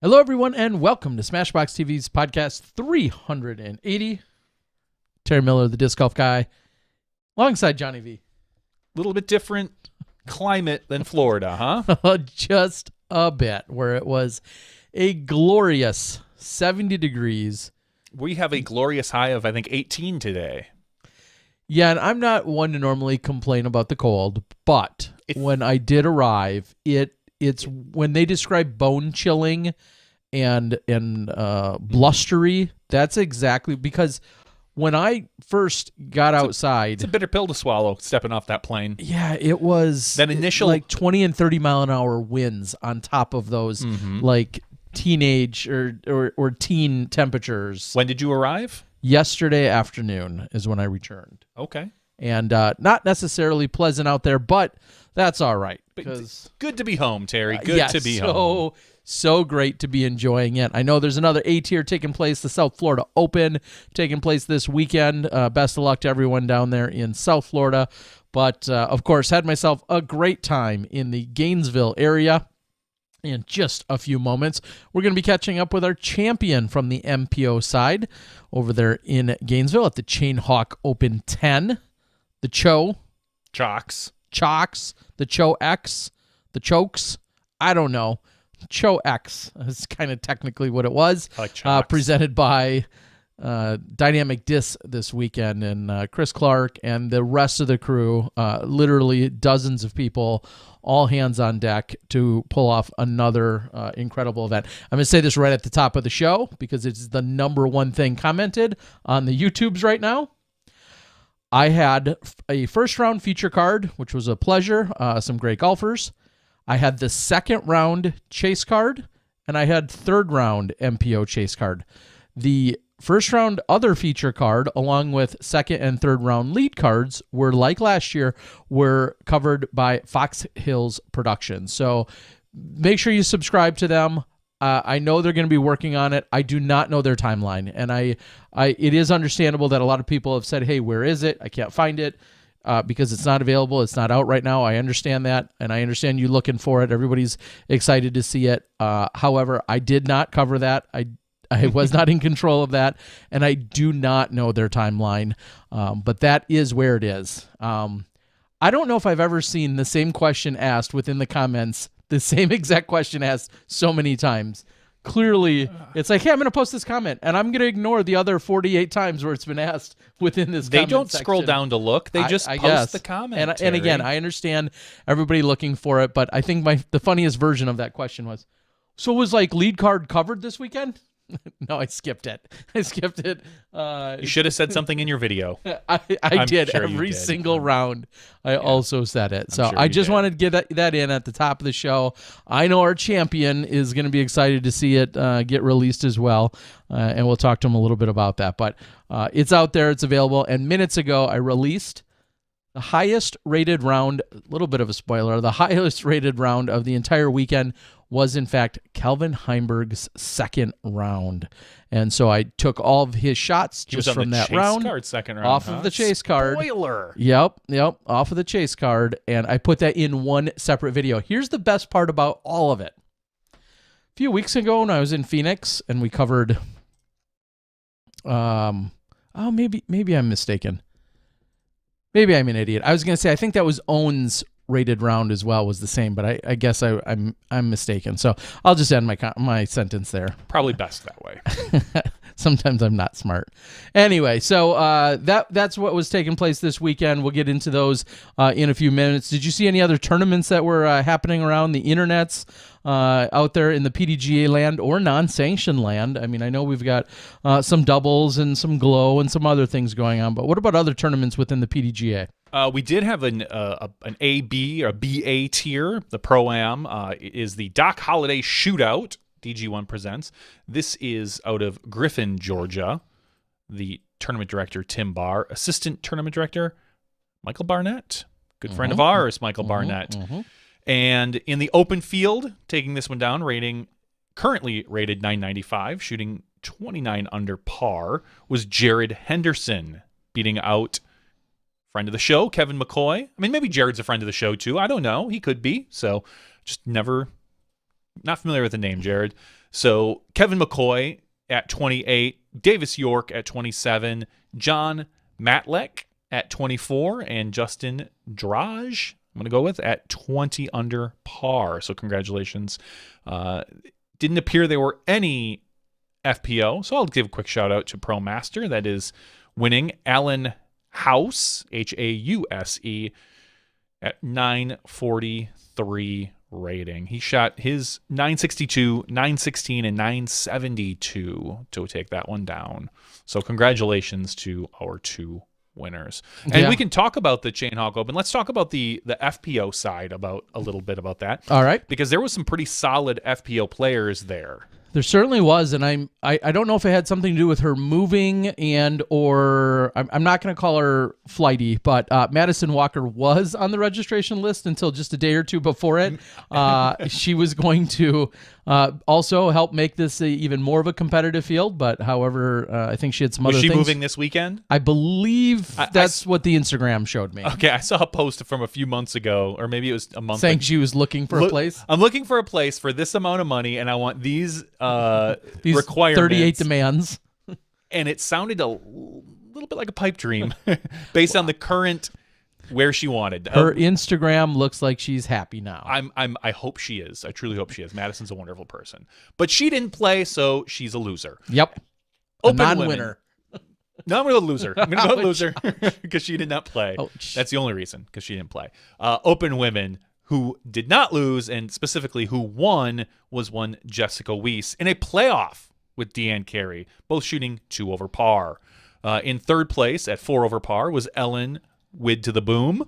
Hello, everyone, and welcome to Smashbox TV's podcast 380. Terry Miller, the disc golf guy, alongside Johnny V. A little bit different climate than Florida, huh? Just a bit, where it was a glorious 70 degrees. We have a glorious high of, I think, 18 today. Yeah, and I'm not one to normally complain about the cold, but when I did arrive, it's when they describe bone chilling and blustery, that's exactly because when I first got outside, it's a bitter pill to swallow stepping off that plane. Yeah, it was that initial like 20 and 30 mile an hour winds on top of those like teenage or teen temperatures. When did you arrive? Yesterday afternoon is when I returned. Okay. And not necessarily pleasant out there, but that's all right. Because good to be home, Terry. Good to be home. So great to be enjoying it. I know there's another A-tier taking place, the South Florida Open taking place this weekend. Best of luck to everyone down there in South Florida. But, of course, had myself a great time in the Gainesville area. In just a few moments, we're going to be catching up with our champion from the MPO side over there in Gainesville at the Chainhawk Open 10. The Chocks, the Cho X, the Chokes, I don't know. Cho X is kind of technically what it was. I like presented by Dynamic Disc this weekend, and Chris Clark and the rest of the crew, literally dozens of people, all hands on deck to pull off another incredible event. I'm going to say this right at the top of the show because it's the number one thing commented on the YouTubes right now. I had a first round feature card, which was a pleasure, some great golfers. I had the second round chase card, and I had third round MPO chase card. The first round other feature card, along with second and third round lead cards, were like last year, were covered by Fox Hills Productions. So make sure you subscribe to them. I know they're going to be working on it. I do not know their timeline, and it is understandable that a lot of people have said, "Hey, where is it? I can't find it because it's not available. It's not out right now." I understand that, and I understand you looking for it. Everybody's excited to see it. However, I did not cover that. I was not in control of that, and I do not know their timeline. But that is where it is. I don't know if I've ever seen the same question asked within the comments. The same exact question asked so many times. Clearly, it's like, hey, I'm going to post this comment, and I'm going to ignore the other 48 times where it's been asked within this comment They don't section. scroll down to look. They just post the comment, And again, I understand everybody looking for it, but I think the funniest version of that question was, so was like lead card covered this weekend? No, I skipped it. You should have said something in your video. I did. Sure Every you did. single round, I also said it. So sure I you just did. wanted to get that in at the top of the show. I know our champion is going to be excited to see it get released as well, and we'll talk to him a little bit about that. But it's out there. It's available. And minutes ago, I released the highest rated round, a little bit of a spoiler, the highest rated round of the entire weekend was, in fact, Calvin Heimberg's second round. And so I took all of his shots just from that round, off of the chase card. Spoiler. Yep, off of the chase card, and I put that in one separate video. Here's the best part about all of it. A few weeks ago when I was in Phoenix and we covered, maybe I'm mistaken. Maybe I'm an idiot. I was going to say, I think that was Owen's rated round as well was the same, but I guess I'm mistaken. So I'll just end my sentence there. Probably best that way. Sometimes I'm not smart. Anyway, so that's what was taking place this weekend. We'll get into those in a few minutes. Did you see any other tournaments that were happening around the internets out there in the PDGA land or non-sanctioned land? I mean, I know we've got some doubles and some glow and some other things going on, but what about other tournaments within the PDGA? We did have an A, B, or BA tier. The Pro-Am is the Doc Holliday Shootout. DG1 presents. This is out of Griffin, Georgia. The tournament director, Tim Barr. Assistant tournament director, Michael Barnett. Good friend of ours, Michael Barnett. And in the open field, taking this one down, currently rated 995, shooting 29 under par, was Jared Henderson, beating out friend of the show, Kevin McCoy. I mean, maybe Jared's a friend of the show, too. I don't know. He could be. So just not familiar with the name, Jared. So Kevin McCoy at 28, Davis York at 27, John Matlek at 24, and Justin Drage, I'm going to go with, at 20 under par. So congratulations. Didn't appear there were any FPO, so I'll give a quick shout out to Pro Master. That is winning Alan House, Hause, at 943 rating. He shot his 962, 916, and 972 to take that one down. So congratulations to our two winners. And we can talk about the Chain Hawk Open. Let's talk about the FPO side a little bit about that. All right. Because there was some pretty solid FPO players there. There certainly was, and I don't know if it had something to do with her moving or I'm not going to call her flighty, but Madison Walker was on the registration list until just a day or two before it. She was going to also help make this even more of a competitive field, but however, I think she had some other things. Was she moving this weekend? I believe that's what the Instagram showed me. Okay, I saw a post from a few months ago, or maybe it was a month saying she was looking for a place. I'm looking for a place for this amount of money, and I want these requirements. 38 demands. And it sounded a little bit like a pipe dream based on the current where she wanted. Her Instagram looks like she's happy now. I hope she is. I truly hope she is. Madison's a wonderful person. But she didn't play, so she's a loser. Yep. Open non-winner. No, I'm going to loser. I'm going to go loser because she did not play. Ouch. That's the only reason, because she didn't play. Open women who did not lose, and specifically who won, was one Jessica Weiss in a playoff with Deanne Carey, both shooting 2 over par. In third place at 4 over par was Ellen Wid to the Boom.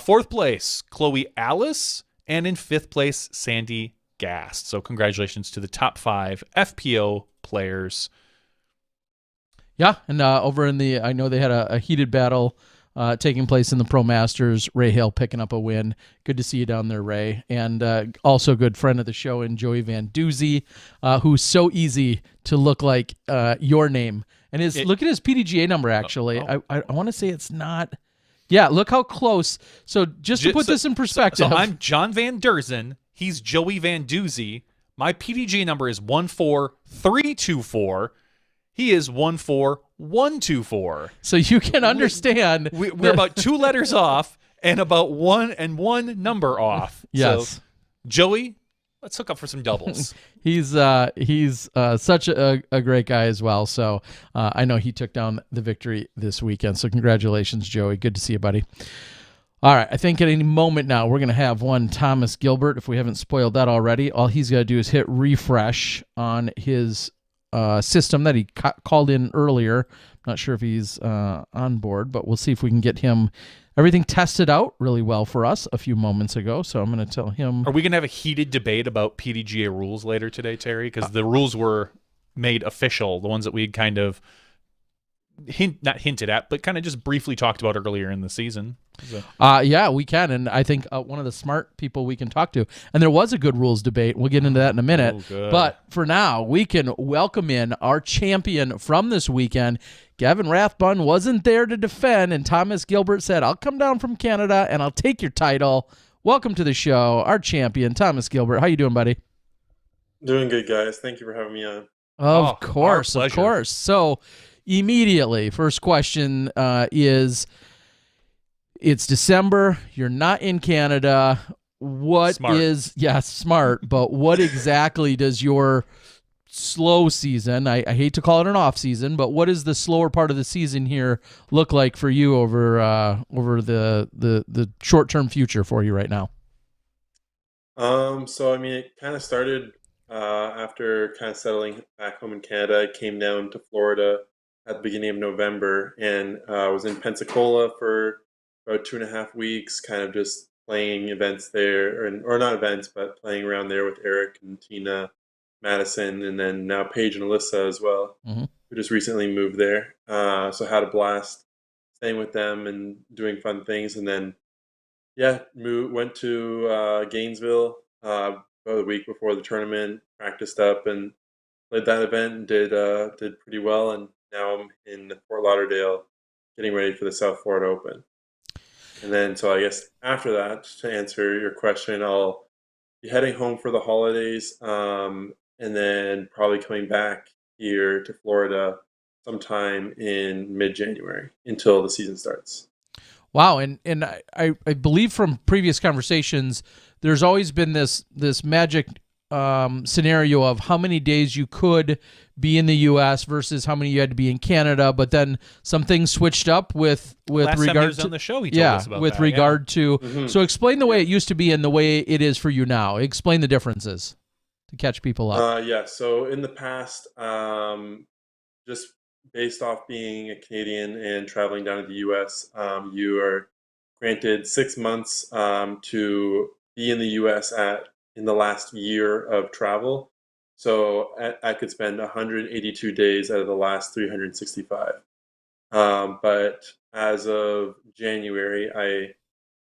Fourth place, Chloe Alice. And in fifth place, Sandy Gast. So congratulations to the top 5 FPO players. Yeah, and over in I know they had a heated battle taking place in the Pro Masters. Ray Hale picking up a win. Good to see you down there, Ray. And also a good friend of the show in Joey Van Duzy, who's so easy to look like your name. And look at his PDGA number, actually. I want to say it's not. Yeah, look how close. So just to put this in perspective. So I'm John Van Derzen. He's Joey Van Duzy. My PDGA number is 14324. He is 14124. So you can understand. We're about 2 letters off and about one number off. Yes. So, Joey, let's hook up for some doubles. He's such a great guy as well. So I know he took down the victory this weekend. So congratulations, Joey. Good to see you, buddy. All right. I think at any moment now we're going to have one Thomas Gilbert. If we haven't spoiled that already, all he's got to do is hit refresh on his system that he called in earlier. Not sure if he's on board, but we'll see if we can get him everything tested out really well for us a few moments ago. So I'm going to tell him. Are we going to have a heated debate about PDGA rules later today, Terry? Because the rules were made official, the ones that we kind of not hinted at, but kind of just briefly talked about earlier in the season. So. Yeah, we can. And I think one of the smart people we can talk to, and there was a good rules debate. We'll get into that in a minute. Oh, but for now, we can welcome in our champion from this weekend. Gavin Rathbun wasn't there to defend, and Thomas Gilbert said, I'll come down from Canada and I'll take your title. Welcome to the show, our champion, Thomas Gilbert. How you doing, buddy? Doing good, guys. Thank you for having me on. Of course. So immediately, first question is, it's December. You're not in Canada. What smart. Smart, but what exactly does your slow season, I hate to call it an off season, but what does the slower part of the season here look like for you over the short-term future for you right now? So I mean, it kind of started after kind of settling back home in Canada. I came down to Florida at the beginning of November, and I was in Pensacola for about 2.5 weeks, kind of just playing events there, or not events, but playing around there with Eric and Tina, Madison, and then now Paige and Alyssa as well, who just recently moved there. So had a blast staying with them and doing fun things. And then, went to Gainesville about a week before the tournament, practiced up and played that event and did pretty well. And now I'm in Fort Lauderdale getting ready for the South Florida Open. And then, so I guess after that, to answer your question, I'll be heading home for the holidays. And and then probably coming back here to Florida sometime in mid-January until the season starts. Wow, and I believe from previous conversations, there's always been this magic scenario of how many days you could be in the U.S. versus how many you had to be in Canada. But then some things switched up with Last time he regard was to on the show, he told us about with that. regard to. Mhm. So explain the way it used to be and the way it is for you now. Explain the differences to catch people up. Yeah, so in the past, just based off being a Canadian and traveling down to the US, you are granted 6 months to be in the US in the last year of travel. So I could spend 182 days out of the last 365. But as of January, I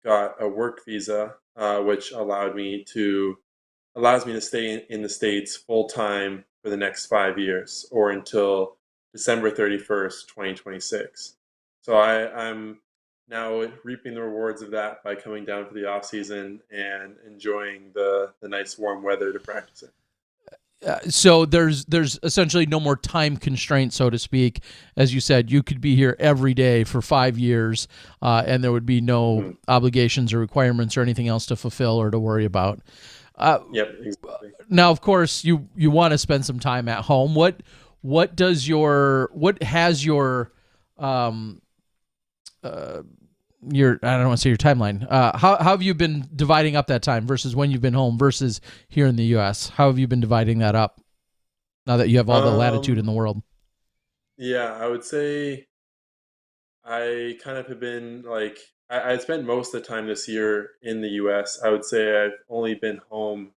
got a work visa, which allows me to stay in the States full time for the next 5 years or until December 31st, 2026. So I'm now reaping the rewards of that by coming down for the off season and enjoying the nice warm weather to practice it. So there's essentially no more time constraint, so to speak. As you said, you could be here every day for 5 years, and there would be no obligations or requirements or anything else to fulfill or to worry about. Yep, exactly. Now, of course, you want to spend some time at home. What has your I don't want to say your timeline. How have you been dividing up that time versus when you've been home versus here in the U.S.? How have you been dividing that up now that you have all the latitude in the world? Yeah, I would say I kind of have been like I spent most of the time this year in the US. I would say I've only been home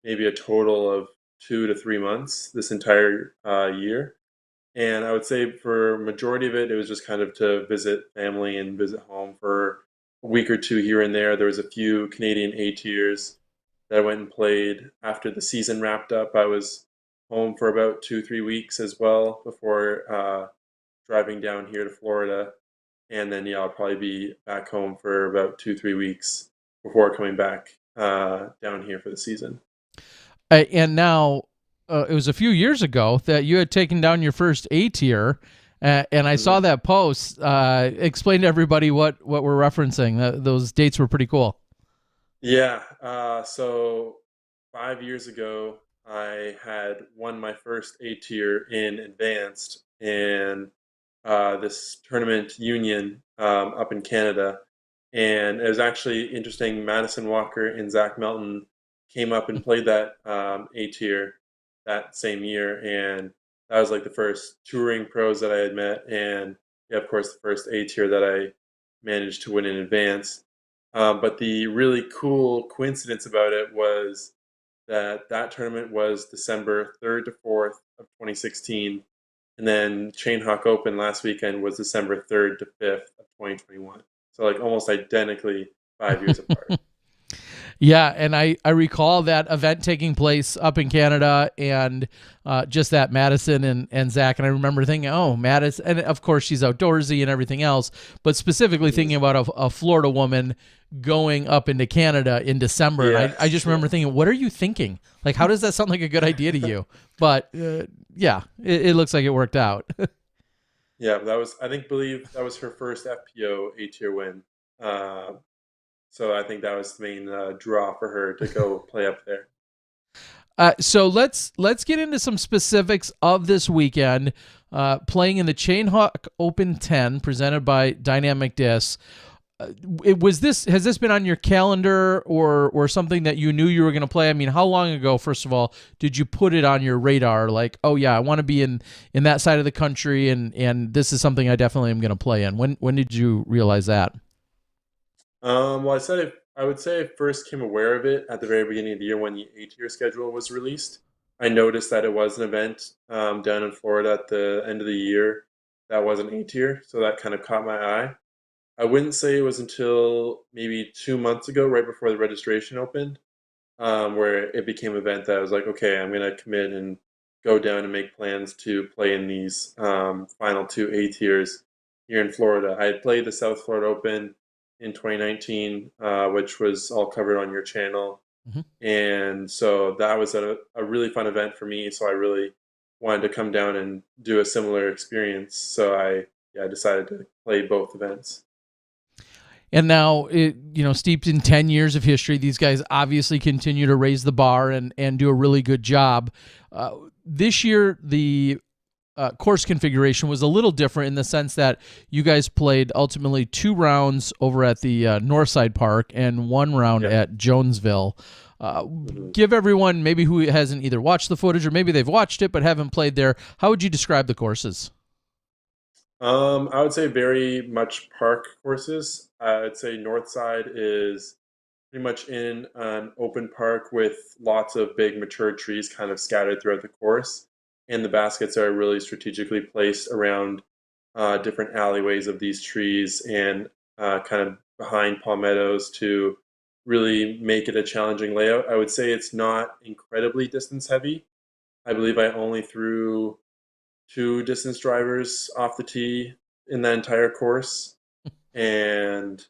maybe a total of 2 to 3 months this entire year. And I would say for majority of it, it was just kind of to visit family and visit home for a week or two here and there. There was a few Canadian A tiers that I went and played after the season wrapped up. I was home for about 2, 3 weeks as well before driving down here to Florida. And then yeah, I'll probably be back home for about 2, 3 weeks before coming back down here for the season. And now it was a few years ago that you had taken down your first A tier, and I saw that post. Explain to everybody what we're referencing. Those dates were pretty cool. Yeah, so 5 years ago, I had won my first A tier in advanced in this tournament union up in Canada. And it was actually interesting. Madison Walker and Zach Melton came up and played that A tier that same year. And that was like the first touring pros that I had met. And yeah, of course, the first A tier that I managed to win in advance. But the really cool coincidence about it was that tournament was December 3rd to 4th of 2016. And then Chain Hawk Open last weekend was December 3rd to 5th of 2021. So like almost identically 5 years apart. Yeah, and I recall that event taking place up in Canada and just that Madison and Zach. And I remember thinking, oh, Madison. And of course, she's outdoorsy and everything else. But specifically thinking about a Florida woman going up into Canada in December. Yes, and I just remember thinking, what are you thinking? Like, how does that sound like a good idea to you? But yeah, it looks like it worked out. Yeah, believe that was her first FPO A-tier win. So I think that was the main draw for her to go play up there. So let's get into some specifics of this weekend. Playing in the Chain Hawk Open 10 presented by Dynamic Disc. Has this been on your calendar or something that you knew you were going to play? I mean, how long ago, first of all, did you put it on your radar? Like, oh yeah, I want to be in that side of the country, and this is something I definitely am going to play in. When did you realize that? Well, I would say I first came aware of it at the very beginning of the year when the A-tier schedule was released. I noticed that it was an event down in Florida at the end of the year that was an A-tier, so that kind of caught my eye. I wouldn't say it was until maybe 2 months ago, right before the registration opened, where it became an event that I was like, okay, I'm going to commit and go down and make plans to play in these final two A tiers here in Florida. I had played the South Florida Open in 2019, which was all covered on your channel. And so that was a really fun event for me. So I really wanted to come down and do a similar experience. So I decided to play both events. And now, steeped in 10 years of history, these guys obviously continue to raise the bar and do a really good job. This year, the course configuration was a little different in the sense that you guys played ultimately 2 rounds over at the Northside Park and 1 round at Jonesville. Give everyone maybe who hasn't either watched the footage or maybe they've watched it but haven't played there, how would you describe the courses? I would say very much park courses. I'd say Northside is pretty much in an open park with lots of big mature trees kind of scattered throughout the course. And the baskets are really strategically placed around different alleyways of these trees and kind of behind palmettos to really make it a challenging layout. I would say it's not incredibly distance heavy. I believe I only threw 2 distance drivers off the tee in that entire course. And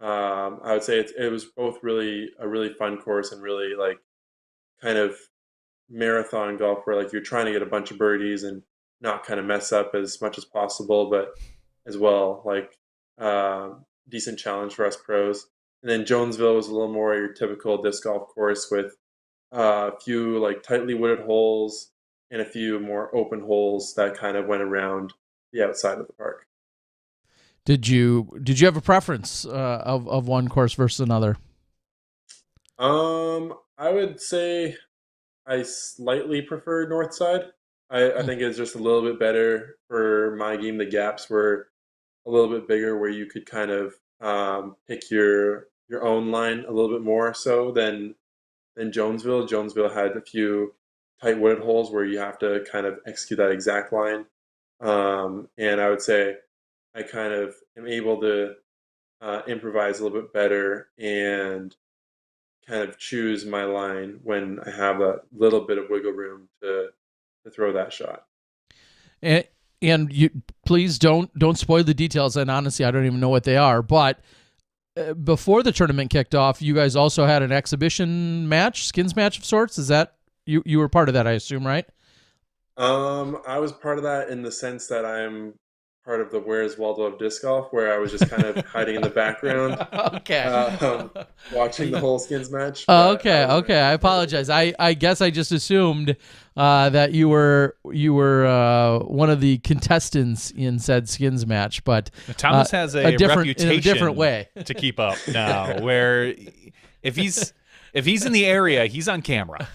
I would say it was both really a really fun course and really like kind of marathon golf where like you're trying to get a bunch of birdies and not kind of mess up as much as possible, but as well like decent challenge for us pros. And then Jonesville was a little more your typical disc golf course with a few like tightly wooded holes and a few more open holes that kind of went around the outside of the park. Did you have a preference of one course versus another? I would say I slightly prefer Northside. I think it's just a little bit better for my game. The gaps were a little bit bigger where you could kind of pick your own line a little bit more so than Jonesville. Jonesville had a few tight wooded holes where you have to kind of execute that exact line. And I would say I kind of am able to improvise a little bit better and kind of choose my line when I have a little bit of wiggle room to throw that shot. And you please don't spoil the details. And honestly, I don't even know what they are. But before the tournament kicked off, you guys also had an exhibition match, skins match of sorts. Is that you were part of that? I assume, right? I was part of that in the sense that I'm part of the Where's Waldo of disc golf, where I was just kind of hiding in the background, watching the whole skins match. Okay. I apologize. I guess I just assumed that you were one of the contestants in said skins match, but Thomas has a reputation in a different way to keep up now. Where if he's in the area, he's on camera,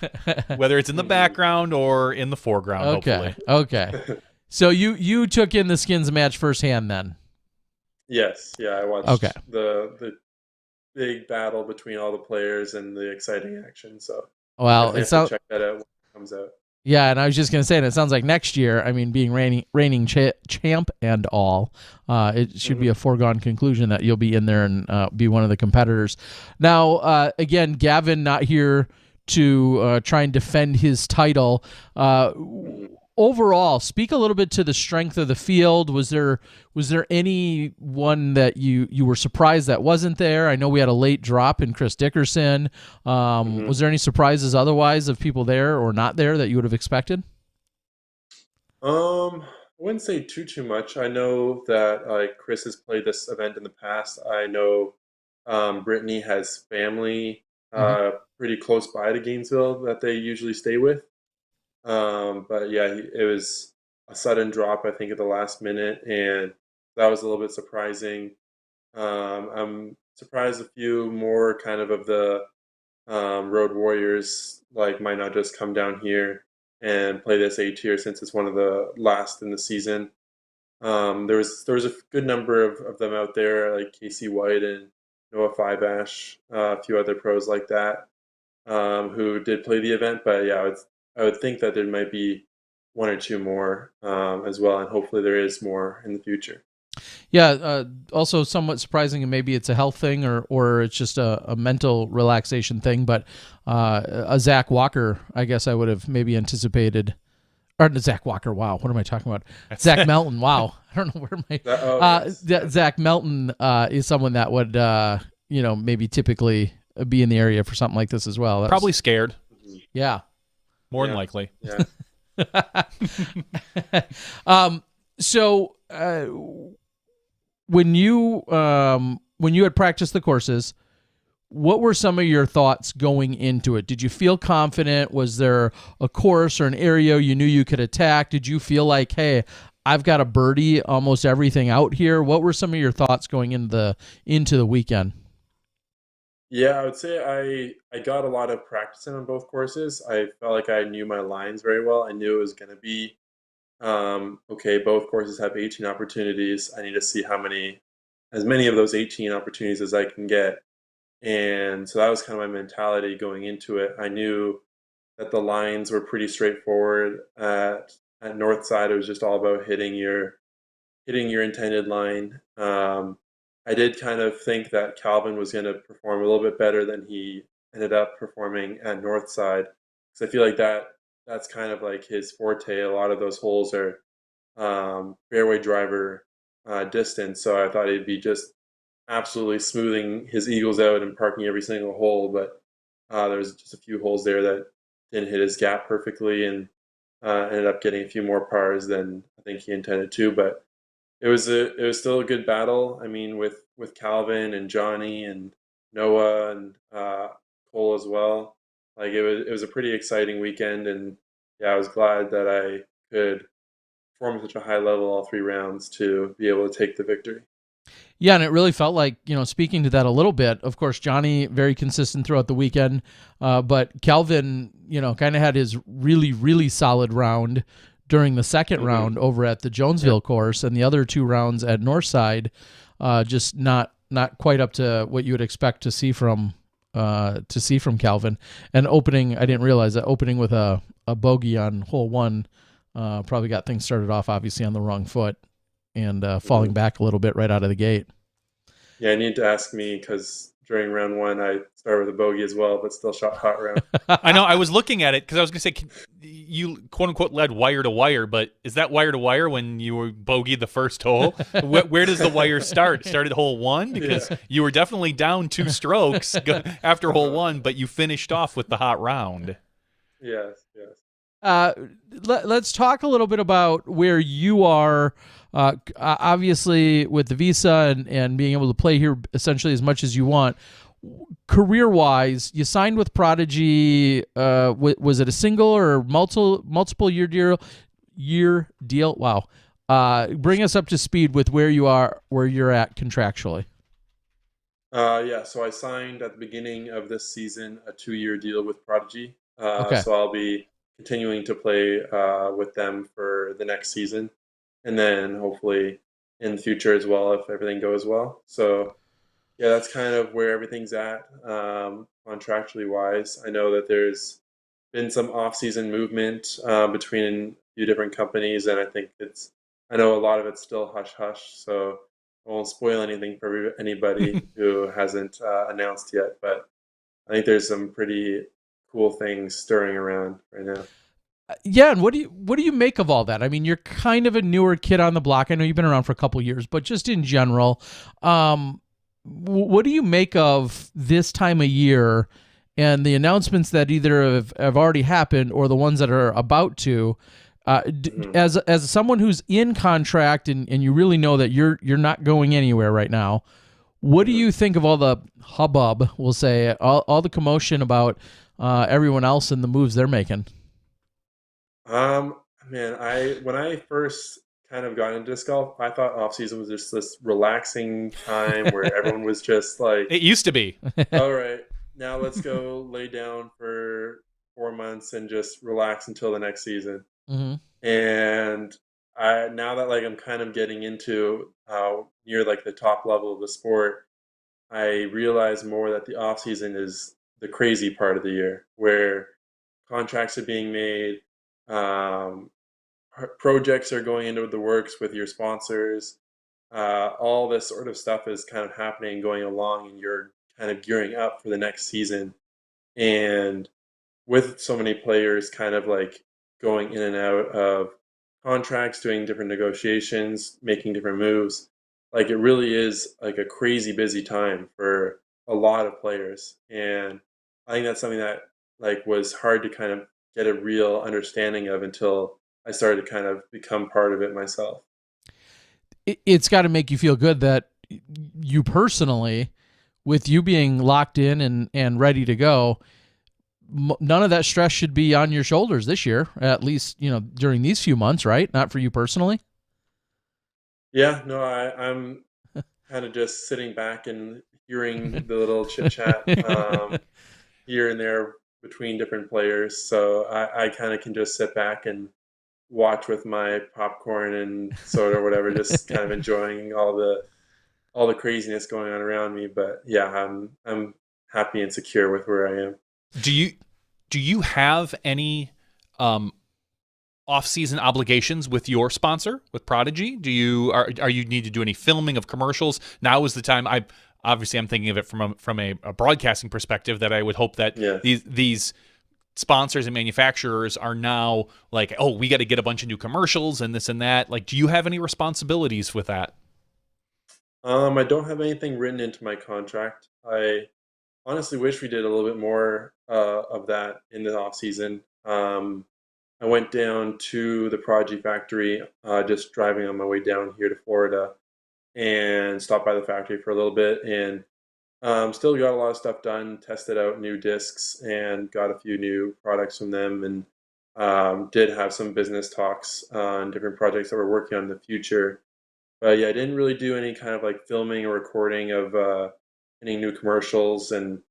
whether it's in the background or in the foreground. Okay. Hopefully. Okay. So you took in the skins match firsthand then? Yes. Yeah, I watched the big battle between all the players and the exciting action. So well, it sounds check that out when it comes out. Yeah, and I was just going to say, and it sounds like next year, I mean, being reigning champ and all, it should be a foregone conclusion that you'll be in there and be one of the competitors. Now, again, Gavin not here to try and defend his title. Overall, speak a little bit to the strength of the field. Was there any one that you were surprised that wasn't there? I know we had a late drop in Chris Dickerson. Was there any surprises otherwise of people there or not there that you would have expected? I wouldn't say too much. I know that Chris has played this event in the past. I know Brittany has family pretty close by to Gainesville that they usually stay with. But yeah, it was a sudden drop, I think, at the last minute, and that was a little bit surprising. I'm surprised a few more kind of the road warriors might not just come down here and play this A tier since it's one of the last in the season. There was a good number of them out there, like Casey White and Noah Fiveash, a few other pros like that, who did play the event. But yeah, I would think that there might be one or two more as well, and hopefully there is more in the future. Yeah, also somewhat surprising, and maybe it's a health thing or it's just a mental relaxation thing, but a Zach Walker, I guess I would have maybe anticipated. Or Zach Walker, wow, what am I talking about? Zach Melton, wow. I don't know where my... Zach Melton is someone that would, maybe typically be in the area for something like this as well. Probably scared. Yeah. More than Yeah. likely. Yeah. So when you had practiced the courses, what were some of your thoughts going into it? Did you feel confident? Was there a course or an area you knew you could attack? Did you feel like, hey, I've got a birdie almost everything out here? What were some of your thoughts going into the weekend? Yeah, I would say I got a lot of practice in on both courses. I felt like I knew my lines very well. I knew it was going to be okay. Both courses have 18 opportunities. I need to see as many of those 18 opportunities as I can get. And so that was kind of my mentality going into it. I knew that the lines were pretty straightforward. At Northside, it was just all about hitting your intended line. I did kind of think that Calvin was going to perform a little bit better than he ended up performing at Northside, because I feel like that's kind of like his forte. A lot of those holes are fairway driver distance, so I thought he'd be just absolutely smoothing his eagles out and parking every single hole. But there was just a few holes there that didn't hit his gap perfectly, and ended up getting a few more pars than I think he intended to. But it was still a good battle. I mean, with Calvin and Johnny and Noah and Cole as well. Like it was a pretty exciting weekend, and yeah, I was glad that I could perform at such a high level all 3 rounds to be able to take the victory. Yeah, and it really felt like, speaking to that a little bit, of course, Johnny, very consistent throughout the weekend, but Calvin, kind of had his really, really solid round during the second round over at the Jonesville course, and the other 2 rounds at Northside, just not quite up to what you would expect to see from Calvin. And opening, I didn't realize that opening with a bogey on hole 1 probably got things started off obviously on the wrong foot, and falling back a little bit right out of the gate. Yeah, I need to ask me, because during round 1 I started with a bogey as well, but still shot hot round. I know. I was looking at it because I was going to say, you quote unquote led wire to wire, but is that wire to wire when you were bogeyed the first hole? Where does the wire start? Started hole 1, because you were definitely down 2 strokes after hole 1, but you finished off with the hot round. Yes. Let's talk a little bit about where you are. Obviously, with the visa and being able to play here essentially as much as you want. Career-wise, you signed with Prodigy. Was it a single or multiple year deal? Wow. Bring us up to speed with where you're at contractually. Yeah, so I signed at the beginning of this season a 2-year deal with Prodigy. Okay. So I'll be continuing to play with them for the next season, and then hopefully in the future as well if everything goes well. So yeah, that's kind of where everything's at contractually wise. I know that there's been some off-season movement between a few different companies, and I know a lot of it's still hush-hush, so I won't spoil anything for anybody who hasn't announced yet, but I think there's some pretty cool things stirring around right now. Yeah, and what do you make of all that? I mean, you're kind of a newer kid on the block. I know you've been around for a couple years, but just in general, what do you make of this time of year and the announcements that either have already happened or the ones that are about to? As someone who's in contract and you really know that you're not going anywhere right now, what do you think of all the hubbub? We'll say all the commotion about everyone else and the moves they're making. Man, when I first kind of got into disc golf, I thought off season was just this relaxing time where everyone was just like, It used to be. all right, now let's go lay down for 4 months and just relax until the next season. And now that like I'm kind of getting into near like the top level of the sport, I realize more that the off season is the crazy part of the year, where contracts are being made, projects are going into the works with your sponsors. All this sort of stuff is kind of happening, going along, and you're kind of gearing up for the next season. And with so many players kind of like going in and out of contracts, doing different negotiations, making different moves, like it really is like a crazy busy time for a lot of players, and I think that's something that like was hard to kind of get a real understanding of until I started to kind of become part of it myself. It's got to make you feel good that you personally, with you being locked in and ready to go, none of that stress should be on your shoulders this year, at least, during these few months, right? Not for you personally. Yeah, no, I'm kind of just sitting back and hearing the little chit chat here and there between different players. So I kind of can just sit back and watch with my popcorn and soda or whatever, just kind of enjoying all the craziness going on around me. But yeah, I'm happy and secure with where I am. Do you have any off-season obligations with your sponsor, with Prodigy? Are you need to do any filming of commercials? Now is the time. I'm thinking of it from a broadcasting perspective, that I would hope that these sponsors and manufacturers are now like, oh, we got to get a bunch of new commercials and this and that. Like, do you have any responsibilities with that? I don't have anything written into my contract. I honestly wish we did a little bit more of that in the off season. I went down to the Prodigy factory, just driving on my way down here to Florida, and stopped by the factory for a little bit, and still got a lot of stuff done. Tested out new discs and got a few new products from them, and did have some business talks on different projects that we're working on in the future. But yeah, I didn't really do any kind of like filming or recording of any new commercials, and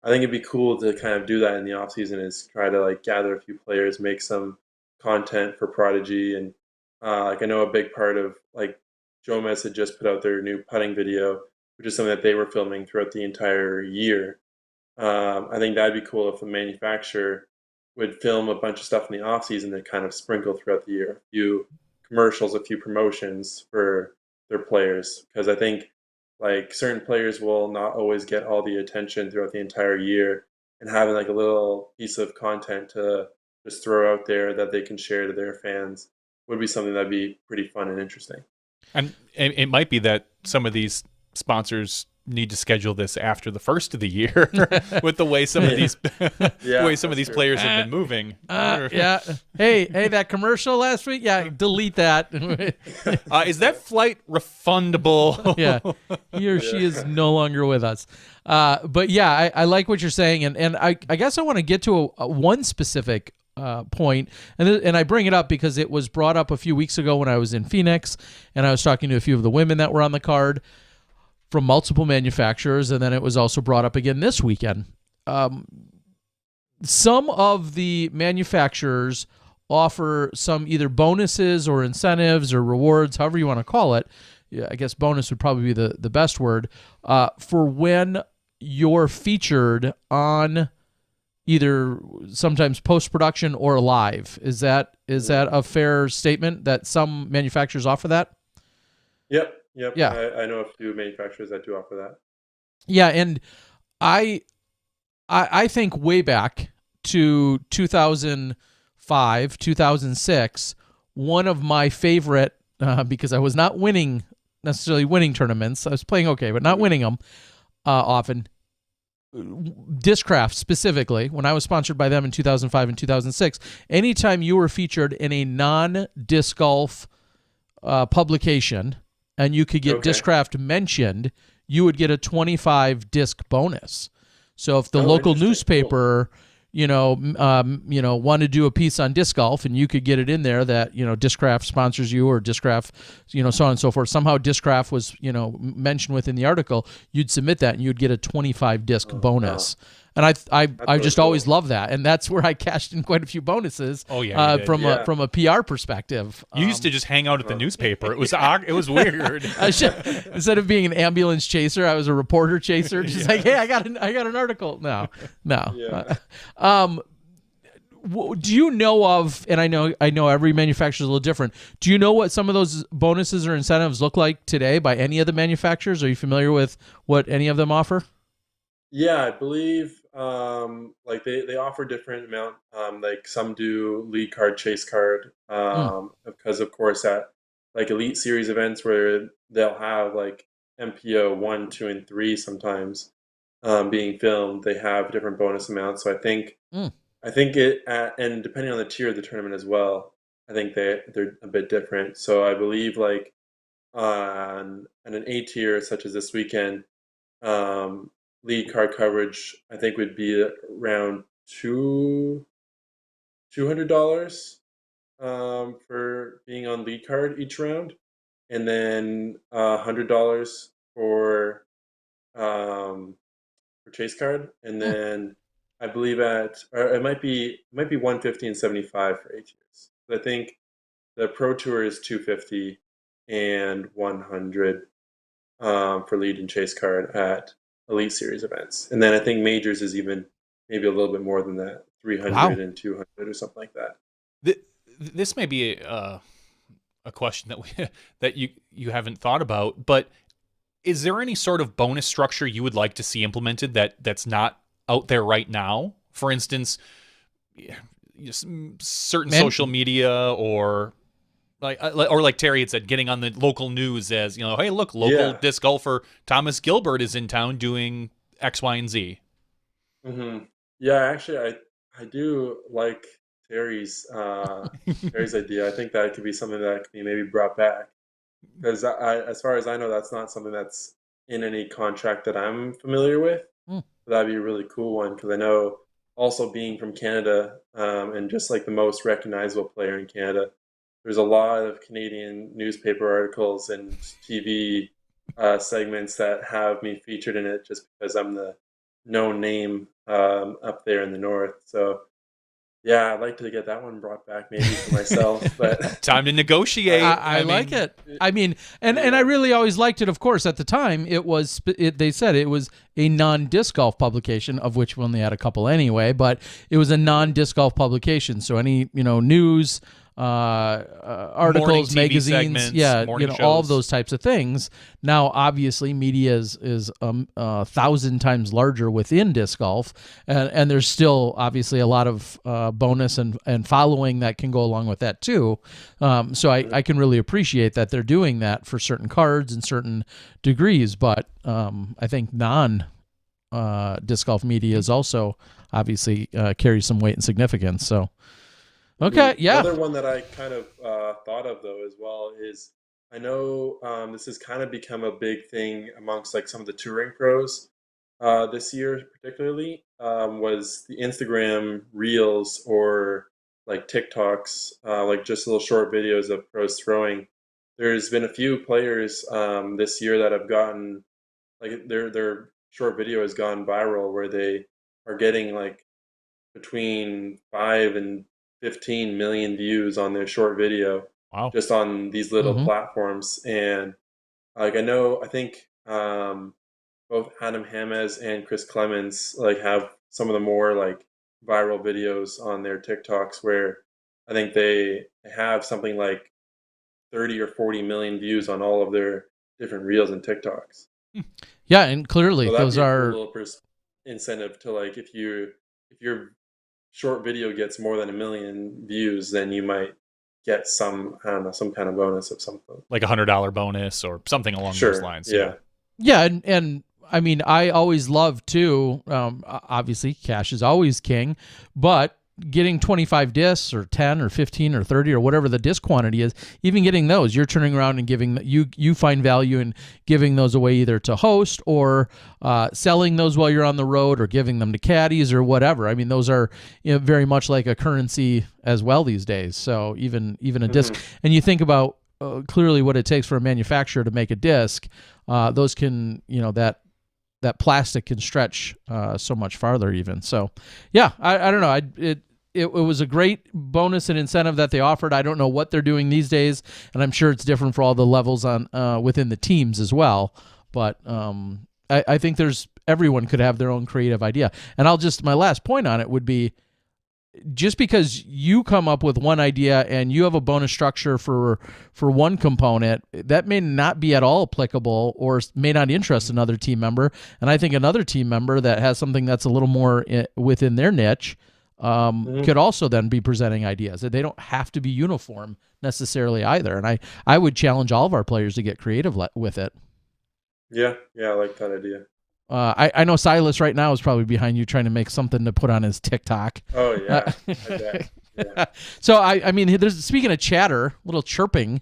I think it'd be cool to kind of do that in the off season. Is try to like gather a few players, make some content for Prodigy, and like I know a big part of like Jomez had just put out their new putting video, which is something that they were filming throughout the entire year. I think that'd be cool if the manufacturer would film a bunch of stuff in the off season that kind of sprinkle throughout the year, a few commercials, a few promotions for their players, because I think like certain players will not always get all the attention throughout the entire year, and having like a little piece of content to just throw out there that they can share to their fans would be something that'd be pretty fun and interesting. And it might be that some of these sponsors need to schedule this after the first of the year with the way some of these these players have been moving. Yeah. Hey, that commercial last week? Yeah, delete that. Is that flight refundable? Yeah. He or she is no longer with us. But yeah, I like what you're saying. And I guess I want to get to one specific point, and I bring it up because it was brought up a few weeks ago when I was in Phoenix, and I was talking to a few of the women that were on the card from multiple manufacturers, and then it was also brought up again this weekend. Some of the manufacturers offer some either bonuses or incentives or rewards, however you want to call it. Yeah, I guess bonus would probably be the best word, for when you're featured on either sometimes post-production or live. Is that a fair statement that some manufacturers offer that? Yep. Yeah. I know a few manufacturers that do offer that. Yeah, and I think way back to 2005, 2006, one of my favorite, because I was not necessarily winning tournaments. I was playing okay, but not winning them often. Discraft specifically, when I was sponsored by them in 2005 and 2006, anytime you were featured in a non-disc golf publication and you could get Discraft mentioned, you would get a 25 disc bonus. So if the local newspaper, want to do a piece on disc golf, and you could get it in there that, Discraft sponsors you, or Discraft, so on and so forth. Somehow Discraft was, mentioned within the article, you'd submit that and you'd get a 25 disc bonus. Wow. And I just always love that, and that's where I cashed in quite a few bonuses. Oh yeah, from a PR perspective. You used to just hang out at the newspaper. It was weird. Instead of being an ambulance chaser, I was a reporter chaser. Just like, hey, I got an article. No. Yeah. Do you know of? And I know every manufacturer is a little different. Do you know what some of those bonuses or incentives look like today by any of the manufacturers? Are you familiar with what any of them offer? Yeah, I believe like they offer different amount. Like some do lead card, chase card, because of course at like Elite Series events where they'll have like MPO 1, 2, and 3 sometimes. being filmed, they have different bonus amounts. So Mm. I think and depending on the tier of the tournament as well, I think they're a bit different. So I believe like on an A tier such as this weekend, lead card coverage I think would be around $200 for being on lead card each round, and then $100 um, for chase card, and Mm. then I believe or it might be 150 and 75 for A tiers. I think the Pro Tour is 250 and 100 for lead and chase card at Elite Series events, and then I think majors is even maybe a little bit more than that, 300 Wow. and 200 or something like that. This may be a question that that you haven't thought about, but is there any sort of bonus structure you would like to see implemented that's not out there right now? For instance, certain social media or like Terry had said, getting on the local news as, hey, look, local disc golfer Thomas Gilbert is in town doing X, Y, and Z. Mm-hmm. Yeah, actually, I do like Terry's Terry's idea. I think that could be something that could be maybe brought back, because as far as I know, that's not something that's in any contract that I'm familiar with. Mm. That'd be a really cool one, because I know also being from Canada, and just like the most recognizable player in Canada, there's a lot of Canadian newspaper articles and TV segments that have me featured in it just because I'm the known name up there in the north. So yeah, I'd like to get that one brought back maybe for myself. But Time to negotiate. I like it. I mean, and I really always liked it. Of course, at the time, they said it was a non-disc golf publication, of which we only had a couple anyway, but it was a non-disc golf publication. So any, news, articles, magazines, segments, all of those types of things. Now, obviously, media is 1,000 times larger within disc golf, and there's still obviously a lot of bonus and following that can go along with that too. So I can really appreciate that they're doing that for certain cards and certain degrees, but I think disc golf media is also obviously carries some weight and significance. So. Okay, yeah. Another one that I kind of thought of though as well is, I know this has kind of become a big thing amongst like some of the touring pros this year, particularly was the Instagram Reels or like TikToks, like just little short videos of pros throwing. There's been a few players this year that have gotten like their short video has gone viral, where they are getting like between 5 and 15 million views on their short video. Wow. Just on these little platforms. And like I think both Adam Hamez and Chris Clemens like have some of the more like viral videos on their TikToks, where I think they have something like 30 or 40 million views on all of their different reels and TikToks. Yeah, and clearly So those are a little incentive to like, if your short video gets more than 1 million views, then you might get some kind of bonus of something, like $100 bonus or something along those lines. Yeah, and I mean, I always love too. Obviously, cash is always king, but getting 25 discs or 10 or 15 or 30 or whatever the disc quantity is, even getting those, you're turning around and giving you find value in giving those away, either to host or selling those while you're on the road, or giving them to caddies or whatever. I mean, those are very much like a currency as well these days. So even a disc, and you think about clearly what it takes for a manufacturer to make a disc, those can, that plastic can stretch so much farther even. So yeah, I don't know. It was a great bonus and incentive that they offered. I don't know what they're doing these days, and I'm sure it's different for all the levels on within the teams as well. But I think everyone could have their own creative idea. And my last point on it would be, just because you come up with one idea and you have a bonus structure for one component, that may not be at all applicable or may not interest another team member. And I think another team member that has something that's a little more within their niche could also then be presenting ideas. They don't have to be uniform necessarily either. And I would challenge all of our players to get creative with it. Yeah, I like that idea. I know Silas right now is probably behind you trying to make something to put on his TikTok. Oh yeah, I bet. Yeah. So I mean, there's speaking of chatter, little chirping.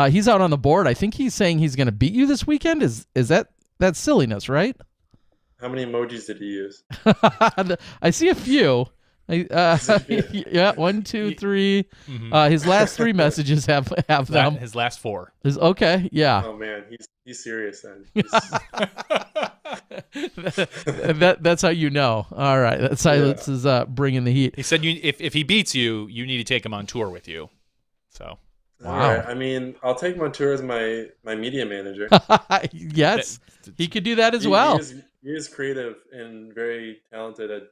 He's out on the board. I think he's saying he's going to beat you this weekend. Is that's silliness, right? How many emojis did he use? I see a few. Yeah, 1, 2, 3. His last 3 messages have them. His last 4. Okay, yeah. Oh man, he's serious then. That's how you know. All right, that Silence is bringing the heat. He said if he beats you, you need to take him on tour with you. So. Wow. All right. I mean, I'll take him on tour as my media manager. Yes, he could do that as well. He is creative and very talented at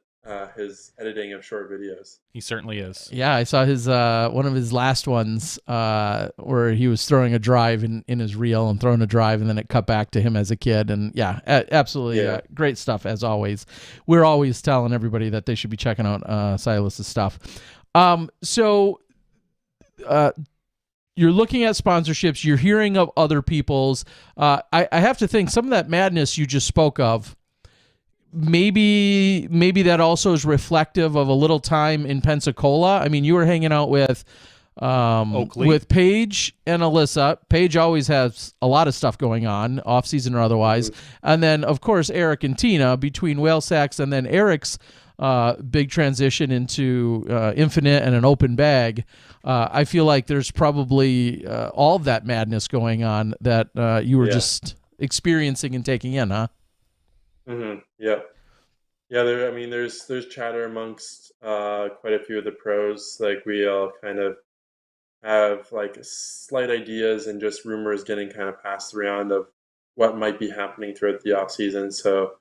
his editing of short videos. He certainly is. Yeah, I saw his one of his last ones where he was throwing a drive in his reel and throwing a drive, and then it cut back to him as a kid. And yeah, absolutely great stuff as always. We're always telling everybody that they should be checking out Silas's stuff. So you're looking at sponsorships. You're hearing of other people's. I have to think some of that madness you just spoke of. Maybe that also is reflective of a little time in Pensacola. I mean, you were hanging out with Oakley. with Paige and Alyssa. Paige always has a lot of stuff going on, off season or otherwise. And then, of course, Eric and Tina between Whale Sacks and then Eric's big transition into Infinite and an open bag. I feel like there's probably all of that madness going on that you were just experiencing and taking in, huh? Mm-hmm. Yeah. There's chatter amongst quite a few of the pros. Like we all kind of have like slight ideas and just rumors getting kind of passed around of what might be happening throughout the off season. So,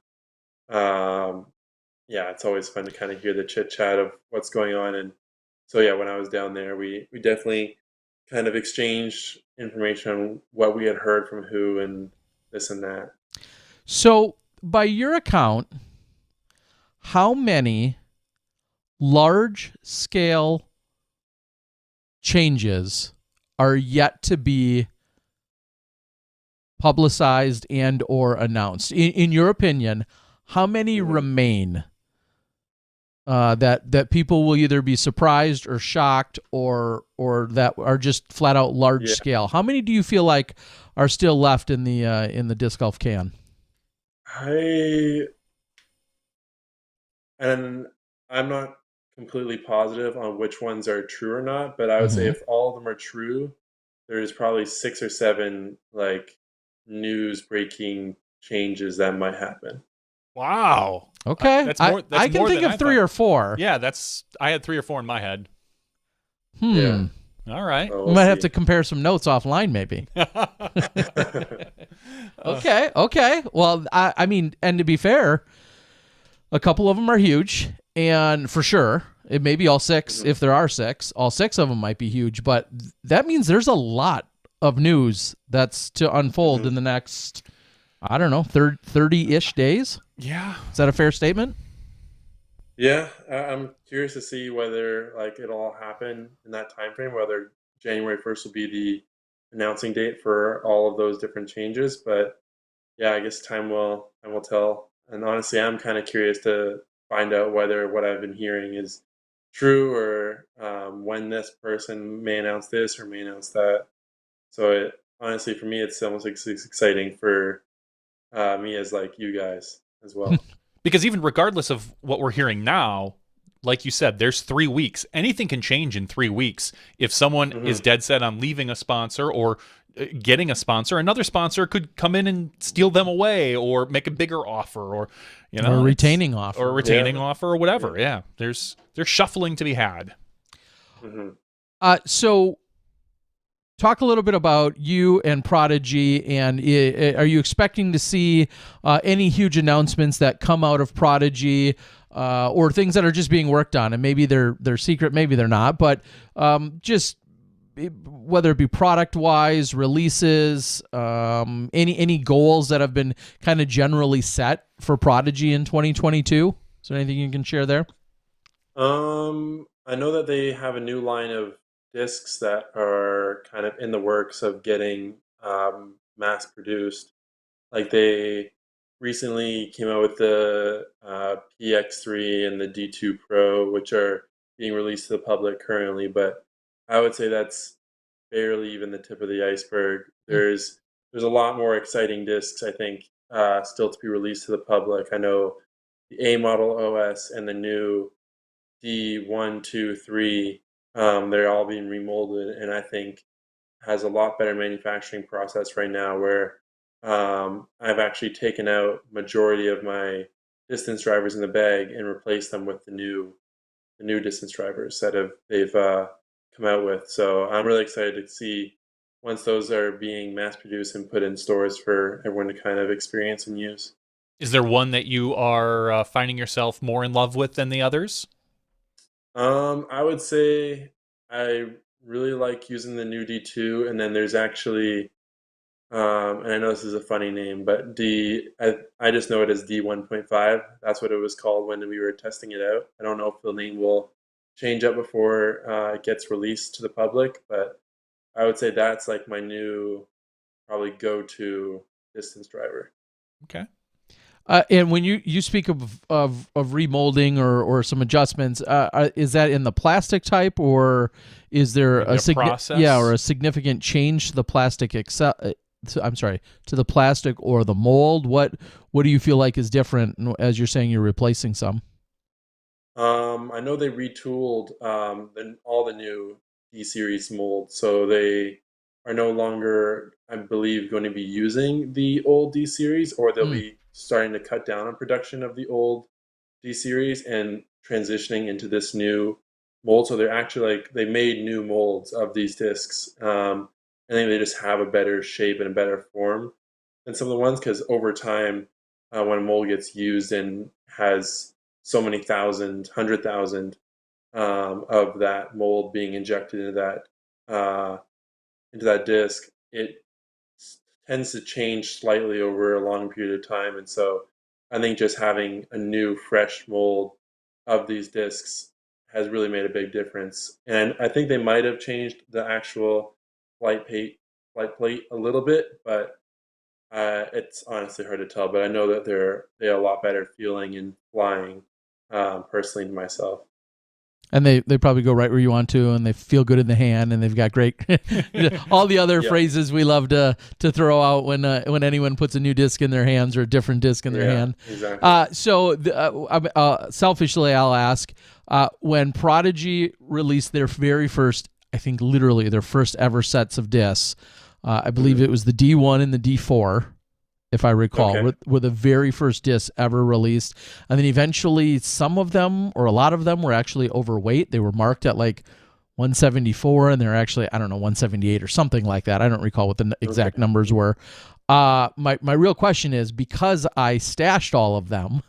it's always fun to kind of hear the chit chat of what's going on. And so, when I was down there, we definitely kind of exchanged information on what we had heard from who and this and that. So, by your account, how many large-scale changes are yet to be publicized and or announced? In your opinion, how many remain that people will either be surprised or shocked or that are just flat out large scale? How many do you feel like are still left in the disc golf can? I'm not completely positive on which ones are true or not, but I would say if all of them are true, there's probably 6 or 7 like news breaking changes that might happen. Wow. Okay. I can think of 3 or 4. Yeah, I had 3 or 4 in my head. Yeah. All right. Well, we might have to compare some notes offline, maybe. Okay. Well, I mean, and to be fair, a couple of them are huge, and for sure, it may be all 6. If there are 6, all 6 of them might be huge, but that means there's a lot of news that's to unfold in the next, I don't know, 30-ish days. Yeah. Is that a fair statement? Yeah, I'm curious to see whether like it'll all happen in that time frame, whether January 1st will be the announcing date for all of those different changes. But yeah, I guess time will tell. And honestly, I'm kind of curious to find out whether what I've been hearing is true or when this person may announce this or may announce that. So honestly, for me, it's almost exciting for me as like you guys as well. Because even regardless of what we're hearing now, like you said, there's 3 weeks. Anything can change in 3 weeks. If someone is dead set on leaving a sponsor or getting a sponsor, another sponsor could come in and steal them away or make a bigger offer or or retaining offer or whatever. Yeah. There's shuffling to be had. So talk a little bit about you and Prodigy, and are you expecting to see any huge announcements that come out of Prodigy or things that are just being worked on? And maybe they're secret, maybe they're not, but just whether it be product-wise, releases, any goals that have been kind of generally set for Prodigy in 2022? Is there anything you can share there? I know that they have a new line of discs that are kind of in the works of getting mass produced. Like they recently came out with the PX3 and the D2 Pro, which are being released to the public currently. But I would say that's barely even the tip of the iceberg. There's a lot more exciting discs, I think, still to be released to the public. I know the A model OS and the new D1, 2, 3, they're all being remolded, and I think has a lot better manufacturing process right now where I've actually taken out majority of my distance drivers in the bag and replaced them with the new distance drivers that they've come out with. So I'm really excited to see once those are being mass produced and put in stores for everyone to kind of experience and use. Is there one that you are finding yourself more in love with than the others? I would say I really like using the new D2, and then there's actually, and I know this is a funny name, but I just know it as D1.5. That's what it was called when we were testing it out. I don't know if the name will change up before it gets released to the public, but I would say that's like my new, probably go-to distance driver. Okay. And when you speak of remolding or some adjustments, is that in the plastic type, or is there Maybe a process? or a significant change to the plastic I'm sorry, to the plastic or the mold? What do you feel like is different as you're saying you're replacing some? I know they retooled all the new D series molds, so they are no longer, I believe, going to be using the old D series, or they'll Mm. be starting to cut down on production of the old D series and transitioning into this new mold. So they're actually like they made new molds of these discs. I think they just have a better shape and a better form than some of the ones because over time, when a mold gets used and has so many thousand, 100,000 of that mold being injected into that disc, it tends to change slightly over a long period of time. And so I think just having a new, fresh mold of these discs has really made a big difference. And I think they might have changed the actual flight plate a little bit, but it's honestly hard to tell. But I know that they're a lot better feeling and flying, personally to myself. And they probably go right where you want to, and they feel good in the hand, and they've got great all the other Yep. phrases we love to throw out when anyone puts a new disc in their hands or a different disc in their Yeah, hand. exactly. Selfishly, I'll ask, when Prodigy released their very first, I think literally their first ever sets of discs, I believe it was the D1 and the D4, if I recall, Okay. were the very first discs ever released. And then eventually some of them, or a lot of them, were actually overweight. They were marked at like 174, and they're actually, I don't know, 178 or something like that. I don't recall what the exact numbers were. My real question is, because I stashed all of them,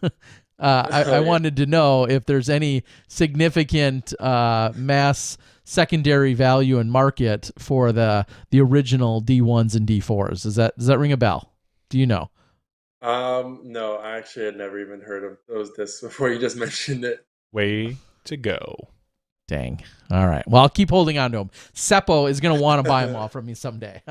I wanted to know if there's any significant mass secondary value and market for the original D1s and D4s. Does that ring a bell? Do you know? No, I actually had never even heard of those discs before you just mentioned it. Way to go. Dang. All right. Well, I'll keep holding on to them. Seppo is going to want to buy them all from me someday.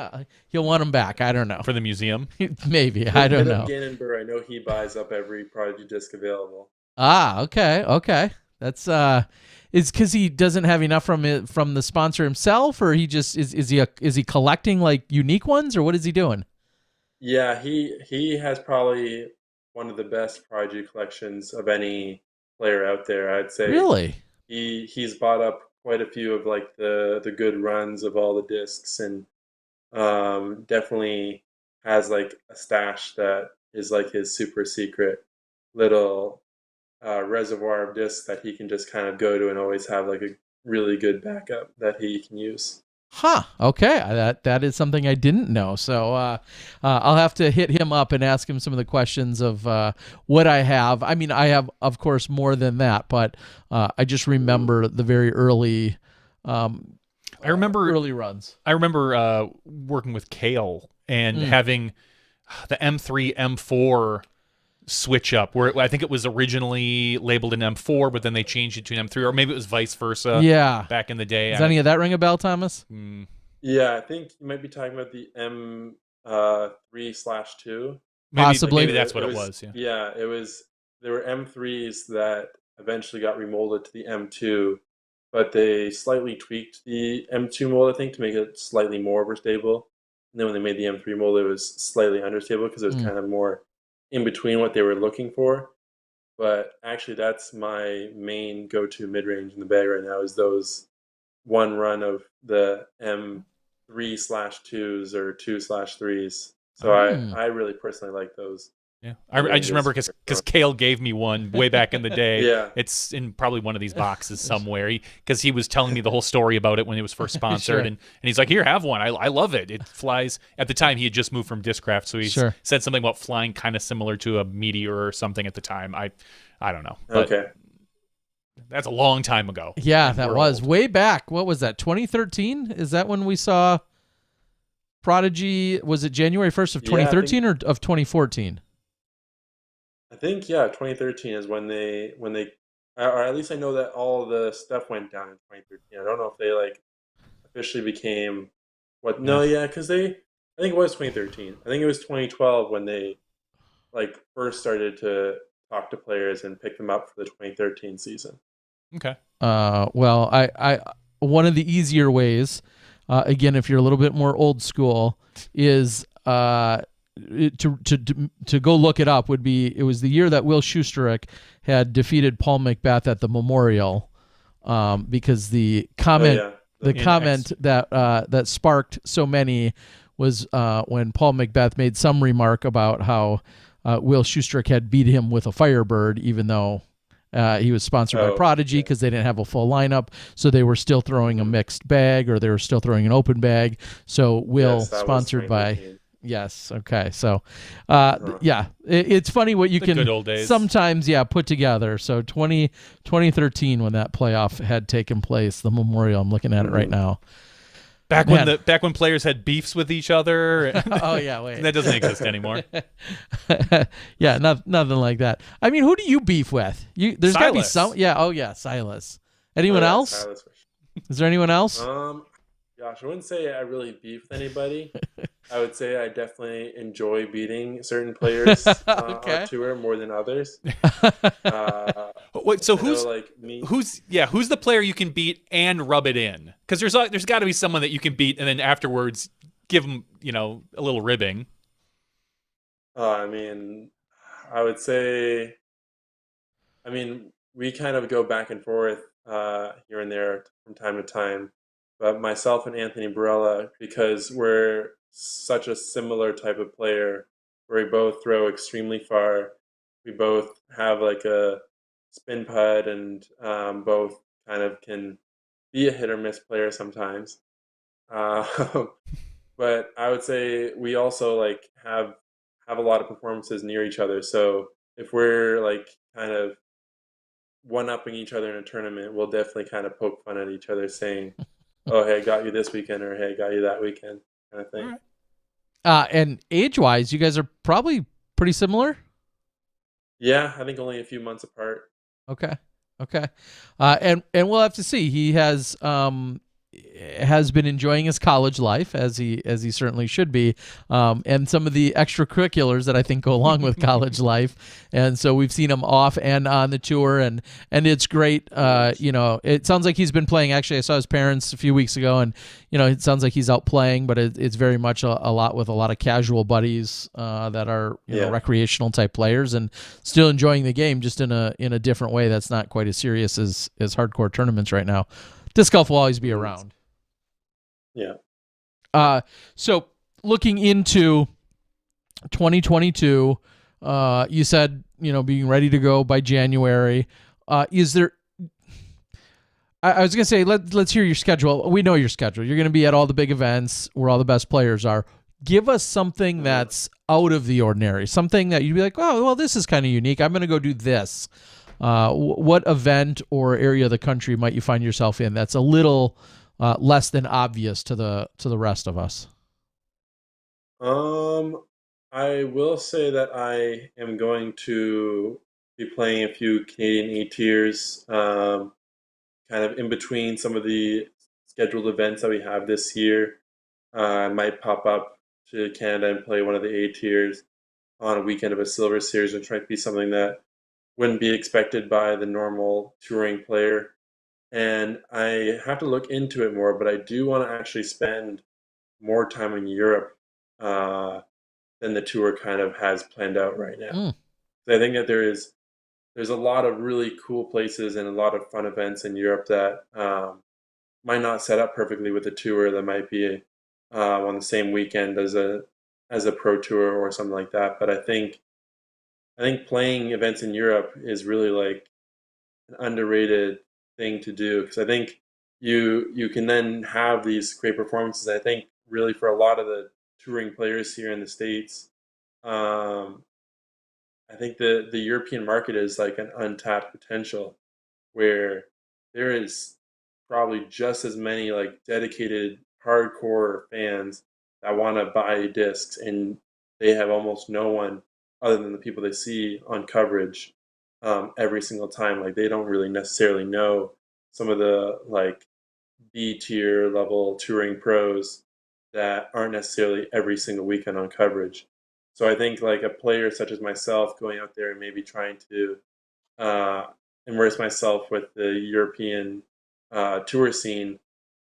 He'll want them back. I don't know. For the museum? Maybe. I don't Hit know. up Gannon-Burr. I know he buys up every Prodigy disc available. Okay. That's is because he doesn't have enough from the sponsor himself, or he just is he collecting like unique ones, or what is he doing? Yeah, he has probably one of the best Prodigy collections of any player out there. I'd say Really? he's bought up quite a few of like the good runs of all the discs, and definitely has like a stash that is like his super secret little reservoir of discs that he can just kind of go to and always have like a really good backup that he can use. Huh. Okay. That is something I didn't know. So I'll have to hit him up and ask him some of the questions of what I have. I mean, I have, of course, more than that, but I just remember the very early. I remember early runs. I remember working with Kale and having the M3, M4 switch up, where I think it was originally labeled an M4, but then they changed it to an M3, or maybe it was vice versa. Yeah. Back in the day. Does any of that ring a bell, Thomas? Yeah, I think you might be talking about the M 3/2. Possibly. Maybe that's what it was. Yeah. Yeah, it was. There were M3s that eventually got remolded to the M2, but they slightly tweaked the M2 mold, I think, to make it slightly more overstable. And then when they made the M3 mold, it was slightly understable because it was Mm. kind of more in between what they were looking for. But actually, that's my main go-to mid-range in the bag right now is those one run of the M3/2s or 2/3s. So Mm. I really personally like those Yeah, mid I just ranges. remember because Kale gave me one way back in the day. Yeah. It's in probably one of these boxes somewhere. Because he was telling me the whole story about it when it was first sponsored, Sure. and he's like, "Here, have one. I love it. It flies." At the time, he had just moved from Discraft, so he Sure. said something about flying kind of similar to a meteor or something at the time. I don't know, but Okay. that's a long time ago. Yeah, And that we're was old. way back. What was that? 2013? Is that when we saw Prodigy? Was it January 1st of Yeah, I 2013 think or of 2014? I think yeah, 2013 is when they or at least I know that all the stuff went down in 2013. I don't know if they like officially became what Yeah. no, yeah, cuz they I think it was 2013. I think it was 2012 when they like first started to talk to players and pick them up for the 2013 season. Okay. Well, one of the easier ways, again, if you're a little bit more old school, is to go look it up. Would be it was the year that Will Schusterek had defeated Paul Macbeth at the Memorial, because the comment Oh the In comment that sparked so many was when Paul Macbeth made some remark about how Will Schusterek had beat him with a Firebird, even though he was sponsored by Oh, Prodigy yeah. because they didn't have a full lineup, so they were still throwing a mixed bag or they were still throwing an open bag. So Will, Yes, that was sponsored by 2013. yes, okay. So Uh-huh. yeah, it's funny what you The can good old days. sometimes put together. So 2013 when that playoff had taken place, the Memorial. I'm looking at it right now. Back Man. when players had beefs with each other. Oh yeah, wait. That doesn't exist anymore. Yeah, nothing like that. I mean, who do you beef with? There's got to be Silas. some. Yeah. Oh yeah, Silas. Anyone Oh, yeah, else? Silas for sure. Is there anyone else? Gosh, I wouldn't say I really beef with anybody. I would say I definitely enjoy beating certain players Okay. on tour more than others. Wait, so I know, like me. who's the player you can beat and rub it in? Because there's got to be someone that you can beat and then afterwards give them a little ribbing. I mean, I would say. I mean, we kind of go back and forth here and there from time to time. But myself and Anthony Barella, because we're such a similar type of player, where we both throw extremely far, we both have like a spin putt, and both kind of can be a hit or miss player sometimes. Uh, but I would say we also like have a lot of performances near each other. So if we're like kind of one-upping each other in a tournament, we'll definitely kind of poke fun at each other, saying, "Oh, hey, I got you this weekend," or "Hey, I got you that weekend," kind of thing. All right. And age-wise, you guys are probably pretty similar. Yeah, I think only a few months apart. Okay. And we'll have to see. He has been enjoying his college life as he certainly should be, and some of the extracurriculars that I think go along with college life. And so we've seen him off and on the tour, and it's great. It sounds like he's been playing. Actually, I saw his parents a few weeks ago, and it sounds like he's out playing, but it's very much a lot with a lot of casual buddies that are recreational type players and still enjoying the game, just in a different way that's not quite as serious as hardcore tournaments right now. Disc golf will always be around. Yeah. So looking into 2022, you said, being ready to go by January. Is there, I was going to say, let's hear your schedule. We know your schedule. You're going to be at all the big events where all the best players are. Give us something that's out of the ordinary, something that you'd be like, oh, well, this is kind of unique. I'm going to go do this. What event or area of the country might you find yourself in that's a little less than obvious to the rest of us? I will say that I am going to be playing a few Canadian A tiers, kind of in between some of the scheduled events that we have this year. I might pop up to Canada and play one of the A tiers. on a weekend of a Silver Series, which might be something that wouldn't be expected by the normal touring player. And I have to look into it more, but I do want to actually spend more time in Europe uh, than the tour kind of has planned out right now. Mm. So I think that there's a lot of really cool places and a lot of fun events in Europe that might not set up perfectly with a tour that might be on the same weekend as a pro tour or something like that. But I think playing events in Europe is really like an underrated thing to do because I think you can then have these great performances. I think really for a lot of the touring players here in the States, um, I think the European market is like an untapped potential where there is probably just as many like dedicated hardcore fans that want to buy discs and they have almost no one other than the people they see on coverage every single time. Like they don't really necessarily know some of the like B tier level touring pros that aren't necessarily every single weekend on coverage. So I think like a player such as myself going out there and maybe trying to uh, immerse myself with the European tour scene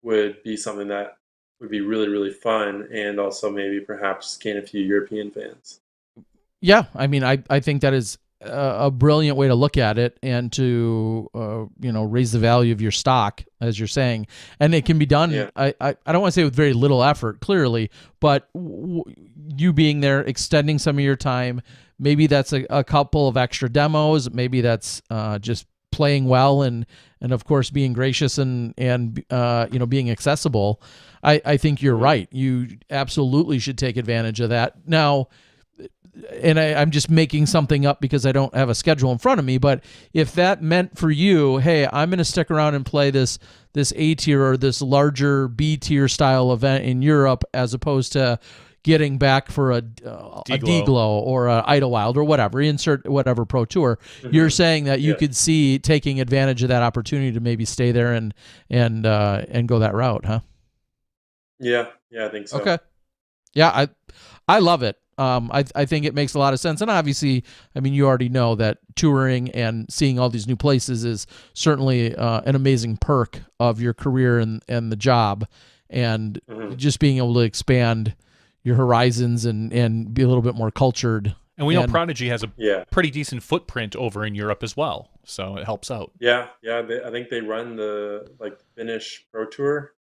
would be something that would be really, really fun and also maybe perhaps gain a few European fans. Yeah, I mean, I think that is a brilliant way to look at it and to raise the value of your stock, as you're saying, and it can be done. Yeah. I don't want to say with very little effort, clearly, but you being there, extending some of your time, maybe that's a couple of extra demos, maybe that's just playing well and of course being gracious and being accessible. I think you're right. You absolutely should take advantage of that now. And I'm just making something up because I don't have a schedule in front of me. But if that meant for you, hey, I'm going to stick around and play this A tier or this larger B tier style event in Europe, as opposed to getting back for a D-Glow or a Idlewild or whatever, insert whatever pro tour, you're saying that you could see taking advantage of that opportunity to maybe stay there and go that route, huh? Yeah, I think so. Okay. Yeah, I love it. I think it makes a lot of sense. And obviously, I mean, you already know that touring and seeing all these new places is certainly an amazing perk of your career and the job. And just being able to expand your horizons and be a little bit more cultured. And we know Prodigy has a pretty decent footprint over in Europe as well. So it helps out. Yeah. I think they run the Finnish Pro Tour.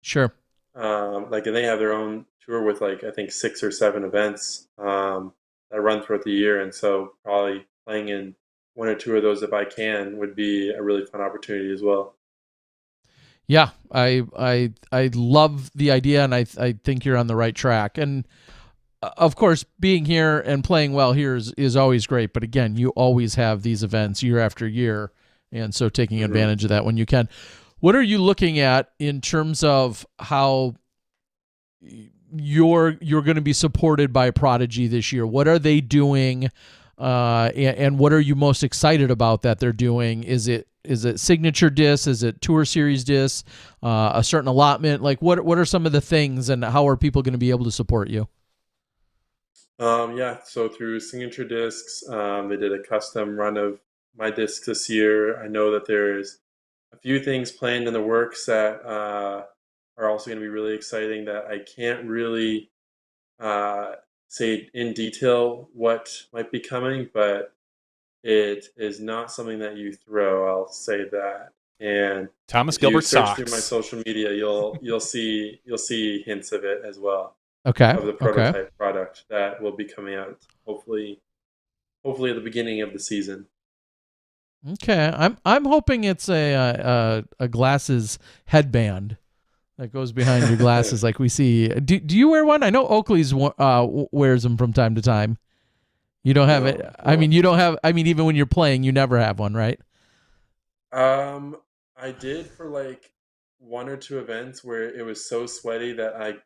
Sure. And they have their own tour with I think 6 or 7 events that run throughout the year, and so probably playing in 1 or 2 of those if I can would be a really fun opportunity as well. Yeah, I love the idea, and I think you're on the right track. And of course, being here and playing well here is always great. But again, you always have these events year after year, and so taking advantage of that when you can. What are you looking at in terms of how you're going to be supported by Prodigy this year? What are they doing, and what are you most excited about that they're doing? Is it signature discs? Is it tour series discs? A certain allotment? Like what are some of the things, and how are people going to be able to support you? So through signature discs, they did a custom run of my discs this year. I know that there's a few things planned in the works that are also going to be really exciting that I can't really say in detail what might be coming, but it is not something that you throw. I'll say that. And Thomas Gilbert socks. Through my social media, you'll see hints of it as well. Okay. Of the prototype product that will be coming out hopefully at the beginning of the season. Okay, I'm hoping it's a glasses headband that goes behind your glasses, like we see. Do you wear one? I know Oakley's wears them from time to time. You don't have it. No. I mean, you don't have. I mean, even when you're playing, you never have one, right? I did for 1 or 2 events where it was so sweaty that I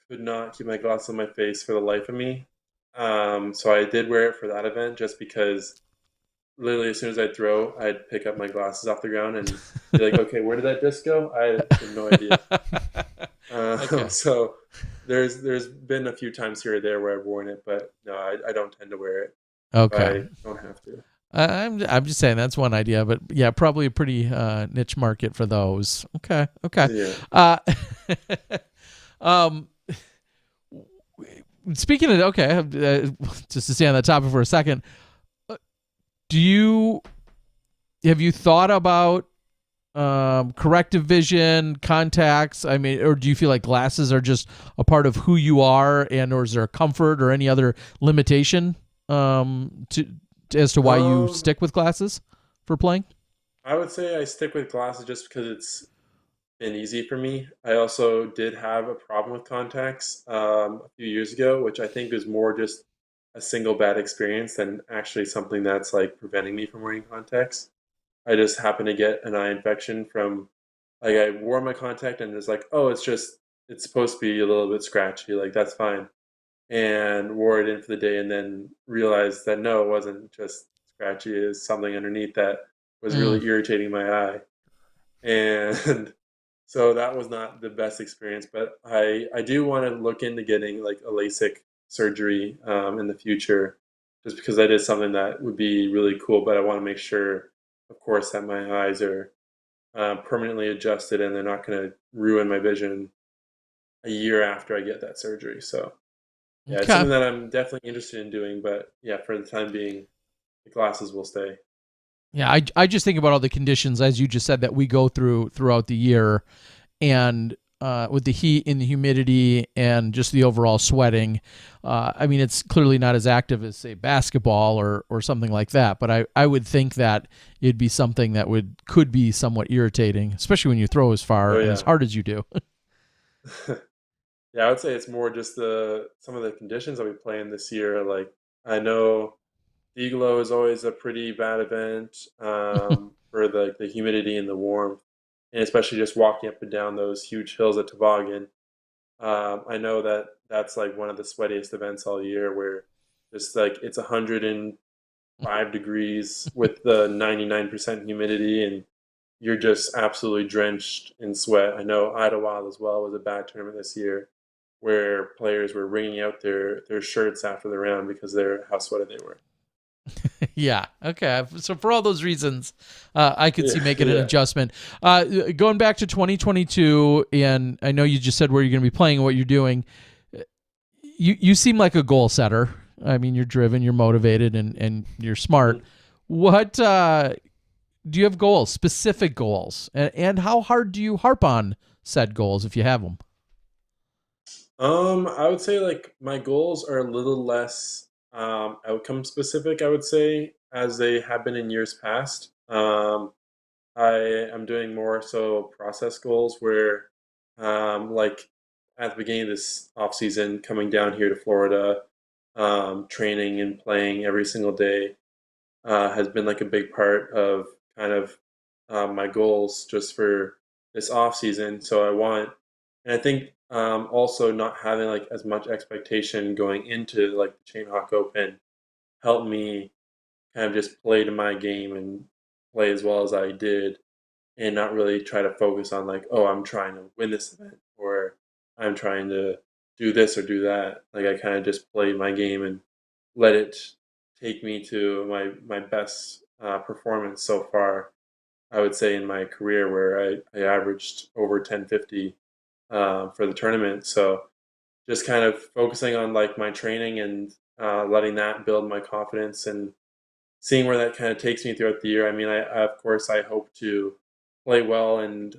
could not keep my glasses on my face for the life of me. So I did wear it for that event just because literally as soon as I'd throw, I'd pick up my glasses off the ground and be like, okay, where did that disc go? I have no idea. Okay. So there's been a few times here or there where I've worn it, but no, I don't tend to wear it if Okay. I don't have to. I'm just saying that's one idea, but yeah, probably a pretty niche market for those. Okay, okay. Yeah. Uh, um, speaking of just to stay on that topic for a second, uh, do you have you thought about corrective vision, contacts? I mean, or do you feel like glasses are just a part of who you are, and or is there a comfort or any other limitation to as to why you Um, stick with glasses for playing? I would say I stick with glasses just because it's been easy for me. I also did have a problem with contacts a few years ago, which I think is more just a single bad experience than actually something that's like preventing me from wearing contacts. I just happened to get an eye infection from like I wore my contact and it's like, oh, it's supposed to be a little bit scratchy, like that's fine. And wore it in for the day and then realized that no, it wasn't just scratchy, it was something underneath that was Mm. really irritating my eye. And so that was not the best experience, but I do want to look into getting like a LASIK surgery in the future, just because that is something that would be really cool. But I want to make sure, of course, that my eyes are permanently adjusted and they're not going to ruin my vision a year after I get that surgery. So yeah, it's Okay. something that I'm definitely interested in doing. But yeah, for the time being, the glasses will stay. Yeah, I just think about all the conditions, as you just said, that we go through throughout the year, and with the heat and the humidity and just the overall sweating. I mean, it's clearly not as active as, say, basketball or something like that, but I would think that it'd be something that could be somewhat irritating, especially when you throw as far Oh and as yeah. hard as you do. Yeah, I would say it's more just the some of the conditions that we play in this year. Like I know Iglo is always a pretty bad event for the humidity and the warmth, and especially just walking up and down those huge hills at Toboggan. I know that that's like one of the sweatiest events all year, where just like it's 105 degrees with the 99% humidity, and you're just absolutely drenched in sweat. I know Idlewild as well was a bad tournament this year, where players were wringing out their shirts after the round because they're how sweaty they were. Yeah. Okay. So for all those reasons, I could see Yeah, making an yeah. adjustment. Going back to 2022, and I know you just said where you're going to be playing and what you're doing. You seem like a goal setter. I mean, you're driven, you're motivated, and you're smart. Mhm. What do you have goals, specific goals, and how hard do you harp on said goals if you have them? I would say like my goals are a little less outcome specific, I would say, as they have been in years past. I am doing more so process goals where, like at the beginning of this off season, coming down here to Florida, training and playing every single day has been like a big part of kind of my goals just for this off season. So I want, and I think also not having like as much expectation going into like the Chain Hawk Open helped me kind of just play to my game and play as well as I did, and not really try to focus on like, oh, I'm trying to win this event or I'm trying to do this or do that. Like I kind of just played my game and let it take me to my best performance so far. I would say in my career where I averaged over 1050 for the tournament. So just kind of focusing on like my training and letting that build my confidence and seeing where that kind of takes me throughout the year. I mean, I of course I hope to play well and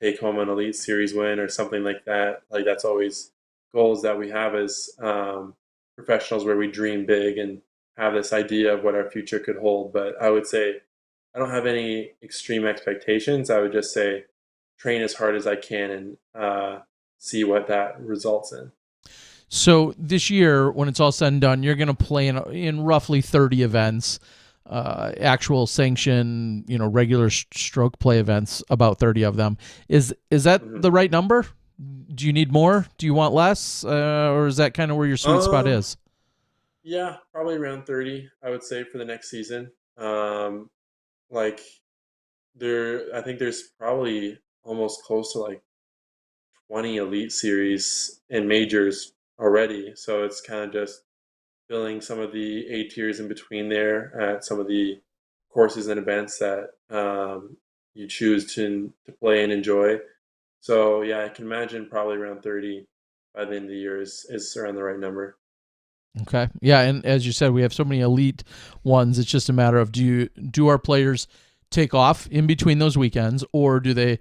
take home an Elite Series win or something like that. Like that's always goals that we have as professionals, where we dream big and have this idea of what our future could hold. But I would say I don't have any extreme expectations. I would just say train as hard as I can and see what that results in. So this year, when it's all said and done, you're going to play in roughly 30 events, actual sanction, regular stroke play events, about 30 of them. Is that Mhm. the right number? Do you need more? Do you want less? Or is that kind of where your sweet spot Um, is? yeah, probably around 30, I would say, for the next season. Like I think there's probably almost close to like 20 elite series and majors already. So it's kind of just filling some of the A tiers in between there at some of the courses and events that you choose to play and enjoy. So yeah, I can imagine probably around 30 by the end of the year is around the right number. Okay. Yeah, and as you said, we have so many elite ones. It's just a matter of do our players take off in between those weekends, or do they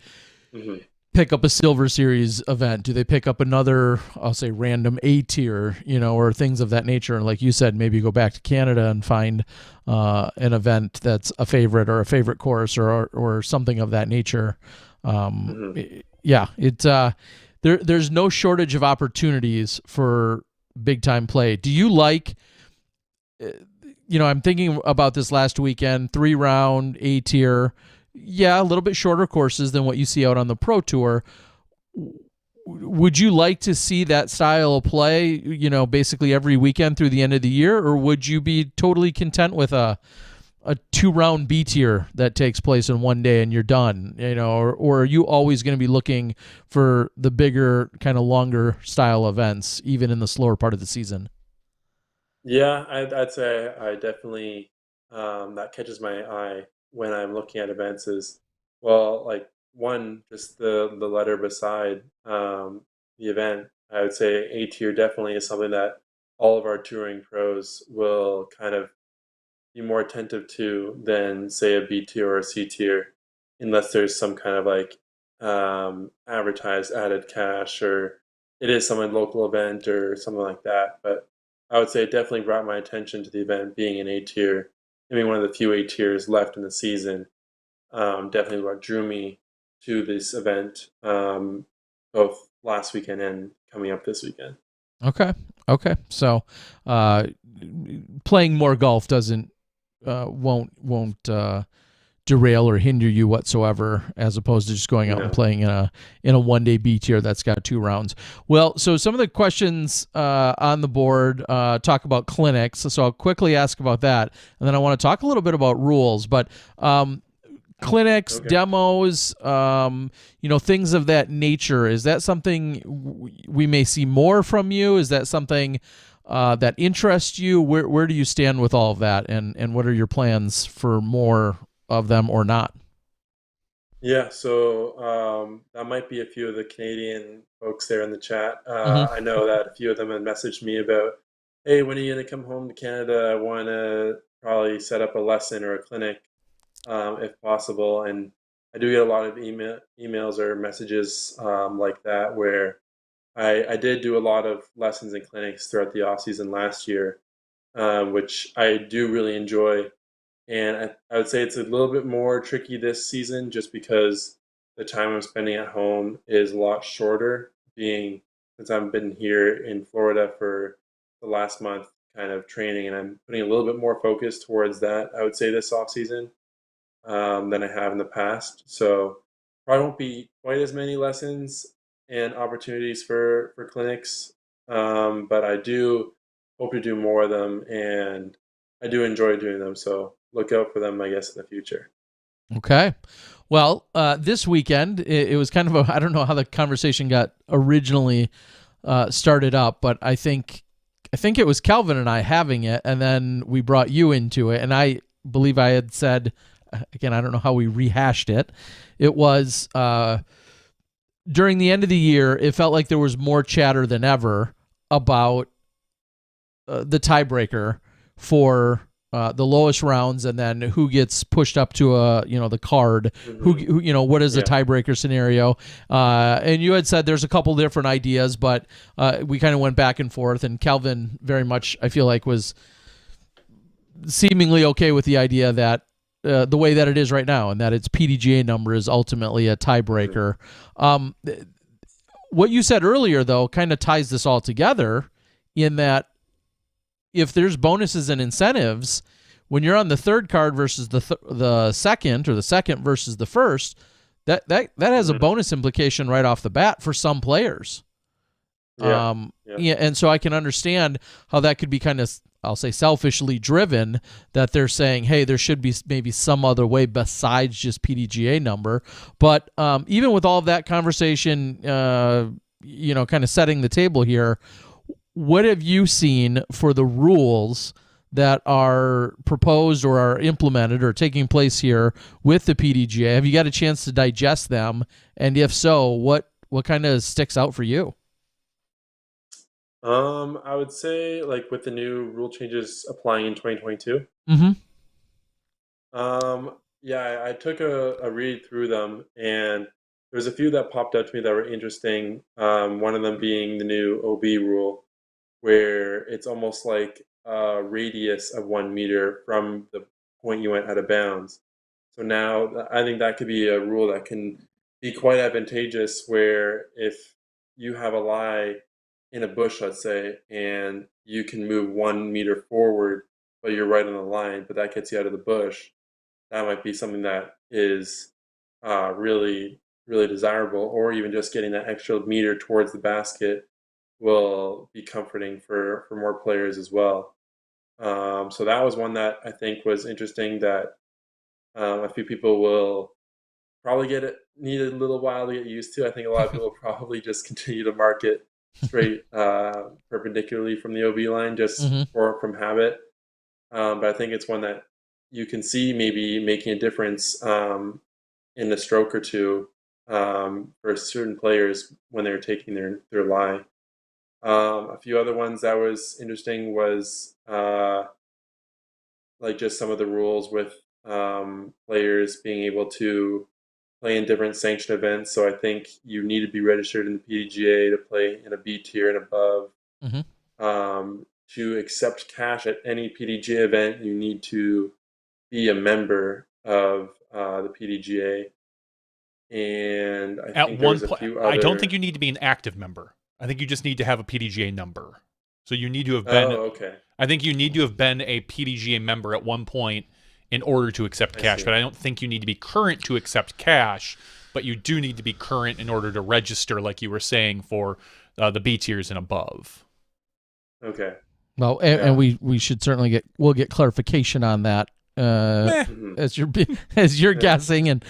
Hmm. pick up a Silver Series event? Do they pick up another, I'll say, random A tier, or things of that nature? And like you said, maybe go back to Canada and find an event that's a favorite or a favorite course or something of that nature. Hmm. Yeah, there's no shortage of opportunities for big time play. Do you like? I'm thinking about this last weekend, 3-round A tier. Yeah, a little bit shorter courses than what you see out on the Pro Tour. Would you like to see that style of play, basically every weekend through the end of the year, or would you be totally content with a 2-round B tier that takes place in one day and you're done, or are you always going to be looking for the bigger, kind of longer style events, even in the slower part of the season? Yeah, I'd say I definitely that catches my eye when I'm looking at events is, well, like one, just the letter beside the event. I would say A tier definitely is something that all of our touring pros will kind of be more attentive to than say a B tier or a C tier, unless there's some kind of like advertised added cash or it is some local event or something like that. But I would say it definitely brought my attention to the event being an A tier. I mean, one of the few A tiers left in the season. Definitely what drew me to this event, both last weekend and coming up this weekend. Okay. Okay. So, playing more golf doesn't won't derail or hinder you whatsoever, as opposed to just going out and No. playing in a 1-day B tier that's got 2 rounds. Well, so some of the questions on the board talk about clinics, so I'll quickly ask about that, and then I want to talk a little bit about rules. But clinics, Okay. demos, things of that nature. Is that something we may see more from you? Is that something that interests you? Where do you stand with all of that, and what are your plans for more of them or not? Yeah, so that might be a few of the Canadian folks there in the chat. Mm-hmm. I know that a few of them have messaged me about, hey, when are you going to come home to Canada? I want to probably set up a lesson or a clinic if possible. And I do get a lot of emails or messages like that where I did do a lot of lessons and clinics throughout the off season last year, which I do really enjoy. And I would say it's a little bit more tricky this season just because the time I'm spending at home is a lot shorter, being since I've been here in Florida for the last month kind of training, and I'm putting a little bit more focus towards that, I would say, this off season than I have in the past. So probably won't be quite as many lessons and opportunities for clinics, but I do hope to do more of them, and I do enjoy doing them. So look out for them, I guess, in the future. Okay. Well, this weekend, it was kind of I don't know how the conversation got originally started up, but I think it was Calvin and I having it, and then we brought you into it, and I believe I had said, again, I don't know how we rehashed it. It was during the end of the year, it felt like there was more chatter than ever about the tiebreaker for the lowest rounds, and then who gets pushed up to the card. Hmm. Who what is a Yeah. tiebreaker scenario? And you had said there's a couple different ideas, but we kind of went back and forth. And Calvin very much, I feel like, was seemingly okay with the idea that the way that it is right now, and that its PDGA number is ultimately a tiebreaker. What you said earlier, though, kind of ties this all together in that if there's bonuses and incentives, when you're on the third card versus the second, or the second versus the first, that has a bonus implication right off the bat for some players. Yeah. Yeah, and so I can understand how that could be kind of, I'll say, selfishly driven, that they're saying, hey, there should be maybe some other way besides just PDGA number. But even with all of that conversation, kind of setting the table here, what have you seen for the rules that are proposed or are implemented or taking place here with the PDGA? Have you got a chance to digest them? And if so, what kind of sticks out for you? I would say, like, with the new rule changes applying in 2022. Mm-hmm. Yeah, I took a read through them, and there was a few that popped up to me that were interesting. One of them being the new OB rule, where it's almost like a radius of 1 meter from the point you went out of bounds. So now I think that could be a rule that can be quite advantageous, where if you have a lie in a bush, let's say, and you can move 1 meter forward, but you're right on the line, but that gets you out of the bush, that might be something that is really, really desirable, or even just getting that extra meter towards the basket will be comforting for more players as well. So that was one that I think was interesting, that a few people will probably need a little while to get used to. I think a lot of people will probably just continue to mark it straight perpendicularly from the OB line, just Mm-hmm. from habit. But I think it's one that you can see maybe making a difference in a stroke or two for certain players when they're taking their lie. A few other ones that was interesting was like just some of the rules with players being able to play in different sanction events. So I think you need to be registered in the PDGA to play in a B tier and above. Mm-hmm. To accept cash at any PDGA event, you need to be a member of the PDGA. And I At think one there's a point, few I other. don't think you need to be an active member. I think you just need to have a PDGA number. So you need to have Oh, been. okay. I think you need to have been a PDGA member at one point in order to accept I cash. see. But I don't think you need to be current to accept cash. But you do need to be current in order to register, like you were saying, for the B tiers and above. Okay. Well, Yeah. and we should certainly we'll get clarification on that Mhm. as you're guessing, and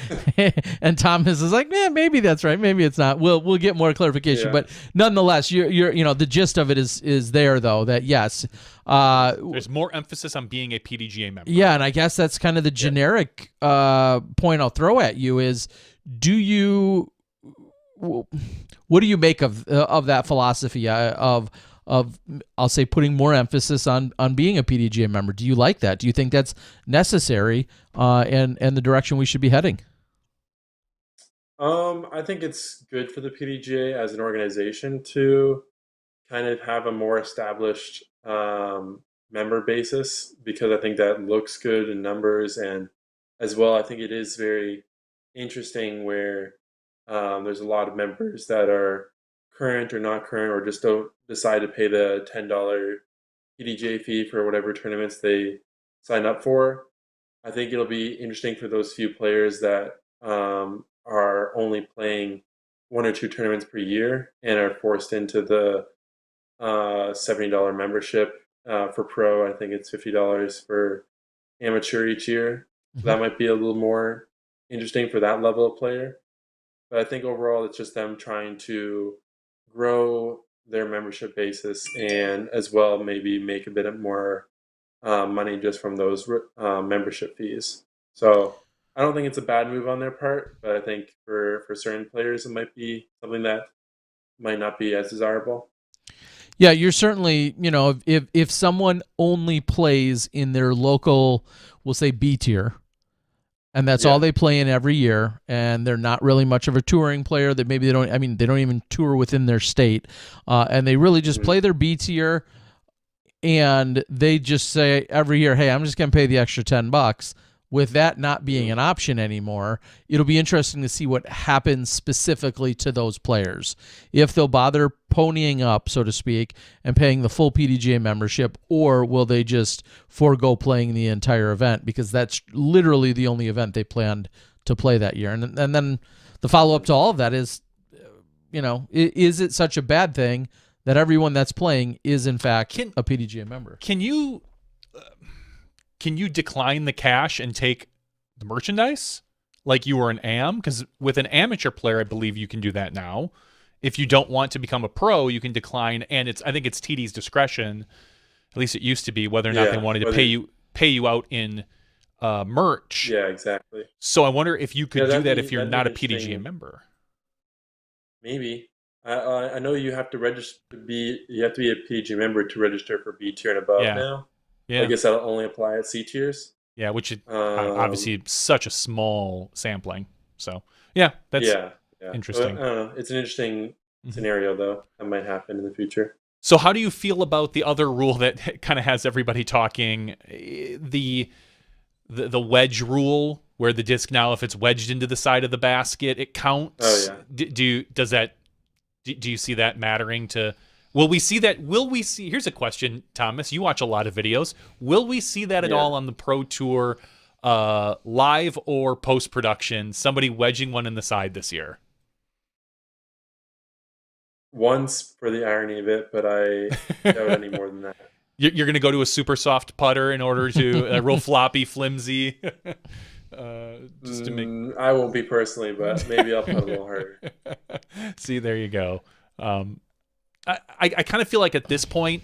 and Thomas is like, maybe that's right, maybe it's not. We'll get more clarification, Yeah. but nonetheless, you're the gist of it is there, though, that yes, There's more emphasis on being a PDGA member. yeah, and I guess that's kind of the generic point I'll throw at you is, what do you make of that philosophy of I'll say putting more emphasis on being a PDGA member? Do you like that? Do you think that's necessary and the direction we should be heading? I think it's good for the PDGA as an organization to kind of have a more established member basis, because I think that looks good in numbers, and as well, I think it is very interesting where there's a lot of members that are current or not current, or just don't decide to pay the $10 PDGA fee for whatever tournaments they sign up for. I think it'll be interesting for those few players that are only playing one or two tournaments per year and are forced into the $70 membership for pro. I think it's $50 for amateur each year. So that might be a little more interesting for that level of player. But I think overall, it's just them trying to grow their membership basis, and as well maybe make a bit more money just from those membership fees. So I don't think it's a bad move on their part, but I think for certain players, it might be something that might not be as desirable. Yeah, you're certainly, if someone only plays in their local, we'll say B tier, and that's all they play in every year, and they're not really much of a touring player, that maybe they don't even tour within their state, and they really just play their B tier, and they just say every year, hey, I'm just going to pay the extra $10. With that not being an option anymore, it'll be interesting to see what happens specifically to those players. If they'll bother ponying up, so to speak, and paying the full PDGA membership, or will they just forego playing the entire event, because that's literally the only event they planned to play that year. And then the follow-up to all of that is, is it such a bad thing that everyone that's playing is in fact Can- a PDGA member. Can you decline the cash and take the merchandise like you were an AM? Because with an amateur player, I believe you can do that now. If you don't want to become a pro, you can decline, and I think it's TD's discretion. At least it used to be, whether or not they wanted to pay you out in merch. Yeah, exactly. So I wonder if you could do that if you're that'd not a be PDGA interesting. member. Maybe. I know you have to register to be. You have to be a PDGA member to register for B tier and above Yeah. now. Yeah, I guess that'll only apply at C tiers. yeah, which is obviously such a small sampling. So yeah, that's Yeah. interesting. I don't know. It's an interesting scenario though that might happen in the future. So how do you feel about the other rule that kind of has everybody talking, the wedge rule, where the disc now, if it's wedged into the side of the basket, it counts? Oh yeah. Do you see that mattering to? Will we see that? Here's a question, Thomas. You watch a lot of videos. Will we see that at all on the Pro Tour, live or post production? Somebody wedging one in the side this year. Once for the irony of it, but I doubt any more than that. You're going to go to a super soft putter in order to a real floppy, flimsy. Just to make. I won't be personally, but maybe I'll put a little harder. See, there you go. I kind of feel like at this point,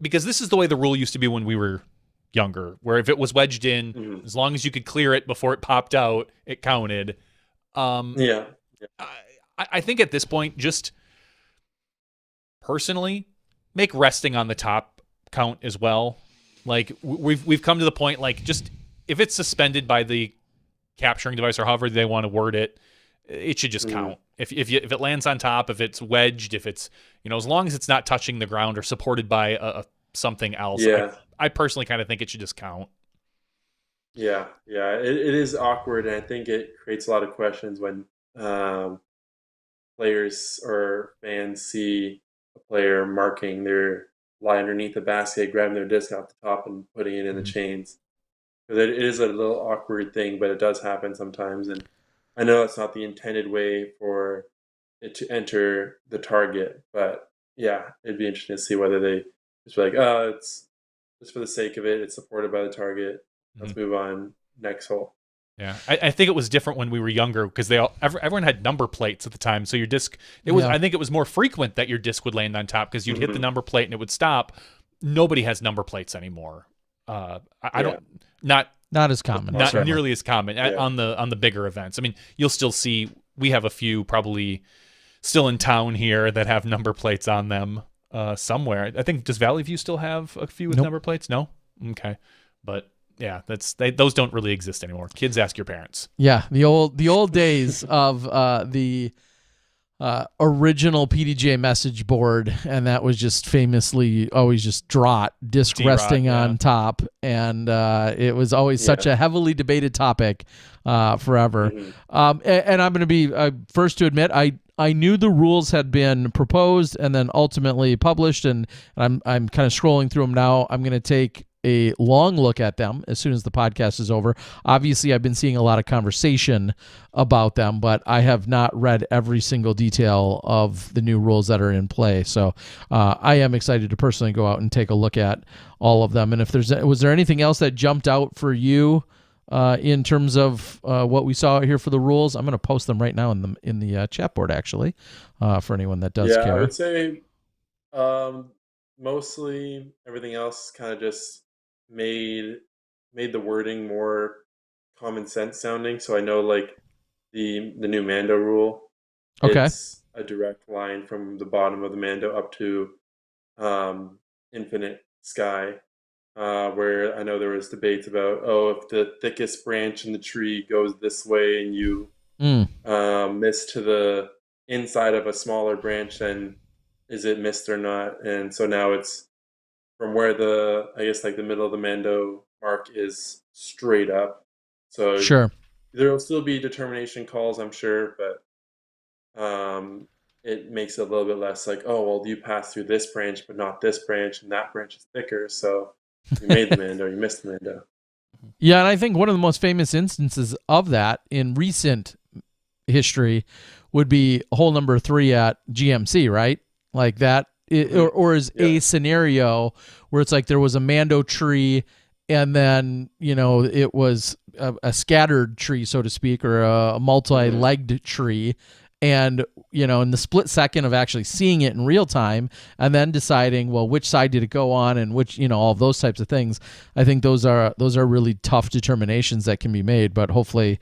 because this is the way the rule used to be when we were younger, where if it was wedged in, as long as you could clear it before it popped out, it counted. Yeah. I think at this point, just personally, make resting on the top count as well. Like we've come to the point, like, just if it's suspended by the capturing device or however they want to word it, it should just count. If it lands on top, if it's wedged, if it's, as long as it's not touching the ground or supported by something else, I personally kind of think it should just count. Yeah. It is awkward, and I think it creates a lot of questions when players or fans see a player marking their lie underneath the basket, grabbing their disc off the top and putting it in the chains. Because it is a little awkward thing, but it does happen sometimes, and I know it's not the intended way for it to enter the target, but yeah, it'd be interesting to see whether they just be like, oh, it's just for the sake of it, it's supported by the target. Let's move on, next hole. Yeah, I think it was different when we were younger because everyone had number plates at the time. So your disc, I think it was more frequent that your disc would land on top because you'd hit the number plate and it would stop. Nobody has number plates anymore. Not as common, not nearly as common on the bigger events. I mean, you'll still see. We have a few probably still in town here that have number plates on them somewhere. I think, does Valley View still have a few with number plates? No, okay, but. Yeah, those don't really exist anymore. Kids, ask your parents. Yeah, the old days of the original PDGA message board, and that was just famously always just disc resting on top, and it was always such a heavily debated topic forever. And I'm going to be first to admit I knew the rules had been proposed and then ultimately published, and I'm kind of scrolling through them now. I'm going to take a long look at them as soon as the podcast is over. Obviously, I've been seeing a lot of conversation about them, but I have not read every single detail of the new rules that are in play. So I am excited to personally go out and take a look at all of them. And if was there anything else that jumped out for you in terms of what we saw here for the rules? I'm going to post them right now in the chat board, actually, for anyone that does care. I would say mostly everything else kind of just made the wording more common sense sounding. So I know, like, the new Mando rule, it's a direct line from the bottom of the Mando up to infinite sky, where I know there was debates about, if the thickest branch in the tree goes this way and you miss to the inside of a smaller branch, then is it missed or not? And so now it's from where the middle of the Mando mark is straight up. So there will still be determination calls, I'm sure, but it makes it a little bit less like, you passed through this branch but not this branch, and that branch is thicker, so you made the Mando, you missed the Mando. Yeah, and I think one of the most famous instances of that in recent history would be hole number 3 at GMC, right? like that, or is a scenario where it's like there was a Mando tree and then, it was a scattered tree, so to speak, or a multi-legged tree. And, in the split second of actually seeing it in real time and then deciding, well, which side did it go on and which, all of those types of things, I think those are really tough determinations that can be made. But hopefully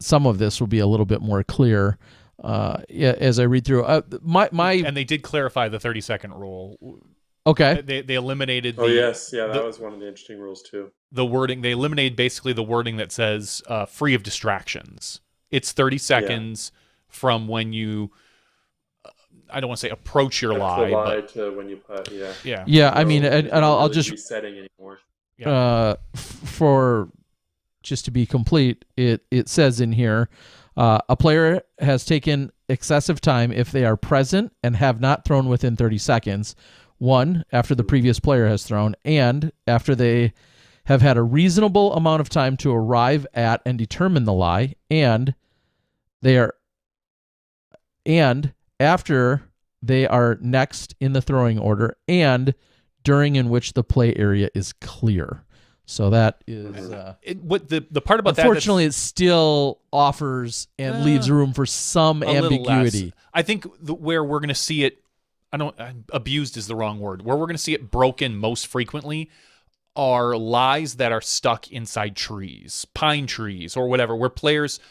some of this will be a little bit more clear as I read through. And they did clarify the 30-second rule. Okay. They eliminated that was one of the interesting rules too. The wording, they eliminated basically the wording that says free of distractions. It's 30 seconds from when you, I don't want to say approach your lie, but to when you putt, yeah. So, I mean, and I'll just resetting anymore. For just to be complete, it says in here, a player has taken excessive time if they are present and have not thrown within 30 seconds. 1, after the previous player has thrown, and after they have had a reasonable amount of time to arrive at and determine the lie, and after they are next in the throwing order, and during in which the play area is clear. So that is what the part about unfortunately, it still offers and leaves room for some ambiguity. I think where we're going to see it, abused is the wrong word. Where we're going to see it broken most frequently are lies that are stuck inside trees, pine trees, or whatever, where players,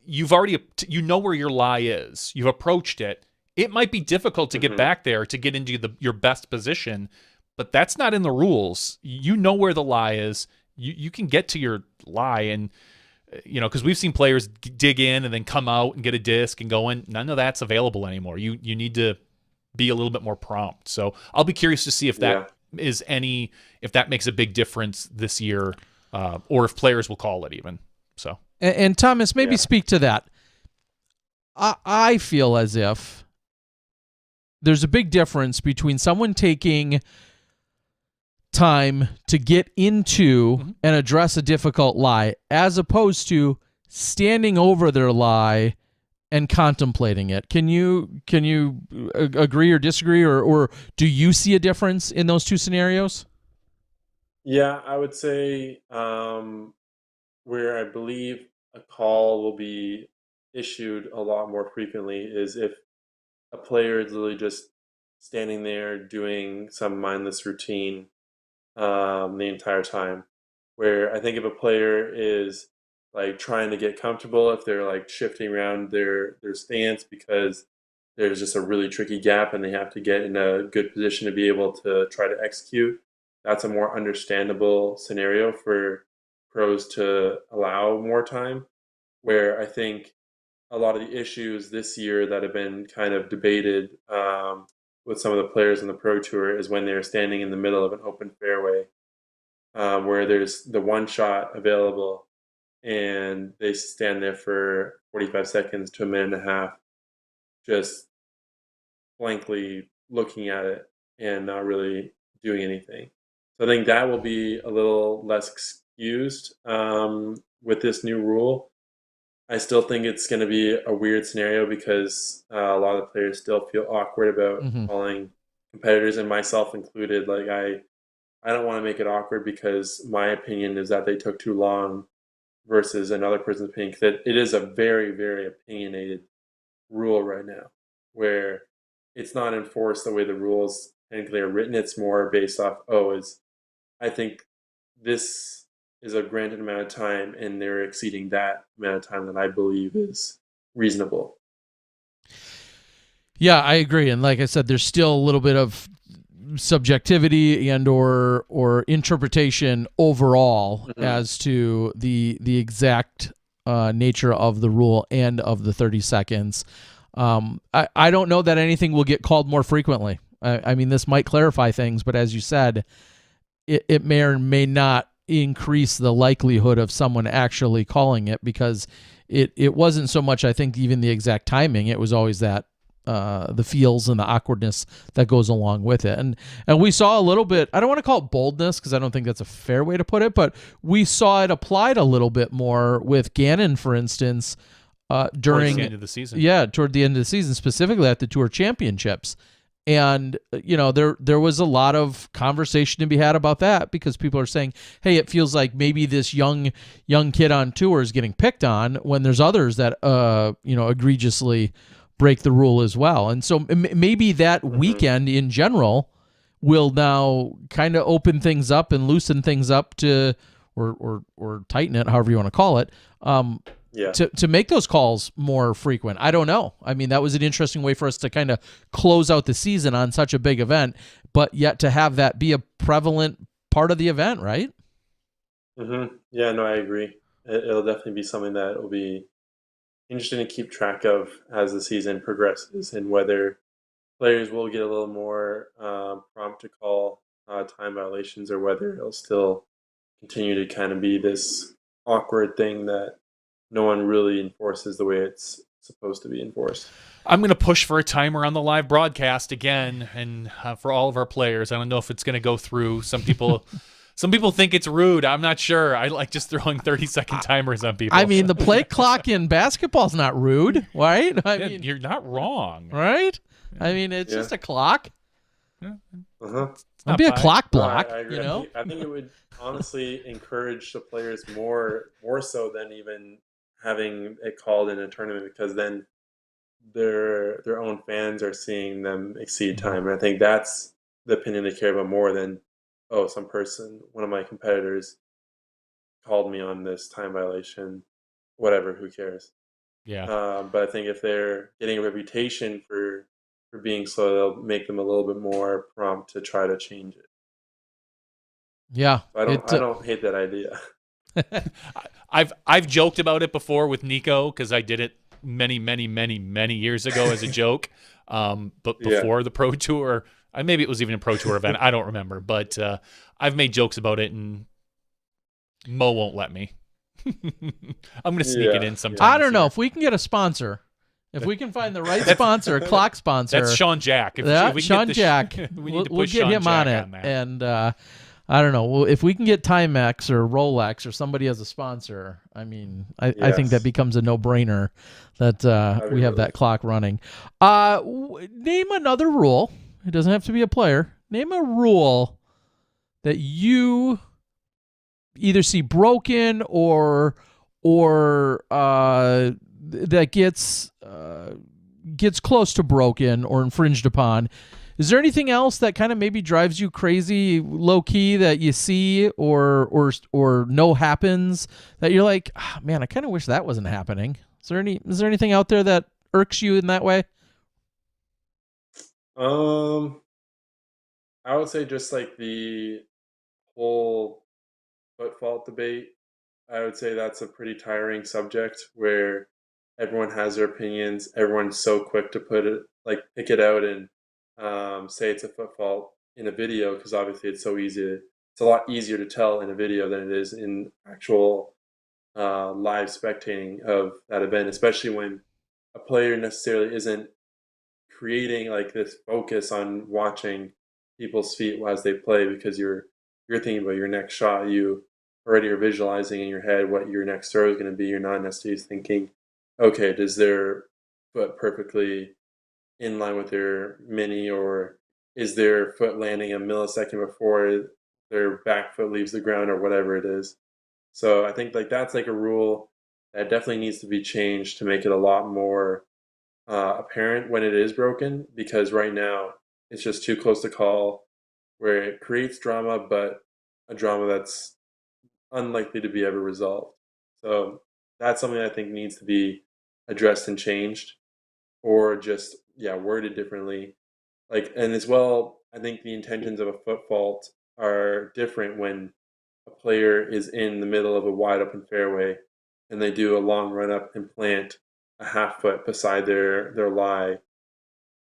you've already, where your lie is. You've approached it. It might be difficult to get back there to get into your best position, but that's not in the rules. You know where the lie is. You can get to your lie, and because we've seen players dig in and then come out and get a disc and go in. None of that's available anymore. You need to be a little bit more prompt. So I'll be curious to see if that is if that makes a big difference this year, or if players will call it even. So and Thomas, maybe speak to that. I feel as if there's a big difference between someone taking time to get into and address a difficult lie as opposed to standing over their lie and contemplating it. Can you agree or disagree, or do you see a difference in those two scenarios? Yeah, I would say where I believe a call will be issued a lot more frequently is if a player is literally just standing there doing some mindless routine the entire time. Where I think if a player is like trying to get comfortable, if they're like shifting around their stance because there's just a really tricky gap and they have to get in a good position to be able to try to execute, that's a more understandable scenario for pros to allow more time. Where I think a lot of the issues this year that have been kind of debated with some of the players in the Pro Tour is when they're standing in the middle of an open fairway where there's the one shot available and they stand there for 45 seconds to a minute and a half just blankly looking at it and not really doing anything. So I think that will be a little less excused with this new rule. I still think it's going to be a weird scenario because a lot of the players still feel awkward about calling competitors, and myself included. Like I don't want to make it awkward because my opinion is that they took too long versus another person's opinion. Because it is a very, very opinionated rule right now, where it's not enforced the way the rules technically are written. It's more based off, I think this is a granted amount of time and they're exceeding that amount of time that I believe is reasonable. Yeah, I agree. And like I said, there's still a little bit of subjectivity and or interpretation overall as to the exact nature of the rule and of the 30 seconds. I don't know that anything will get called more frequently. I mean, this might clarify things, but as you said, it may or may not increase the likelihood of someone actually calling it, because it wasn't so much, I think, even the exact timing. It was always that the feels and the awkwardness that goes along with it. And we saw a little bit, I don't want to call it boldness because I don't think that's a fair way to put it, but we saw it applied a little bit more with Gannon, for instance, during the end of the season. Yeah, toward the end of the season, specifically at the Tour Championships. And there was a lot of conversation to be had about that, because people are saying, hey, it feels like maybe this young kid on tour is getting picked on when there's others that egregiously break the rule as well. And so maybe that weekend in general will now kind of open things up and loosen things up to, or tighten it, however you want to call it, to make those calls more frequent. I don't know. I mean, that was an interesting way for us to kind of close out the season on such a big event, but yet to have that be a prevalent part of the event, right? Mm-hmm. Yeah, no, I agree. It'll definitely be something that will be interesting to keep track of as the season progresses, and whether players will get a little more prompt to call time violations, or whether it'll still continue to kind of be this awkward thing that no one really enforces the way it's supposed to be enforced. I'm going to push for a timer on the live broadcast again, and for all of our players. I don't know if it's going to go through. Some people think it's rude. I'm not sure. I like just throwing 30-second timers on people. I mean, the play clock in basketball's not rude, right? I mean, you're not wrong, right? I mean, it's just a clock. Yeah. It'd be a clock block. I agree. I think it would honestly encourage the players more so than even having it called in a tournament, because then their own fans are seeing them exceed time. And I think that's the opinion they care about more than, oh, one of my competitors called me on this time violation, whatever, who cares? Yeah. But I think if they're getting a reputation for being slow, they'll make them a little bit more prompt to try to change it. Yeah. I don't hate that idea. I've joked about it before with Nico, because I did it many years ago as a joke. But before the Pro Tour, maybe it was even a Pro Tour event, I don't remember. But I've made jokes about it, and Mo won't let me. I'm going to sneak it in sometime. I don't know if we can get a sponsor. If we can find the right sponsor, clock sponsor. That's Sean Jack. We'll get him on it. And I don't know. Well, if we can get Timex or Rolex or somebody as a sponsor, I mean, I think that becomes a no-brainer that we have that clock running. Name another rule. It doesn't have to be a player. Name a rule that you either see broken or that gets close to broken or infringed upon. Is there anything else that kind of maybe drives you crazy, low key, that you see or know happens that you're like, man, I kind of wish that wasn't happening? Is there anything out there that irks you in that way? I would say just like the whole foot fault debate. I would say that's a pretty tiring subject where everyone has their opinions. Everyone's so quick to pick it out and say it's a foot fault in a video, because obviously it's a lot easier to tell in a video than it is in actual live spectating of that event, especially when a player necessarily isn't creating like this focus on watching people's feet as they play, because you're thinking about your next shot. You already are visualizing in your head what your next throw is going to be. You're not necessarily thinking, okay, does their foot perfectly in line with their mini, or is their foot landing a millisecond before their back foot leaves the ground, or whatever it is. So I think that's like a rule that definitely needs to be changed to make it a lot more apparent when it is broken, because right now it's just too close to call, where it creates drama, but a drama that's unlikely to be ever resolved. So that's something I think needs to be addressed and changed, or just worded differently. And as well, I think the intentions of a foot fault are different when a player is in the middle of a wide open fairway and they do a long run up and plant a half foot beside their lie,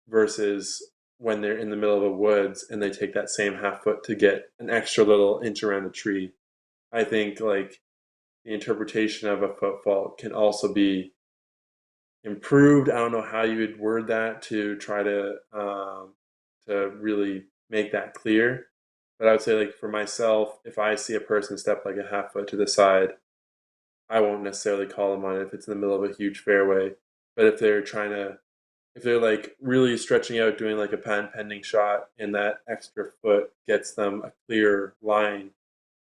versus when they're in the middle of a woods and they take that same half foot to get an extra little inch around the tree. I think the interpretation of a foot fault can also be improved. I don't know how you would word that to try to really make that clear. But I would say, for myself, if I see a person step like a half foot to the side, I won't necessarily call them on it if it's in the middle of a huge fairway. But if they're trying to if they're like really stretching out, doing like a patent pending shot, and that extra foot gets them a clear line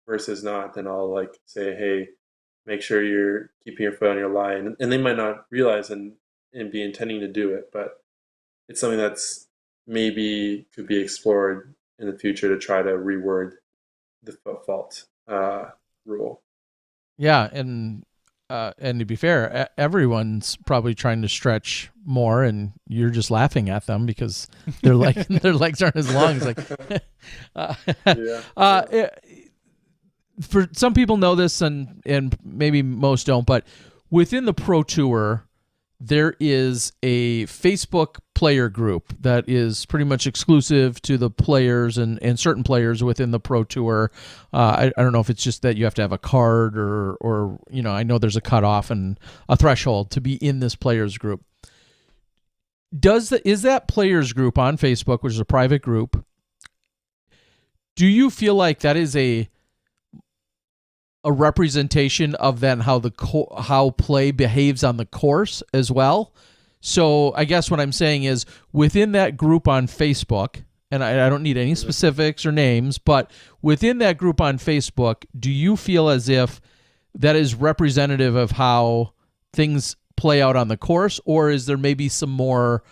versus not, then I'll like say, hey, make sure you're keeping your foot on your line. And they might not realize and be intending to do it, but it's something that's maybe could be explored in the future to try to reword the foot fault rule. Yeah, and to be fair, everyone's probably trying to stretch more, and you're just laughing at them because their their legs aren't as long. It's like, Yeah. for some people know this, and maybe most don't, but within the Pro Tour, there is a Facebook player group that is pretty much exclusive to the players and certain players within the Pro Tour. I don't know if it's just that you have to have a card or I know there's a cutoff and a threshold to be in this players group. Is that players group on Facebook, which is a private group, do you feel like that is a representation of then how play behaves on the course as well? So I guess what I'm saying is within that group on Facebook, and I don't need any specifics or names, but within that group on Facebook, do you feel as if that is representative of how things play out on the course, or is there maybe some more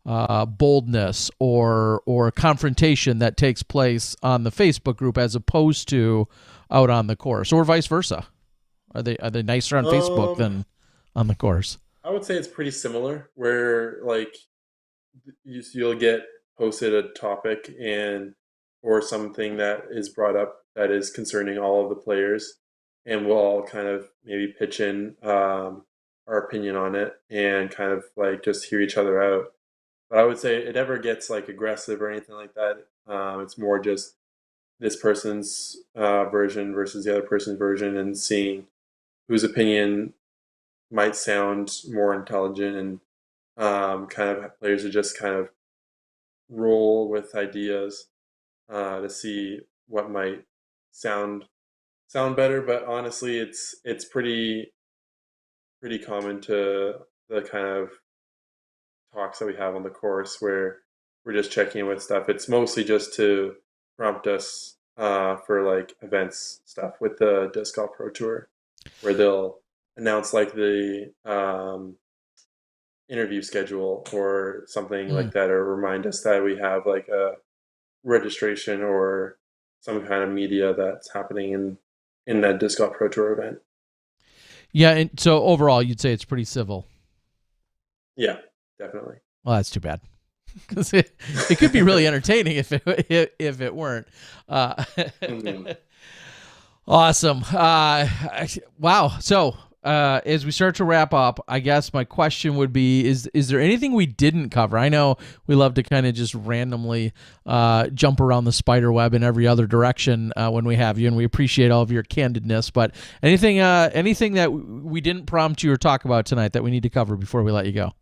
boldness or confrontation that takes place on the Facebook group as opposed to out on the course, or vice versa? Are they nicer on Facebook than on the course? I would say it's pretty similar, where like you'll get posted a topic and or something that is brought up that is concerning all of the players, and we'll all kind of maybe pitch in our opinion on it and kind of like just hear each other out. But I would say it never gets like aggressive or anything like that. It's more just this person's version versus the other person's version, and seeing whose opinion might sound more intelligent, and kind of players to just kind of roll with ideas to see what might sound better. But honestly, it's pretty common to the kind of talks that we have on the course where we're just checking in with stuff. It's mostly just to prompt us for like events stuff with the Disc Golf Pro Tour, where they'll announce like the interview schedule or something like that, or remind us that we have like a registration or some kind of media that's happening in that Disc Golf Pro Tour event. Yeah, and so overall, you'd say it's pretty civil. Yeah, definitely. Well, that's too bad, because it could be really entertaining if it weren't. Awesome. Wow. So as we start to wrap up, I guess my question would be, is there anything we didn't cover? I know we love to kind of just randomly jump around the spider web in every other direction when we have you, and we appreciate all of your candidness. But anything that we didn't prompt you or talk about tonight that we need to cover before we let you go?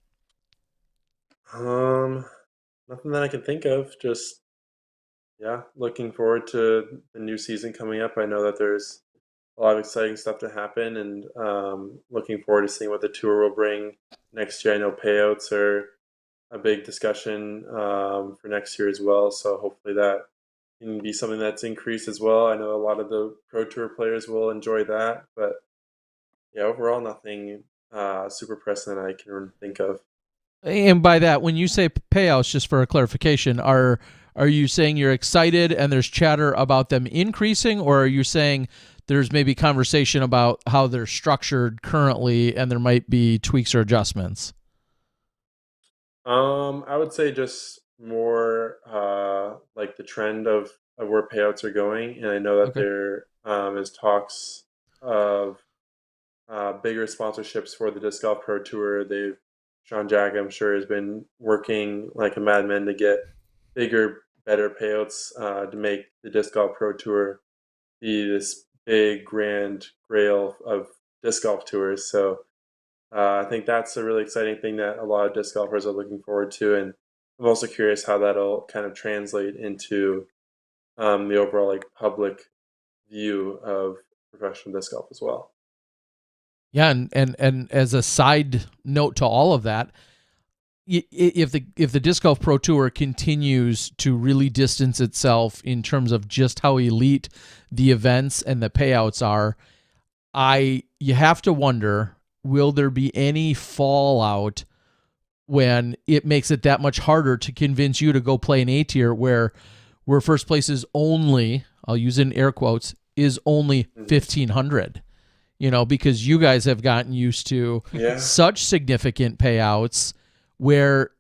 Nothing that I can think of. Just, yeah, looking forward to the new season coming up. I know that there's a lot of exciting stuff to happen, and looking forward to seeing what the tour will bring next year. I know payouts are a big discussion for next year as well, so hopefully that can be something that's increased as well. I know a lot of the Pro Tour players will enjoy that, but yeah, overall nothing super pressing that I can think of. And by that, when you say payouts, just for a clarification, are you saying you're excited and there's chatter about them increasing, or are you saying there's maybe conversation about how they're structured currently and there might be tweaks or adjustments? I would say just more like the trend of where payouts are going, and I know that Okay. there is talks of bigger sponsorships for the Disc Golf Pro Tour. Sean Jack, I'm sure, has been working like a madman to get bigger, better payouts to make the Disc Golf Pro Tour be this big, grand grail of disc golf tours. So I think that's a really exciting thing that a lot of disc golfers are looking forward to, and I'm also curious how that'll kind of translate into the overall like public view of professional disc golf as well. Yeah, and as a side note to all of that, if the Disc Golf Pro Tour continues to really distance itself in terms of just how elite the events and the payouts are, you have to wonder, will there be any fallout when it makes it that much harder to convince you to go play an A tier where first place is only, I'll use it in air quotes, is only 1,500, because you guys have gotten used to such significant payouts where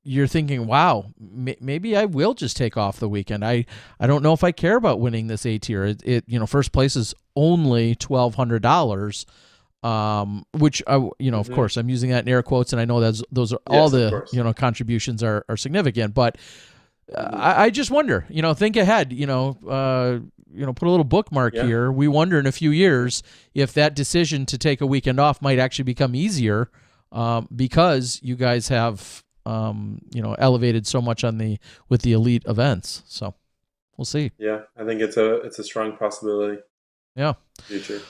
you're thinking, wow, maybe I will just take off the weekend. I don't know if I care about winning this A tier. First place is only $1,200. Which of course I'm using that in air quotes, and I know those are all the contributions are significant, but I just wonder, think ahead, put a little bookmark here. We wonder in a few years if that decision to take a weekend off might actually become easier, because you guys have elevated so much with the elite events. So we'll see. Yeah, I think it's a strong possibility. Yeah. Future.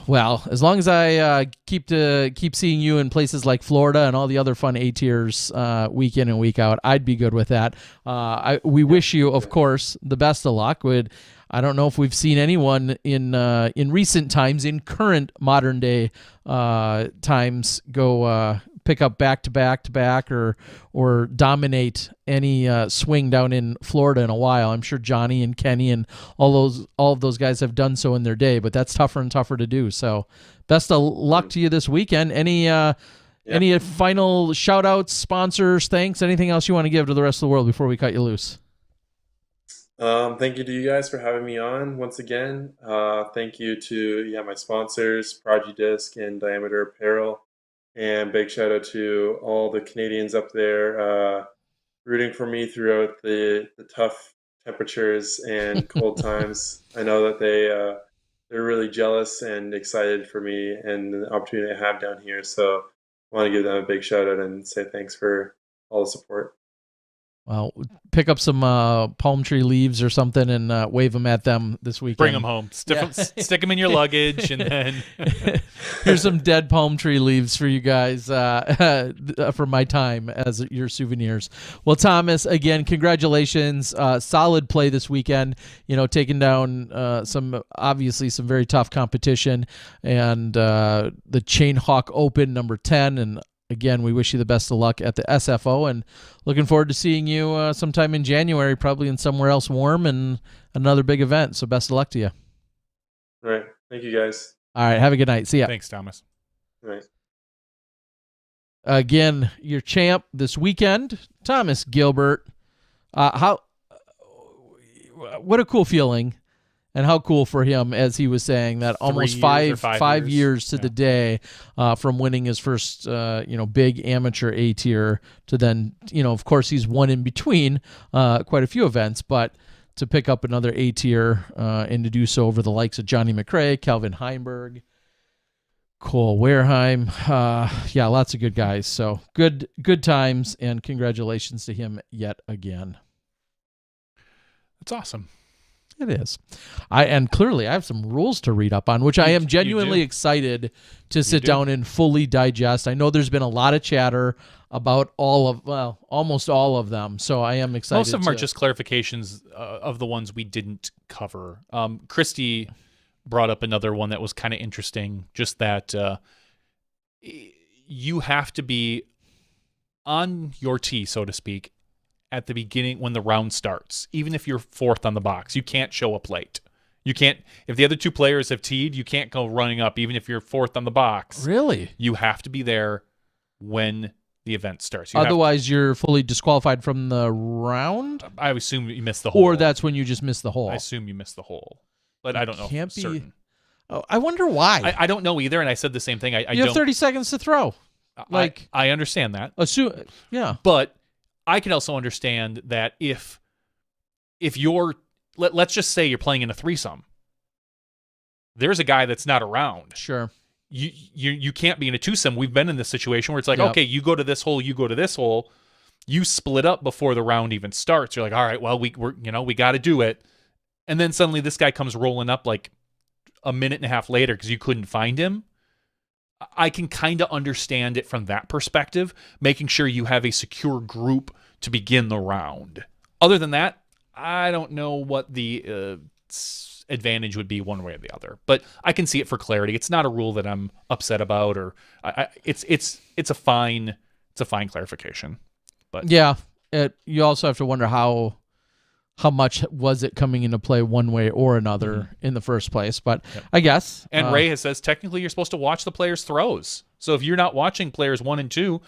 Well, as long as I keep seeing you in places like Florida and all the other fun A tiers week in and week out, I'd be good with that. We wish you, of course, the best of luck. I don't know if we've seen anyone in recent times, in current modern day times, go pick up back to back or dominate any swing down in Florida in a while. I'm sure Johnny and Kenny and all of those guys have done so in their day, but that's tougher and tougher to do. So best of luck to you this weekend. Any final shout outs, sponsors, thanks, anything else you want to give to the rest of the world before we cut you loose? Thank you to you guys for having me on once again. Thank you to my sponsors, Prodigy Disc and Diameter Apparel. And big shout out to all the Canadians up there rooting for me throughout the tough temperatures and cold times. I know that they're really jealous and excited for me and the opportunity I have down here. So I want to give them a big shout out and say thanks for all the support. Well, pick up some palm tree leaves or something and wave them at them this weekend. Bring them home. Stick them in your luggage, and then here's some dead palm tree leaves for you guys for my time as your souvenirs. Well, Thomas, again, congratulations. Solid play this weekend. Taking down some very tough competition, and the Chain Hawk Open number 10. And again, we wish you the best of luck at the SFO, and looking forward to seeing you sometime in January, probably in somewhere else warm and another big event. So best of luck to you. All right. Thank you, guys. All right. Have a good night. See ya. Thanks, Thomas. All right. Again, your champ this weekend, Thomas Gilbert. What a cool feeling. And how cool for him, as he was saying, that almost 5 years to the day from winning his first, big amateur A tier to then, of course, he's won in between quite a few events, but to pick up another A tier and to do so over the likes of Johnny McRae, Calvin Heimberg, Cole Wareheim. Lots of good guys. So good times, and congratulations to him yet again. That's awesome. It is. And clearly I have some rules to read up on, which I am genuinely excited to sit down and fully digest. I know there's been a lot of chatter about almost all of them, so I am excited. Most of them are just clarifications of the ones we didn't cover. Christy brought up another one that was kind of interesting, just that you have to be on your tee, so to speak, at the beginning when the round starts. Even if you're fourth on the box, you can't show up late. You can't, if the other two players have teed, you can't go running up even if you're fourth on the box. Really? You have to be there when the event starts. Otherwise, you're fully disqualified from the round? I assume you missed the hole. Or that's when you just missed the hole. I assume you missed the hole. But I don't know. Can't be certain. Oh, I wonder why. I don't know either, and I said the same thing. You have 30 seconds to throw. I understand that. Yeah. But I can also understand that if you're, let's just say you're playing in a threesome, there's a guy that's not around. Sure. You can't be in a twosome. We've been in this situation where it's like, okay, you go to this hole, you go to this hole, you split up before the round even starts. You're like, all right, well, we got to do it, and then suddenly this guy comes rolling up like a minute and a half later because you couldn't find him. I can kind of understand it from that perspective, making sure you have a secure group to begin the round. Other than that, I don't know what the advantage would be one way or the other. But I can see it for clarity. It's not a rule that I'm upset about, or it's a fine clarification. But yeah, you also have to wonder how much was it coming into play one way or another in the first place. But I guess. And Ray says technically you're supposed to watch the players' throws. So if you're not watching players 1 and 2,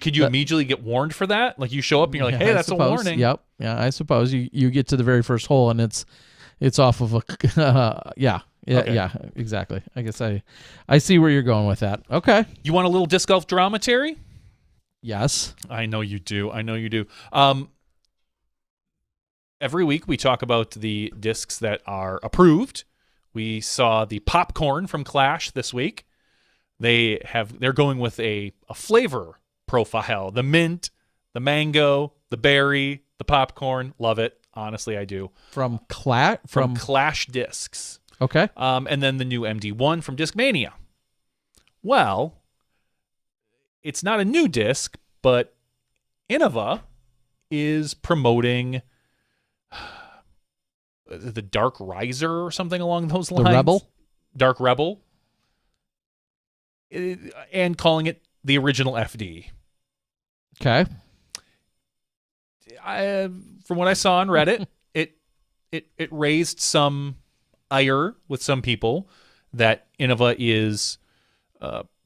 could you immediately get warned for that? Like you show up and you're like, hey, that's a warning. Yep. Yeah, I suppose you get to the very first hole and it's off of a yeah, exactly. I guess I see where you're going with that. Okay. You want a little disc golf drama, Terry? Yes. I know you do. Every week we talk about the discs that are approved. We saw the popcorn from Clash this week. They're going with a flavor profile. The mint, the mango, the berry, the popcorn. Love it. Honestly, I do. From Clash discs. Okay. And then the new MD1 from Discmania. Well, it's not a new disc, but Innova is promoting the Dark Riser or something along those lines. The Rebel? Dark Rebel. And calling it the original FD. Okay. From what I saw on Reddit, it raised some ire with some people that Innova is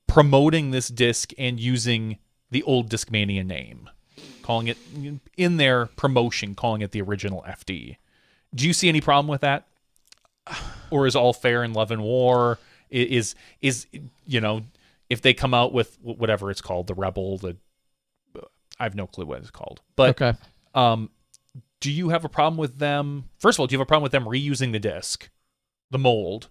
promoting this disc and using the old Discmania name, calling it in their promotion, calling it the original FD. Do you see any problem with that? Or is all fair in love and war? Is if they come out with whatever it's called, the Rebel, I have no clue what it's called. But okay. Do you have a problem with them? First of all, do you have a problem with them reusing the disc, the mold?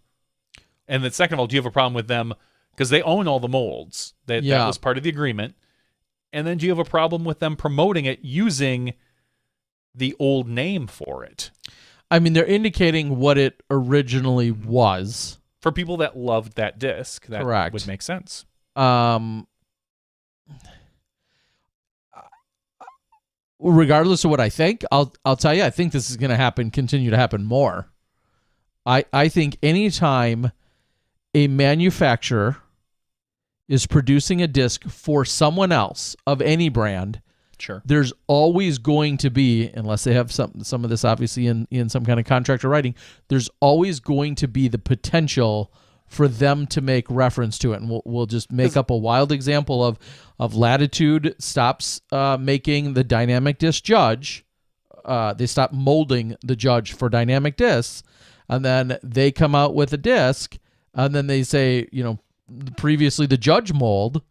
And then second of all, do you have a problem with them because they own all the molds? That was part of the agreement. And then do you have a problem with them promoting it using the old name for it? I mean, they're indicating what it originally was. For people that loved that disc, that Correct. Would make sense. Regardless of what I think, I'll tell you, I think this is going to continue to happen more. I think anytime a manufacturer is producing a disc for someone else of any brand, sure, there's always going to be, unless they have some of this obviously in some kind of contract or writing, there's always going to be the potential for them to make reference to it. And we'll just make up a wild example of Latitude stops making the dynamic disc Judge. They stop molding the Judge for dynamic discs, and then they come out with a disc, and then they say, previously the Judge mold.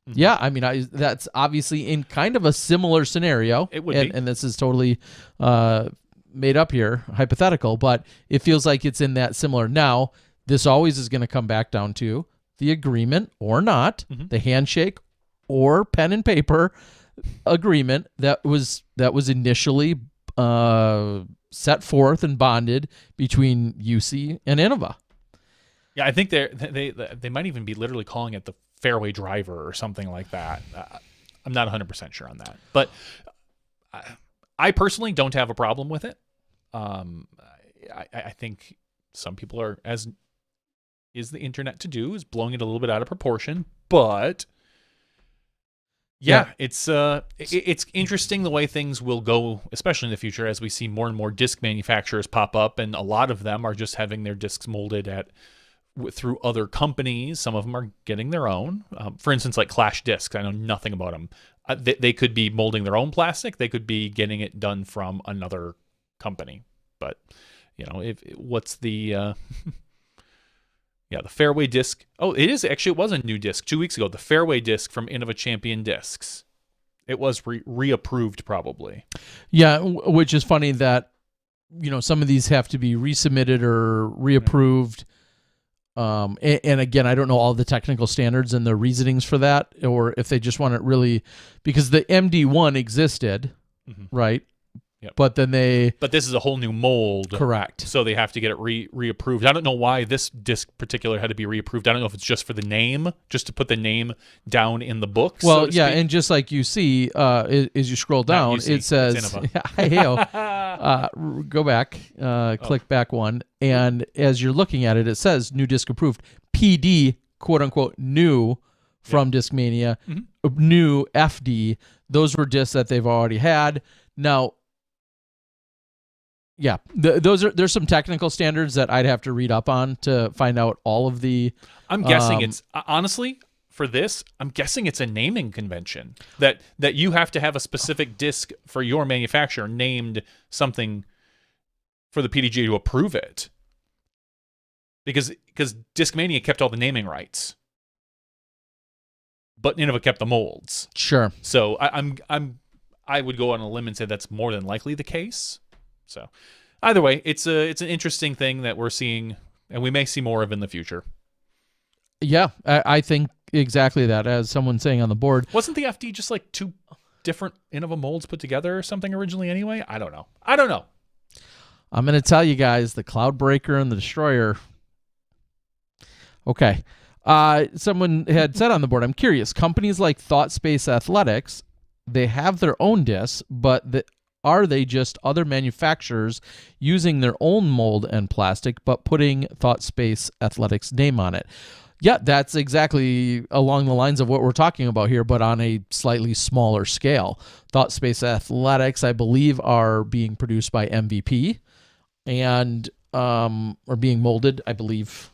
Mm-hmm. Yeah, I mean, that's obviously in kind of a similar scenario. It would be. And this is totally made up here, hypothetical, but it feels like it's in that similar. Now, this always is going to come back down to the agreement or not, the handshake or pen and paper agreement that was initially set forth and bonded between UC and Innova. Yeah, I think they might even be literally calling it the fairway driver or something like that. I'm not 100% sure on that, but I personally don't have a problem with it. I think some people are, as is the internet to do, is blowing it a little bit out of proportion, but it's interesting the way things will go, especially in the future, as we see more and more disc manufacturers pop up, and a lot of them are just having their discs molded through other companies. Some of them are getting their own. For instance, like Clash Discs, I know nothing about them. They could be molding their own plastic. They could be getting it done from another company. But what's the the fairway disc? Oh, it was a new disc 2 weeks ago. The fairway disc from Innova Champion Discs. It was reapproved probably. Yeah, which is funny that some of these have to be resubmitted or reapproved. And again, I don't know all the technical standards and the reasonings for that, or if they just want it really, because the MD1 existed, right? Yep. But then But this is a whole new mold. correct. So they have to get it reapproved. I don't know why this disc particular had to be reapproved. I don't know if it's just for the name, just to put the name down in the books. Well, so to yeah, speak. and just like you see, as you scroll down, you see, it says, it's Innova. go back, click back one, and as you're looking at it, it says new disc approved, PD, quote unquote, new from Discmania, new FD. Those were discs that they've already had. Now, yeah, there's some technical standards that I'd have to read up on to find out all of the. I'm guessing it's honestly for this. I'm guessing it's a naming convention that you have to have a specific disc for your manufacturer named something for the PDG to approve it. Because Discmania kept all the naming rights, but Innova kept the molds. Sure. So I would go on a limb and say that's more than likely the case. So either way, it's an interesting thing that we're seeing, and we may see more of in the future. Yeah, I think exactly that. As someone saying on the board, Wasn't the FD just like two different Innova molds put together or something originally anyway? I don't know. I'm going to tell you guys, the Cloudbreaker and the Destroyer. Okay. Someone had said on the board, I'm curious, companies like Thought Space Athletics, they have their own discs, but are they just other manufacturers using their own mold and plastic, but putting Thought Space Athletics' name on it? Yeah, that's exactly along the lines of what we're talking about here, but on a slightly smaller scale. Thought Space Athletics, I believe, are being produced by MVP and are being molded, I believe.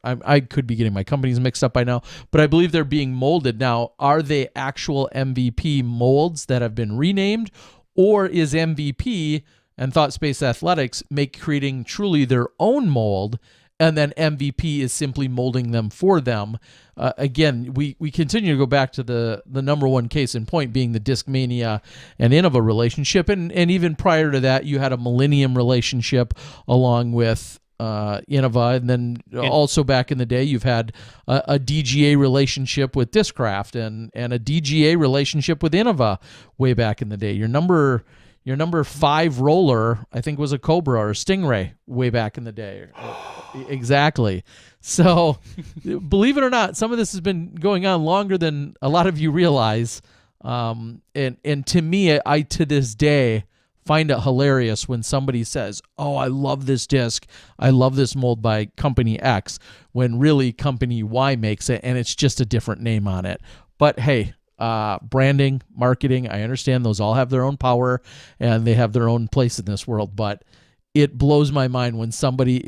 I could be getting my companies mixed up by now, but I believe they're being molded. Now, are they actual MVP molds that have been renamed, or is MVP and Thought Space Athletics creating truly their own mold, and then MVP is simply molding them for them? Again, we continue to go back to the number one case in point being the Discmania and Innova relationship, and even prior to that, you had a Millennium relationship along with Innova, and then also back in the day, you've had a DGA relationship with Discraft and a DGA relationship with Innova way back in the day. Your number 5 roller, I think, was a Cobra or a Stingray way back in the day. Exactly. So, believe it or not, some of this has been going on longer than a lot of you realize. And to me, I to this day find it hilarious when somebody says, "Oh, I love this disc. I love this mold by company X," when really company Y makes it and it's just a different name on it. But hey, branding, marketing, I understand those all have their own power and they have their own place in this world, but it blows my mind when somebody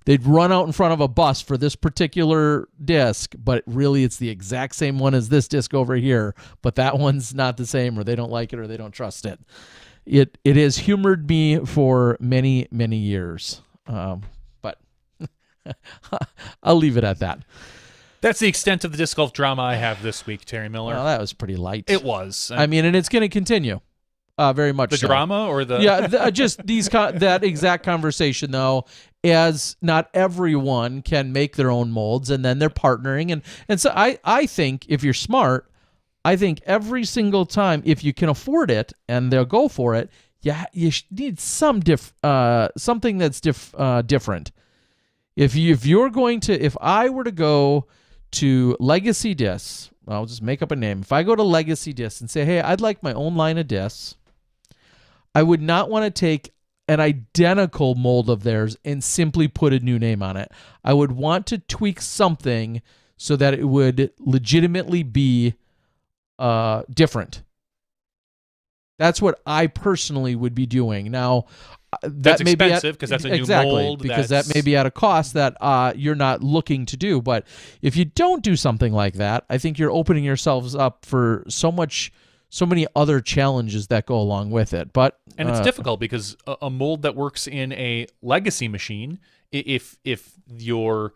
they'd run out in front of a bus for this particular disc, but really it's the exact same one as this disc over here, but that one's not the same, or they don't like it, or they don't trust it. It has humored me for many, many years, but I'll leave it at that. That's the extent of the disc golf drama I have this week, Terry Miller. Well, that was pretty light. It was. I mean, and it's going to continue. Very much the so. Drama or the just that exact conversation though, as not everyone can make their own molds, and then they're partnering, and so I think if you're smart, I think every single time, if you can afford it and they'll go for it, you need something that's different. If I were to go to Legacy Discs, I'll just make up a name. If I go to Legacy Discs and say, hey, I'd like my own line of discs, I would not want to take an identical mold of theirs and simply put a new name on it. I would want to tweak something so that it would legitimately be different. That's what I personally would be doing. Now, that's expensive because that's a new mold. Because that may be at a cost that you're not looking to do. But if you don't do something like that, I think you're opening yourselves up for so many other challenges that go along with it. And it's difficult because a mold that works in a legacy machine, if your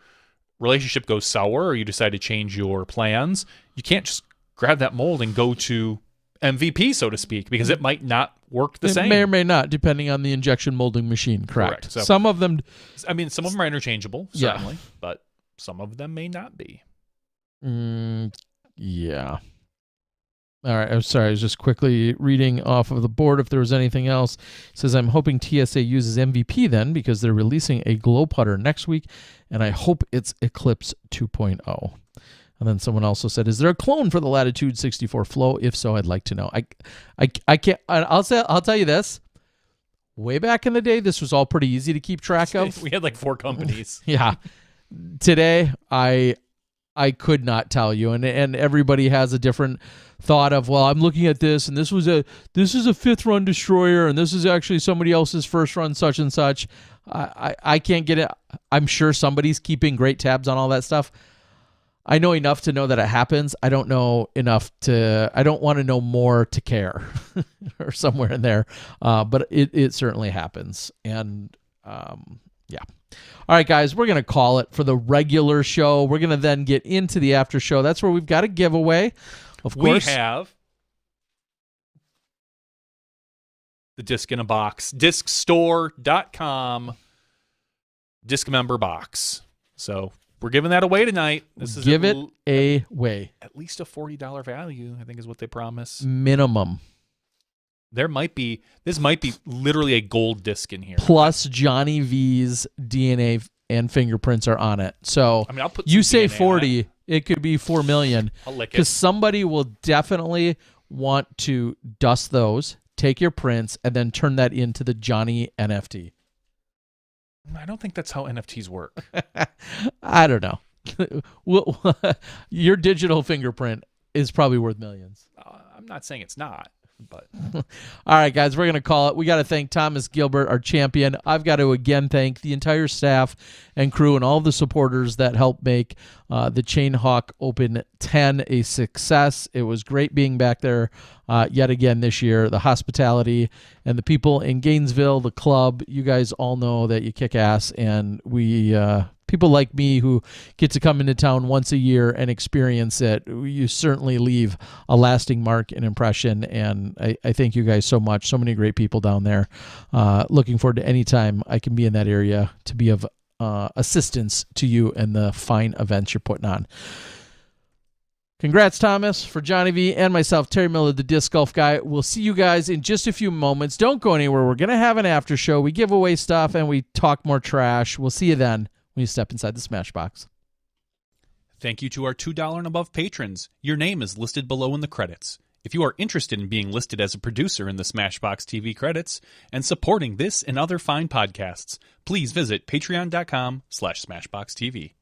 relationship goes sour or you decide to change your plans, you can't just grab that mold and go to MVP, so to speak, because it might not work the same. It may or may not, depending on the injection molding machine. Correct. So, some of them are interchangeable, certainly, but some of them may not be. Yeah. All right, I'm sorry. I was just quickly reading off of the board if there was anything else. It says, I'm hoping TSA uses MVP then because they're releasing a glow putter next week, and I hope it's Eclipse 2.0. And then someone also said, is there a clone for the Latitude 64 Flow? If so, I'd like to know. I can't. I'll tell you this. Way back in the day, this was all pretty easy to keep track of. We had like 4 companies. Yeah. Today, I could not tell you, and everybody has a different thought of, well, I'm looking at this, and this is a 5th run destroyer, and this is actually somebody else's 1st run such and such. I can't get it. I'm sure somebody's keeping great tabs on all that stuff. I know enough to know that it happens. I don't know enough I don't want to know more to care or somewhere in there. But it certainly happens. And yeah. All right, guys, we're going to call it for the regular show. We're going to then get into the after show. That's where we've got a giveaway. Of course. We have the Disc in a Box, discstore.com disc member box. So we're giving that away tonight. Give it away. At least a $40 value, I think is what they promise. Minimum. This might be literally a gold disc in here. Plus Johnny V's DNA and fingerprints are on it. So I mean, I'll put you some say DNA 40, it could be 4 million. I'll lick it. Because somebody will definitely want to dust those, take your prints, and then turn that into the Johnny NFT. I don't think that's how NFTs work. I don't know. Your digital fingerprint is probably worth millions. I'm not saying it's not, but all right, guys, we're going to call it. We got to thank Thomas Gilbert, our champion. I've got to again thank the entire staff and crew and all the supporters that helped make the Chain Hawk Open 10 a success. It was great being back there yet again this year. The hospitality and the people in Gainesville, the club, you guys all know that you kick ass, and we people like me who get to come into town once a year and experience it, you certainly leave a lasting mark and impression, and I thank you guys so much. So many great people down there. Looking forward to any time I can be in that area to be of assistance to you and the fine events you're putting on. Congrats, Thomas, for Johnny V and myself, Terry Miller, the Disc Golf Guy. We'll see you guys in just a few moments. Don't go anywhere. We're going to have an after show. We give away stuff and we talk more trash. We'll see you then when you step inside the Smashbox. Thank you to our $2 and above patrons. Your name is listed below in the credits. If you are interested in being listed as a producer in the Smashbox TV credits and supporting this and other fine podcasts, please visit patreon.com/SmashboxTV.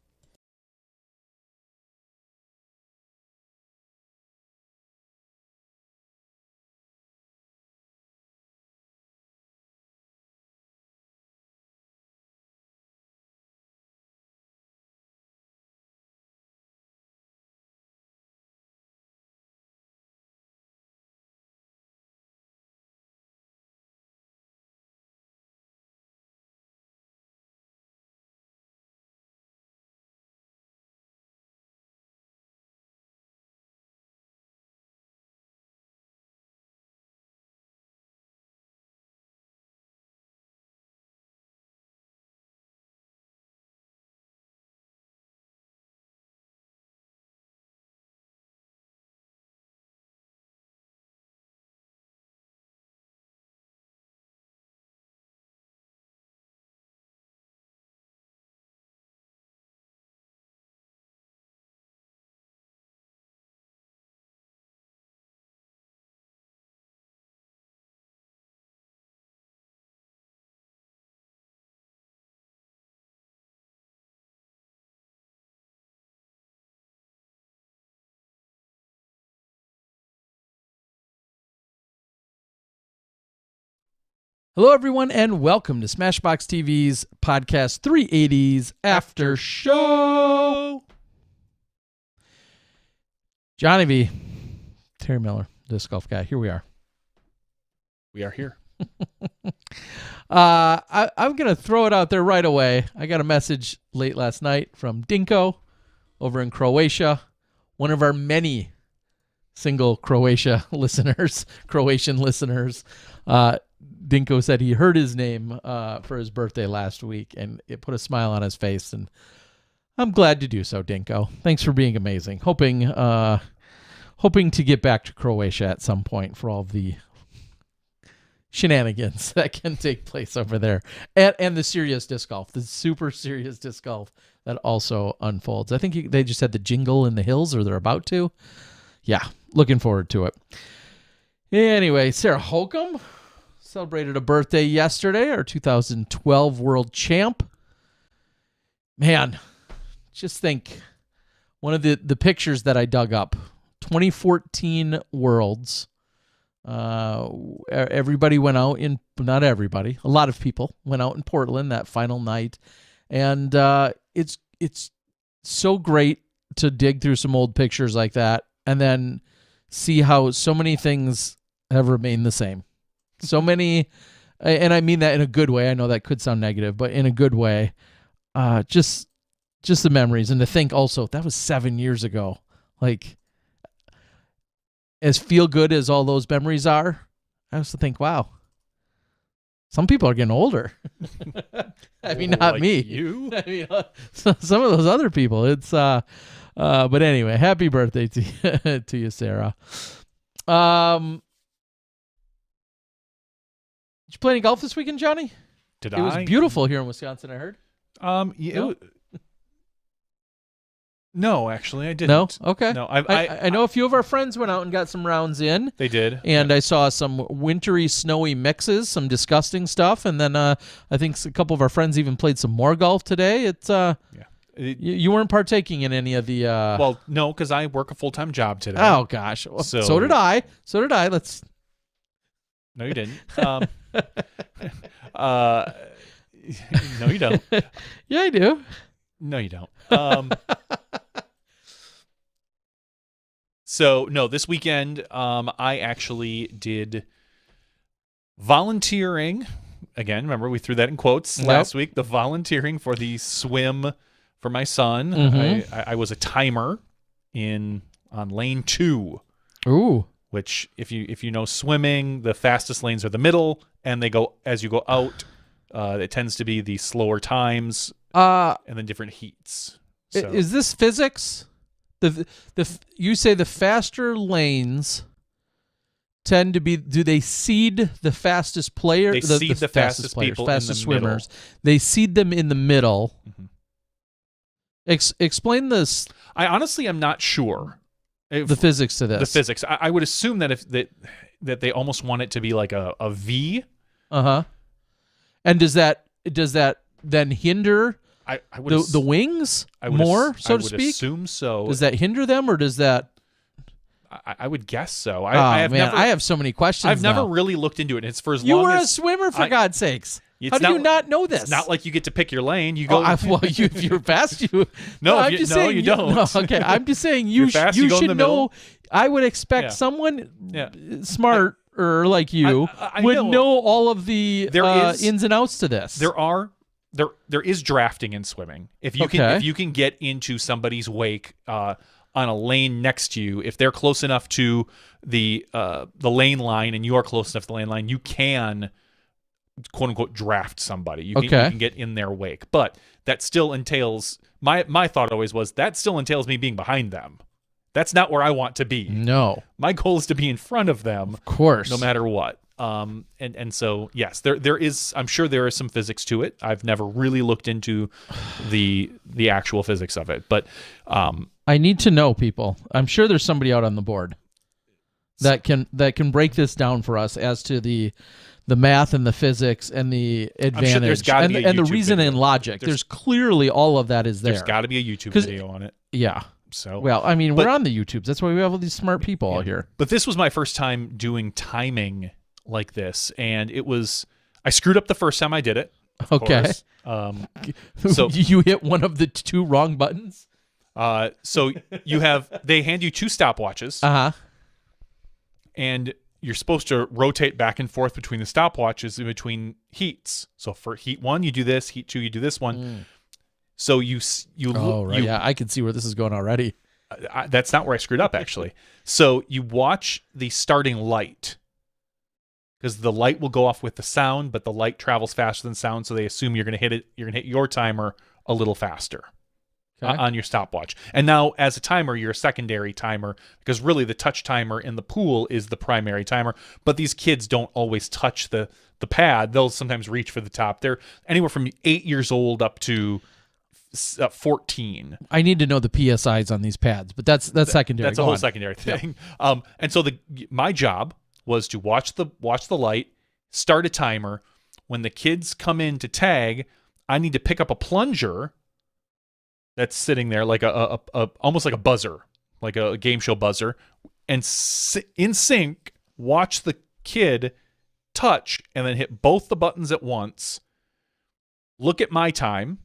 Hello, everyone, and welcome to Smashbox TV's podcast 380's After Show. Johnny V, Terry Miller, Disc Golf Guy. Here we are. We are here. I'm going to throw it out there right away. I got a message late last night from Dinko over in Croatia, one of our many single Croatian listeners. Dinko said he heard his name for his birthday last week, and it put a smile on his face, and I'm glad to do so, Dinko. Thanks for being amazing. Hoping hoping to get back to Croatia at some point for all of the shenanigans that can take place over there, and the serious disc golf, the super serious disc golf that also unfolds. I think they just had the jingle in the hills, or they're about to. Yeah, looking forward to it. Anyway, Sarah Holcomb celebrated a birthday yesterday, our 2012 world champ. Man, just think, one of the pictures that I dug up, 2014 Worlds. Everybody went out not everybody, a lot of people went out in Portland that final night, and it's so great to dig through some old pictures like that and then see how so many things have remained the same. So many, and I mean that in a good way. I know that could sound negative, but in a good way. Just the memories, and to think also that was 7 years ago. Like, as feel good as all those memories are, I also think, wow, some people are getting older. I mean, not like me. You? I mean, some of those other people. It's but anyway, happy birthday to you, Sarah. Did you play any golf this weekend, Johnny? Did It was beautiful here in Wisconsin, I heard. Yeah, No? no, actually, I didn't. No? Okay. No, I know a few of our friends went out and got some rounds in. They did. And I saw some wintry, snowy mixes, some disgusting stuff. And then I think a couple of our friends even played some more golf today. It's you weren't partaking in any of the... Well, no, because I work a full-time job today. Oh, gosh. So did I. Let's... No, you didn't. No, you don't. Yeah, I do. No, you don't. So, no, this weekend, I actually did volunteering. Again, remember, we threw that in quotes last week. The volunteering for the swim for my son. Mm-hmm. I was a timer on lane 2. Ooh. Which, if you know swimming, the fastest lanes are the middle, and they go as you go out. It tends to be the slower times, and then different heats. So. Is this physics? You say the faster lanes tend to be. Do they seed the fastest player? They seed the fastest players, people fastest in the swimmers. middle. They seed them in the middle. Mm-hmm. Explain this. I honestly am not sure. The physics to this. The physics. I would assume that that they almost want it to be like a V. And does that then hinder the wings more, so to speak? I would assume so. Does that hinder them, or does that? I would guess so. I have so many questions. I've never really looked into it. It's for as you long were as a swimmer, for God's sakes. How do you not know this? It's not like you get to pick your lane. You go. If you're fast, you. No, I'm just saying you don't. No, okay, I'm just saying you should know. I would expect someone smart or like you would know all of the ins and outs to this. There is drafting in swimming. If you can get into somebody's wake on a lane next to you, if they're close enough to the lane line and you are close enough to the lane line, you can quote unquote draft somebody. You can get in their wake. But that still entails my thought always was that still entails me being behind them. That's not where I want to be. No. My goal is to be in front of them. Of course. No matter what. And so yes, there is, I'm sure there is some physics to it. I've never really looked into the actual physics of it, but I need to know, people. I'm sure there's somebody out on the board that can break this down for us as to the math and the physics and the advantage. I'm sure there's got to be a and the YouTube reason video. and logic. There's clearly all of that is there. There's got to be a YouTube video on it. Yeah. So well, I mean, we're on the YouTubes. That's why we have all these smart people all here. But this was my first time doing timing like this, and I screwed up the first time I did it. Of course. So you hit one of the 2 wrong buttons. So they hand you 2 stopwatches. And you're supposed to rotate back and forth between the stopwatches in between heats. So for heat 1, you do this. Heat 2, you do this one. So I can see where this is going already. That's not where I screwed up, actually. So you watch the starting light, because the light will go off with the sound, but the light travels faster than sound, so they assume you're going to hit it. You're going to hit your timer a little faster. Okay. on your stopwatch. And now as a timer, you're a secondary timer because really the touch timer in the pool is the primary timer. But these kids don't always touch the pad. They'll sometimes reach for the top. They're anywhere from 8 years old up to 14. I need to know the PSIs on these pads, but that's secondary. That's a whole secondary thing. And so my job was to watch the light, start a timer. When the kids come in to tag, I need to pick up a plunger that's sitting there like a almost like a buzzer, like a game show buzzer, and in sync watch the kid touch and then hit both the buttons at once. Look at my time,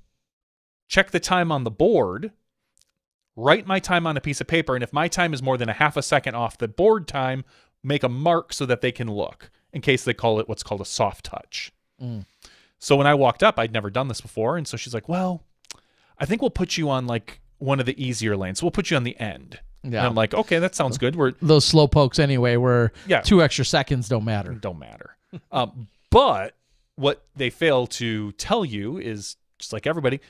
check the time on the board, write my time on a piece of paper, and if my time is more than a half a second off the board time, make a mark so that they can look in case they call it what's called a soft touch. So when I walked up, I'd never done this before, and so she's like, well, I think we'll put you on like one of the easier lanes. We'll put you on the end. Yeah. And I'm like, okay, that sounds good. We're those slow pokes anyway, where 2 extra seconds don't matter. Don't matter. But what they fail to tell you is, just like everybody,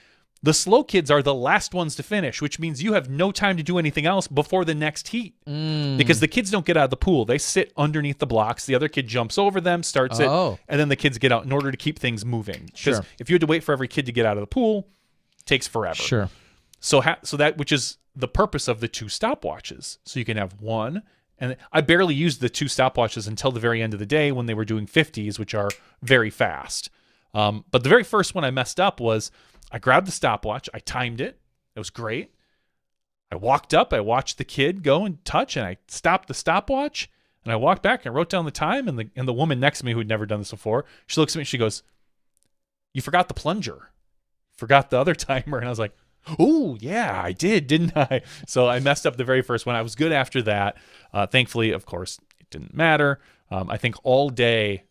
the slow kids are the last ones to finish, which means you have no time to do anything else before the next heat. Because the kids don't get out of the pool. They sit underneath the blocks. The other kid jumps over them, starts it, and then the kids get out in order to keep things moving. Because if you had to wait for every kid to get out of the pool, it takes forever. Sure. So that, which is the purpose of the 2 stopwatches. So you can have one. And I barely used the 2 stopwatches until the very end of the day when they were doing 50s, which are very fast. But the very first one I messed up was I grabbed the stopwatch. I timed it. It was great. I walked up. I watched the kid go and touch, and I stopped the stopwatch. And I walked back and wrote down the time. And the woman next to me who had never done this before, she looks at me and she goes, "You forgot the plunger. Forgot the other timer." And I was like, "Oh, yeah, I did, didn't I?" So I messed up the very first one. I was good after that. Thankfully, of course, it didn't matter. I think all day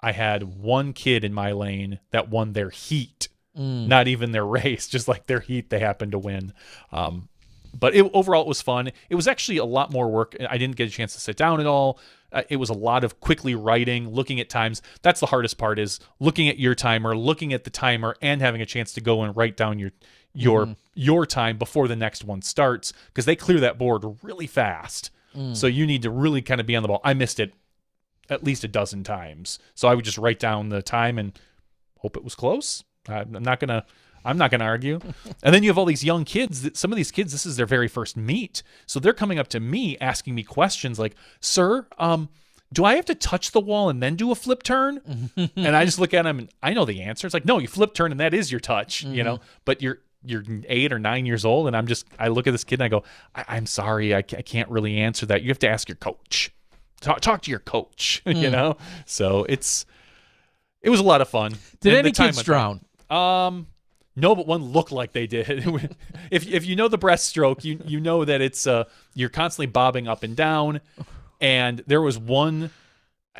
I had one kid in my lane that won their heat. Not even their race, just like their heat they happened to win. But overall, it was fun. It was actually a lot more work. I didn't get a chance to sit down at all. It was a lot of quickly writing, looking at times. That's the hardest part, is looking at your timer, looking at the timer, and having a chance to go and write down your time before the next one starts, because they clear that board really fast. So you need to really kind of be on the ball. I missed it at least a dozen times. So I would just write down the time and hope it was close. I'm not gonna argue. And then you have all these young kids. Some of these kids, this is their very first meet, so they're coming up to me asking me questions like, "Sir, do I have to touch the wall and then do a flip turn?" And I just look at them and I know the answer. It's like, no, you flip turn and that is your touch, you know. But you're 8 or 9 years old, and I look at this kid and I go, I'm sorry, I can't really answer that. You have to ask your coach. Talk to your coach, you know. So it was a lot of fun. Did any kids drown? No, but one looked like they did. If you know the breaststroke, you know that it's you're constantly bobbing up and down. And there was one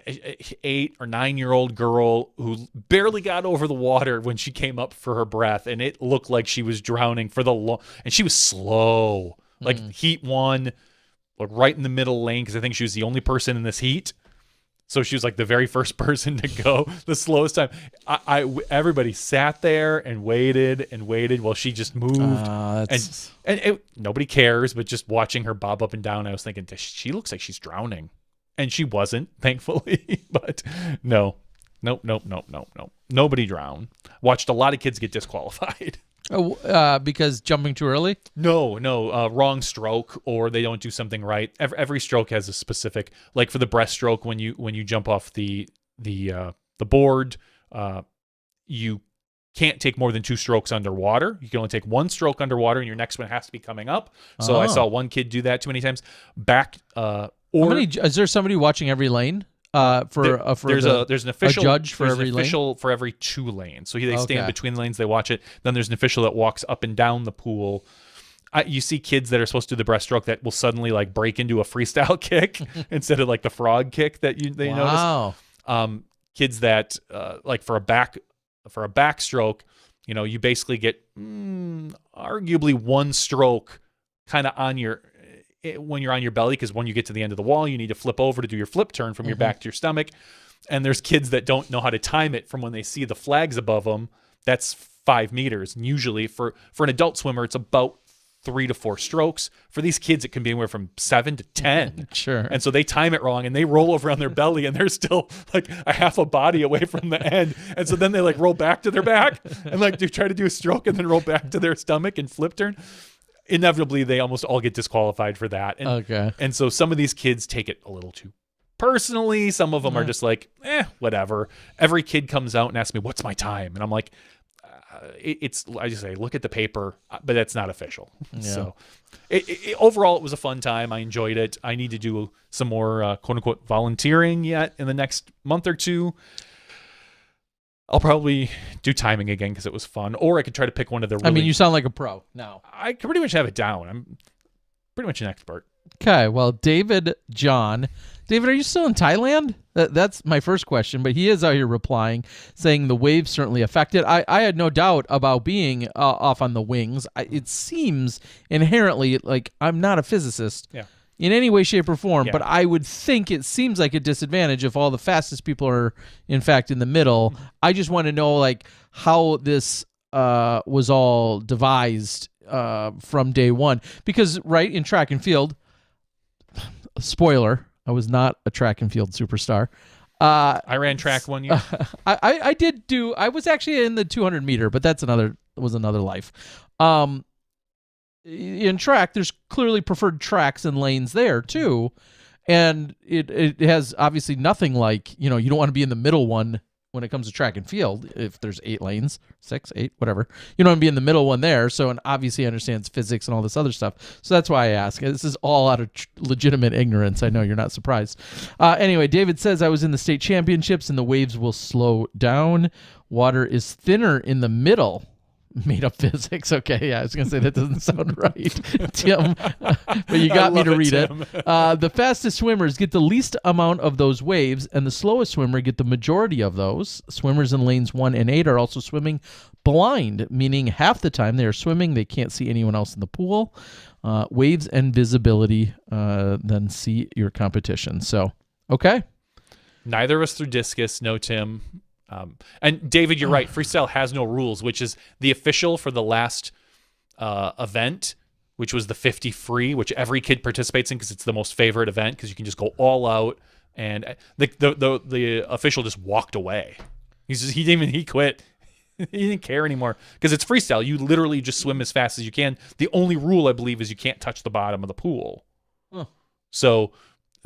8 or 9 year old girl who barely got over the water when she came up for her breath, and it looked like she was drowning for and she was slow, like heat 1, like right in the middle lane, because I think she was the only person in this heat. So she was like the very first person to go, the slowest time. Everybody sat there and waited while she just moved. Nobody cares, but just watching her bob up and down, I was thinking, she looks like she's drowning. And she wasn't, thankfully. But no. Nobody drowned. Watched a lot of kids get disqualified. Because jumping too early? No, wrong stroke, or they don't do something right. Every stroke has a specific, like for the breaststroke, when you jump off the board, you can't take more than 2 strokes underwater. You can only take 1 stroke underwater, and your next one has to be coming up. So I saw one kid do that too many times. Is there somebody watching every lane? There's an official, judge for every lane? For every 2 lanes. So they stand between the lanes, they watch it. Then there's an official that walks up and down the pool. You see kids that are supposed to do the breaststroke that will suddenly like break into a freestyle kick instead of like the frog kick that they notice. Kids that like for a backstroke, you know, you basically get arguably 1 stroke kind of on when you're on your belly, because when you get to the end of the wall, you need to flip over to do your flip turn from your back to your stomach. And there's kids that don't know how to time it from when they see the flags above them. That's 5 meters. And usually for an adult swimmer, it's about 3 to 4 strokes. For these kids, it can be anywhere from 7 to 10. Sure. And so they time it wrong and they roll over on their belly and they're still like a half a body away from the end. And so then they like roll back to their back and like try to do a stroke and then roll back to their stomach and flip turn. Inevitably, they almost all get disqualified for that. And, Okay. And so some of these kids take it a little too personally. Some of them are just like, whatever. Every kid comes out and asks me, what's my time? And I'm like, I just say, look at the paper, but that's not official. Yeah. So overall, it was a fun time. I enjoyed it. I need to do some more quote unquote volunteering yet in the next month or two. I'll probably do timing again because it was fun, or I could try to pick one of the really, I mean, you sound like a pro now. I pretty much have it down. I'm pretty much an expert. Okay, well, David, are you still in Thailand? That's my first question, but he is out here replying, saying the waves certainly affected. I had no doubt about being off on the wings. It seems inherently like I'm not a physicist in any way, shape, or form, but I would think it seems like a disadvantage if all the fastest people are, in fact, in the middle. I just want to know like how this was all devised from day one, because in track and field, spoiler, I was not a track and field superstar. I ran track one year. I was actually in the 200 meter, but was another life. In track, there's clearly preferred tracks and lanes there too. And it has obviously nothing like, you don't want to be in the middle one when it comes to track and field. If there's 8 lanes, 6, 8, whatever, you don't want to be in the middle one there. So, and obviously understands physics and all this other stuff. So that's why I ask. This is all out of legitimate ignorance. I know you're not surprised. Anyway, David says, I was in the state championships and the waves will slow down. Water is thinner in the middle. Made up physics. Okay, yeah, I was going to say that doesn't sound right, Tim, but you got me to read it. The fastest swimmers get the least amount of those waves, and the slowest swimmer get the majority of those. Swimmers in lanes 1 and 8 are also swimming blind, meaning half the time they are swimming, they can't see anyone else in the pool. Waves and visibility, then see your competition. So, okay. Neither of us threw discus. No, Tim. And David, you're right. Freestyle has no rules, which is the official for the last event, which was the 50 free, which every kid participates in because it's the most favorite event because you can just go all out. And the official just walked away. He quit. He didn't care anymore because it's freestyle. You literally just swim as fast as you can. The only rule, I believe, is you can't touch the bottom of the pool. Huh. So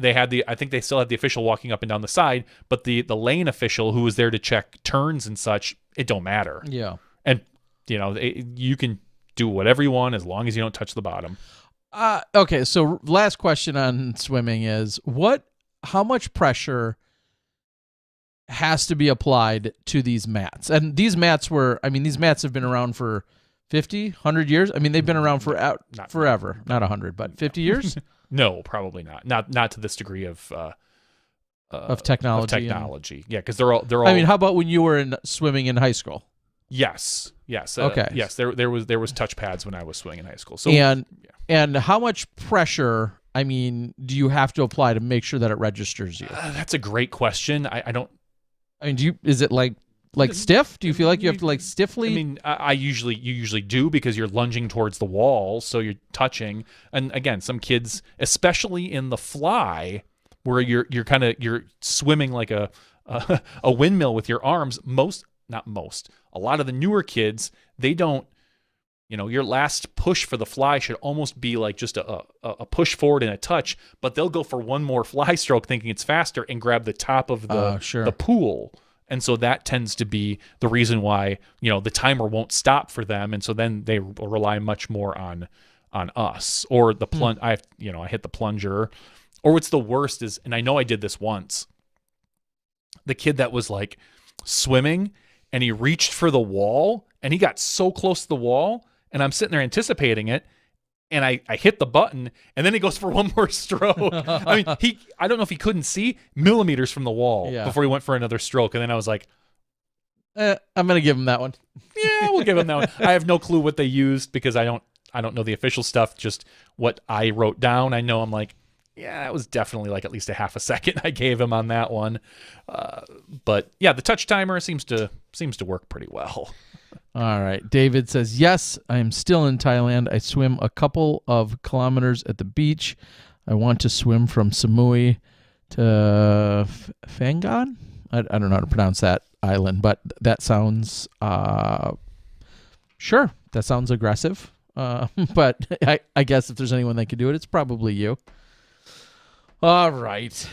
I think they still had the official walking up and down the side, but the lane official who was there to check turns and such, it don't matter. Yeah. And, you can do whatever you want as long as you don't touch the bottom. Okay, so last question on swimming is how much pressure has to be applied to these mats? And these mats have been around for 50, 100 years. I mean, they've been around forever. Not 100, but 50 years? No, probably not. Not to this degree of technology. Yeah, because they're all. I mean, how about when you were swimming in high school? Yes. Okay. Yes, there was touch pads when I was swimming in high school. So and how much pressure, I mean, do you have to apply to make sure that it registers you? That's a great question. I don't. I mean, is it like stiff? Do you feel like you have to like stiffly? I mean, you usually do because you're lunging towards the wall, so you're touching. And again, some kids, especially in the fly, where you're swimming like a windmill with your arms. A lot of the newer kids, they don't. Your last push for the fly should almost be like just a push forward and a touch, but they'll go for one more fly stroke thinking it's faster and grab the top of the pool. And so that tends to be the reason why, the timer won't stop for them. And so then they rely much more on us or the plunge. I hit the plunger. Or what's the worst is, and I know I did this once, the kid that was like swimming and he reached for the wall and he got so close to the wall and I'm sitting there anticipating it. And I hit the button, and then he goes for one more stroke. I mean, I don't know if he couldn't see millimeters from the wall before he went for another stroke. And then I was like, I'm going to give him that one. Yeah, we'll give him that one. I have no clue what they used because I don't know the official stuff, just what I wrote down. I know I'm like, yeah, that was definitely like at least a half a second I gave him on that one. But yeah, the touch timer seems to work pretty well. All right. David says, yes, I am still in Thailand. I swim a couple of kilometers at the beach. I want to swim from Samui to Phangan. I don't know how to pronounce that island, but that sounds, sure, that sounds aggressive. But I guess if there's anyone that can do it, it's probably you. All right.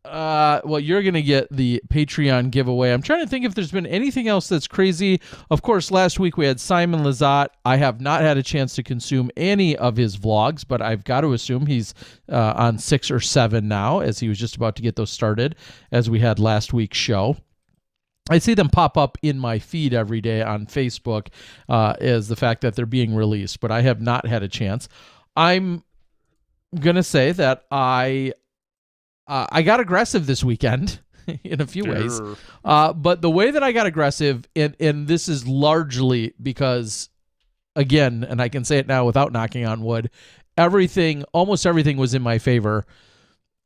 Well, you're going to get the Patreon giveaway. I'm trying to think if there's been anything else that's crazy. Of course, last week we had Simon Lizotte. I have not had a chance to consume any of his vlogs, but I've got to assume he's on 6 or 7 now, as he was just about to get those started, as we had last week's show. I see them pop up in my feed every day on Facebook as the fact that they're being released, but I have not had a chance. I'm going to say that I got aggressive this weekend in a few ways. But the way that I got aggressive, and this is largely because, again, and I can say it now without knocking on wood, almost everything was in my favor.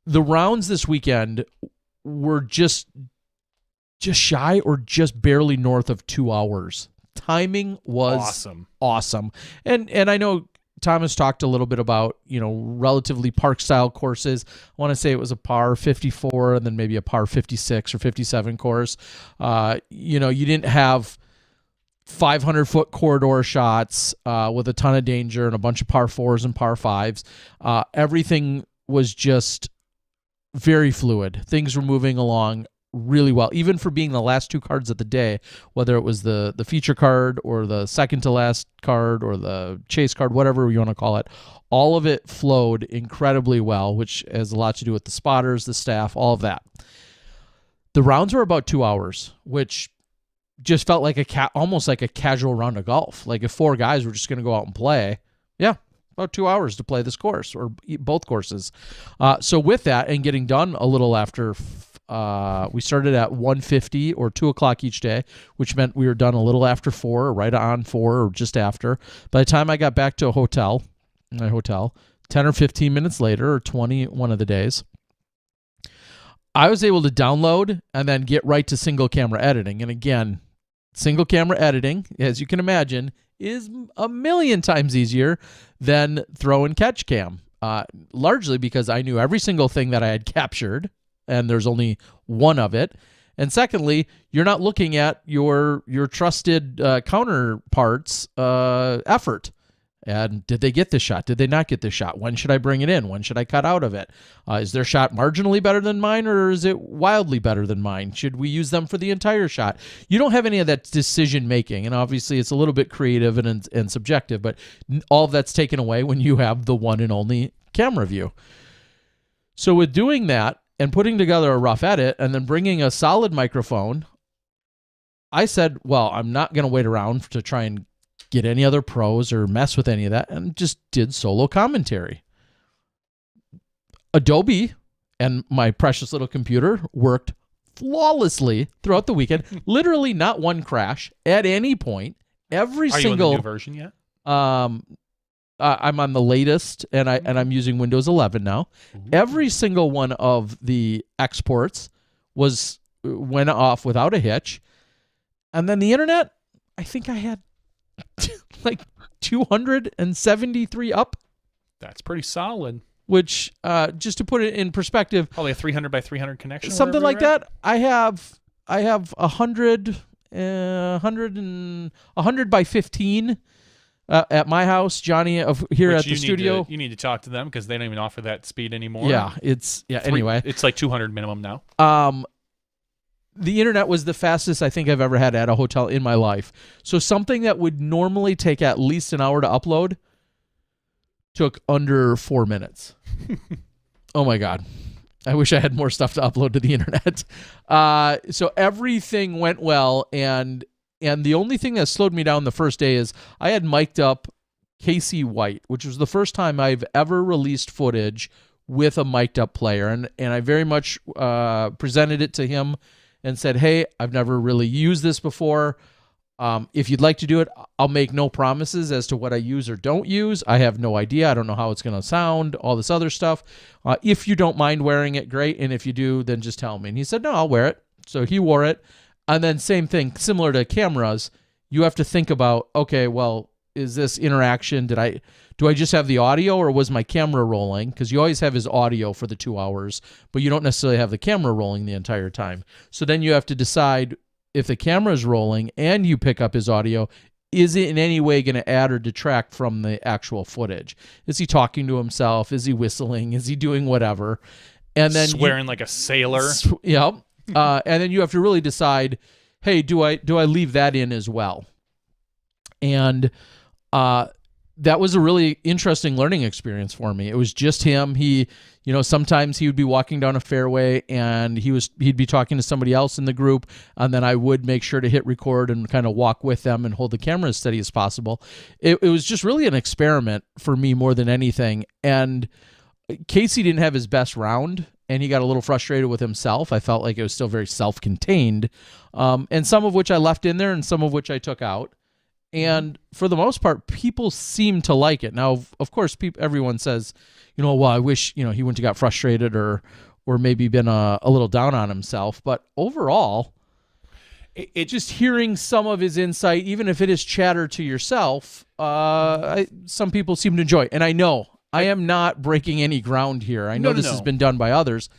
The rounds this weekend were just shy or just barely north of 2 hours. Timing was awesome. And I know Thomas talked a little bit about, relatively park style courses. I want to say it was a par 54 and then maybe a par 56 or 57 course. You didn't have 500-foot corridor shots with a ton of danger and a bunch of par 4s and par 5s. Everything was just very fluid. Things were moving along really well, even for being the last 2 cards of the day, whether it was the feature card or the second to last card or the chase card, whatever you want to call it. All of it flowed incredibly well, which has a lot to do with the spotters, the staff, all of that. The rounds were about 2 hours, which just felt like almost like a casual round of golf. Like if 4 guys were just going to go out and play, about 2 hours to play this course or both courses. So with that and getting done a little after, we started at 1:50 or 2 o'clock each day, which meant we were done a little after 4 or right on 4 or just after. By the time I got back to my hotel, 10 or 15 minutes later or 20 one of the days, I was able to download and then get right to single camera editing. And again, single camera editing, as you can imagine, is a million times easier than throw and catch cam, largely because I knew every single thing that I had captured, and there's only one of it. And secondly, you're not looking at your trusted counterpart's effort. And did they get this shot? Did they not get this shot? When should I bring it in? When should I cut out of it? Is their shot marginally better than mine, or is it wildly better than mine? Should we use them for the entire shot? You don't have any of that decision making, and obviously it's a little bit creative and subjective, but all of that's taken away when you have the one and only camera view. So with doing that and putting together a rough edit and then bringing a solid microphone, I said, well, I'm not going to wait around to try and get any other pros or mess with any of that, and just did solo commentary. Adobe and my precious little computer worked flawlessly throughout the weekend. Literally not one crash at any point. Are you on the new version yet? I'm on the latest, and I'm using Windows 11 now. Mm-hmm. Every single one of the exports went off without a hitch. And then the internet, I think I had like 273 up. That's pretty solid. Which, just to put it in perspective, probably a 300 by 300 connection, something like that. I have 100 by 15 at my house. Johnny here at the studio. You need to talk to them because they don't even offer that speed anymore. Yeah, anyway, it's like 200 minimum now. The internet was the fastest I think I've ever had at a hotel in my life. So something that would normally take at least an hour to upload took under 4 minutes. Oh my God. I wish I had more stuff to upload to the internet. So everything went well. And the only thing that slowed me down the first day is I had mic'd up Casey White, which was the first time I've ever released footage with a mic'd up player. And I very much presented it to him and said, hey, I've never really used this before. If you'd like to do it, I'll make no promises as to what I use or don't use. I have no idea. I don't know how it's going to sound, all this other stuff. If you don't mind wearing it, great. And if you do, then just tell me. And he said, no, I'll wear it. So he wore it. And then same thing, similar to cameras, you have to think about, okay, well, is this interaction, do I just have the audio or was my camera rolling? Because you always have his audio for the 2 hours, but you don't necessarily have the camera rolling the entire time. So then you have to decide, if the camera is rolling and you pick up his audio, is it in any way going to add or detract from the actual footage? Is he talking to himself? Is he whistling? Is he doing whatever? And then swearing like a sailor. Yeah. And then you have to really decide, hey, do I leave that in as well? And that was a really interesting learning experience for me. It was just him. He, sometimes he would be walking down a fairway and he'd be talking to somebody else in the group, and then I would make sure to hit record and kind of walk with them and hold the camera as steady as possible. It was just really an experiment for me more than anything. And Casey didn't have his best round, and he got a little frustrated with himself. I felt like it was still very self-contained, and some of which I left in there and some of which I took out. And for the most part, people seem to like it. Now, of course, everyone says, well, I wish, he wouldn't have got frustrated or maybe been a little down on himself. But overall, it just hearing some of his insight, even if it is chatter to yourself, some people seem to enjoy. And I know I am not breaking any ground here. I know this has been done by others.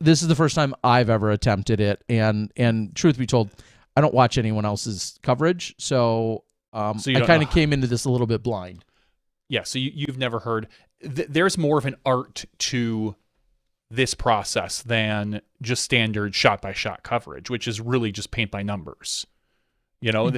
This is the first time I've ever attempted it. And truth be told, I don't watch anyone else's coverage, so I kind of came into this a little bit blind. Yeah, so you've never heard. There's more of an art to this process than just standard shot-by-shot coverage, which is really just paint by numbers.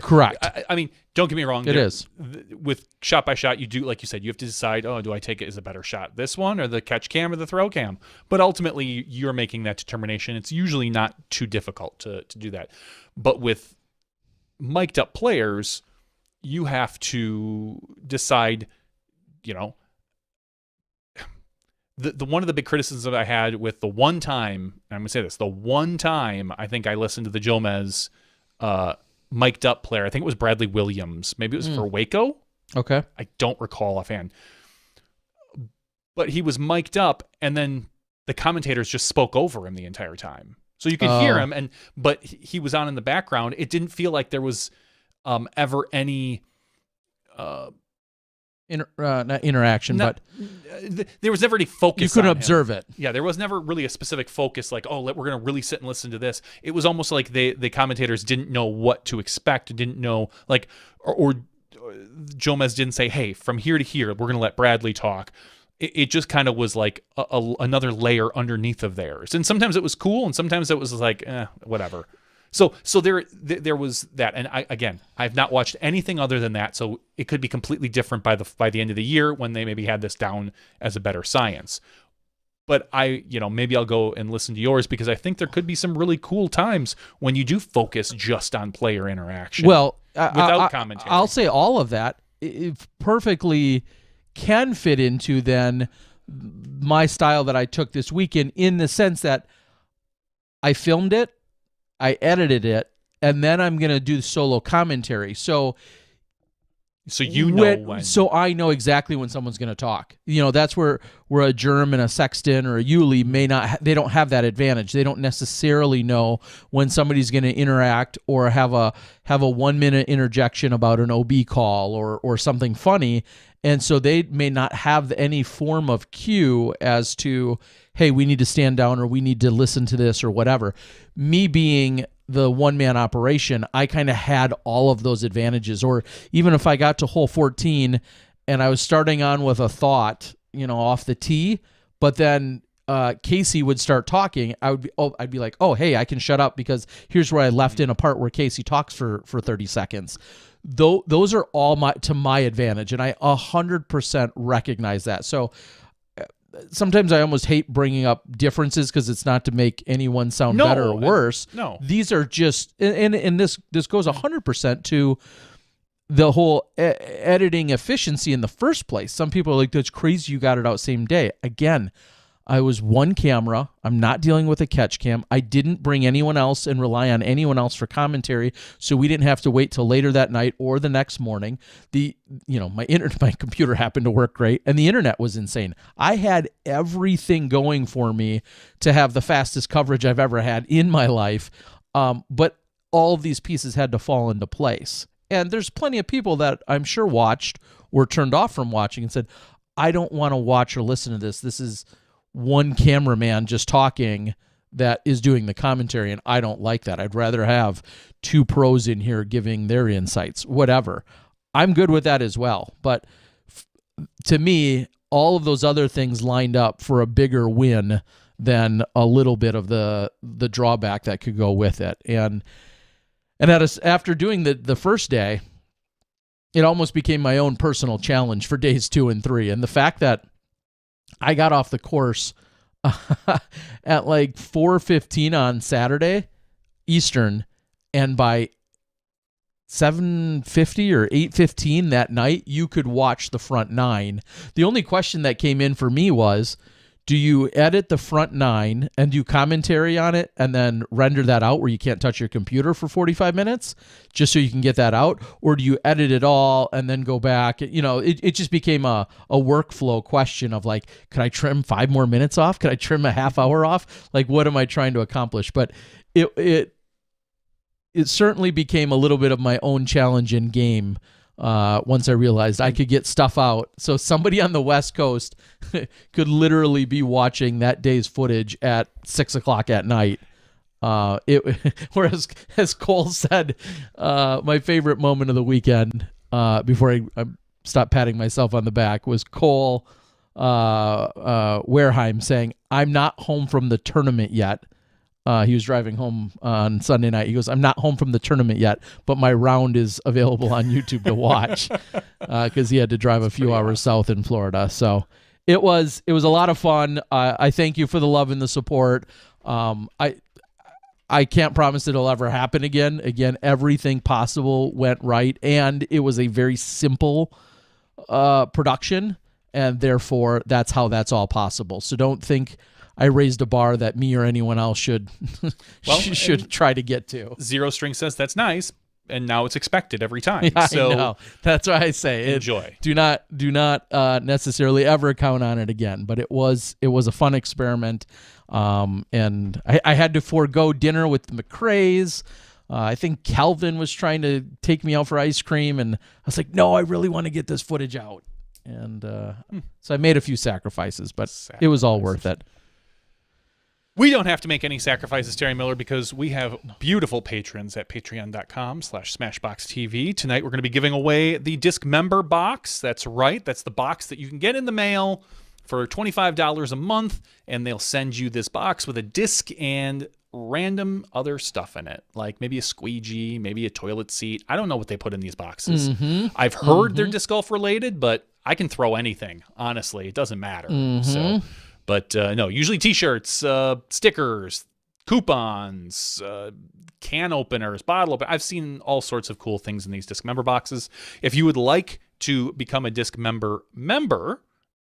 Correct. I mean, don't get me wrong. It is. With shot-by-shot, you do, like you said, you have to decide, do I take it as a better shot, this one or the catch cam or the throw cam? But ultimately, you're making that determination. It's usually not too difficult to do that. But with mic'd up players, you have to decide, the one of the big criticisms that I had with the one time, I'm going to say this, the one time I think I listened to the Jomez mic'd up player, I think it was Bradley Williams. Maybe it was for Waco. Okay. I don't recall offhand. But he was mic'd up, and then the commentators just spoke over him the entire time. So you could hear him, but he was on in the background. It didn't feel like there was ever any not interaction, but there was never any focus. You couldn't on observe him. it. Yeah, there was never really a specific focus. Like, we're going to really sit and listen to this. It was almost like the commentators didn't know what to expect. Didn't know or Jomez didn't say, "Hey, from here to here, we're going to let Bradley talk." It just kind of was like another layer underneath of theirs. And sometimes it was cool, and sometimes it was like, whatever. So there was that. And I've not watched anything other than that. So it could be completely different by the end of the year when they maybe had this down as a better science. But maybe I'll go and listen to yours, because I think there could be some really cool times when you do focus just on player interaction. Well, without commentary. I'll say all of that it perfectly can fit into then my style that I took this weekend, in the sense that I filmed it, I edited it, and then I'm going to do the solo commentary. So So I know exactly when someone's going to talk. That's where a Germ and a Sexton or a Yuli they don't have that advantage. They don't necessarily know when somebody's going to interact or have a 1 minute interjection about an OB call or something funny. And so they may not have any form of cue as to, hey, we need to stand down or we need to listen to this or whatever. Me being the one-man operation, I kind of had all of those advantages. Or even if I got to hole 14 and I was starting on with a thought, off the tee, but then Casey would start talking, I'd be like, oh, hey, I can shut up because here's where I left in a part where Casey talks for 30 seconds. Those are all to my advantage, and I 100% recognize that. So sometimes I almost hate bringing up differences because it's not to make anyone sound better or worse. No, these are just, and this goes 100% to the whole editing efficiency in the first place. Some people are like, that's crazy you got it out same day. Again, I was one camera. I'm not dealing with a catch cam. I didn't bring anyone else and rely on anyone else for commentary, so we didn't have to wait till later that night or the next morning. My computer happened to work great, and the internet was insane. I had everything going for me to have the fastest coverage I've ever had in my life. But all of these pieces had to fall into place. And there's plenty of people that I'm sure watched or turned off from watching and said, I don't want to watch or listen to this. This is one cameraman just talking that is doing the commentary, and I don't like that. I'd rather have two pros in here giving their insights, whatever. I'm good with that as well. But to me, all of those other things lined up for a bigger win than a little bit of the drawback that could go with it. And after doing the first day, it almost became my own personal challenge for days 2 and 3. And the fact that I got off the course at like 4:15 on Saturday Eastern, and by 7:50 or 8:15 that night, you could watch the front 9. The only question that came in for me was, do you edit the front 9 and do commentary on it and then render that out where you can't touch your computer for 45 minutes just so you can get that out? Or do you edit it all and then go back? It just became a workflow question of like, could I trim 5 more minutes off? Could I trim a half hour off? Like, what am I trying to accomplish? But it certainly became a little bit of my own challenge in game once I realized I could get stuff out. So somebody on the West Coast could literally be watching that day's footage at 6:00 at night. Whereas, as Cole said, my favorite moment of the weekend, before I stopped patting myself on the back, was Cole Wareheim saying, "I'm not home from the tournament yet." He was driving home on Sunday night. He goes, "I'm not home from the tournament yet, but my round is available on YouTube to watch," because he had to drive a few hours south in Florida. So it was a lot of fun. I thank you for the love and the support. I can't promise it'll ever happen again. Again, everything possible went right, and it was a very simple production, and therefore that's how that's all possible. So don't think I raised a bar that me or anyone else should try to get to. Zero String says that's nice, and now it's expected every time. Yeah, so I know. That's why I say enjoy. Do not necessarily ever count on it again. But it was a fun experiment, and I had to forego dinner with the McRae's. I think Calvin was trying to take me out for ice cream, and I was like, no, I really want to get this footage out. And so I made a few sacrifices, but it was all worth it. We don't have to make any sacrifices, Terry Miller, because we have beautiful patrons at patreon.com/SmashboxTV. Tonight, we're going to be giving away the Disc Member Box. That's right. That's the box that you can get in the mail for $25 a month, and they'll send you this box with a disc and random other stuff in it, like maybe a squeegee, maybe a toilet seat. I don't know what they put in these boxes. Mm-hmm. I've heard they're disc golf related, but I can throw anything. Honestly, it doesn't matter. Mm-hmm. But no, usually T-shirts, stickers, coupons, can openers, bottle openers. I've seen all sorts of cool things in these disc member boxes. If you would like to become a disc member,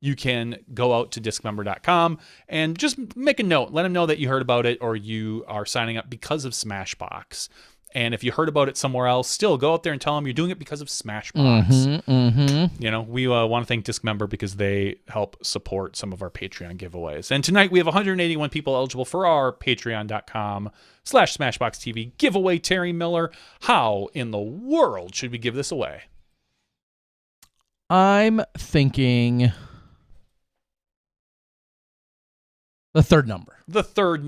you can go out to discmember.com and just make a note. Let them know that you heard about it or you are signing up because of Smashbox. And if you heard about it somewhere else, still go out there and tell them you're doing it because of Smashbox. Mm-hmm, mm-hmm. We want to thank Discmember because they help support some of our Patreon giveaways. And tonight we have 181 people eligible for our patreon.com/SmashboxTV giveaway. Terry Miller, how in the world should we give this away? I'm thinking the third number. The third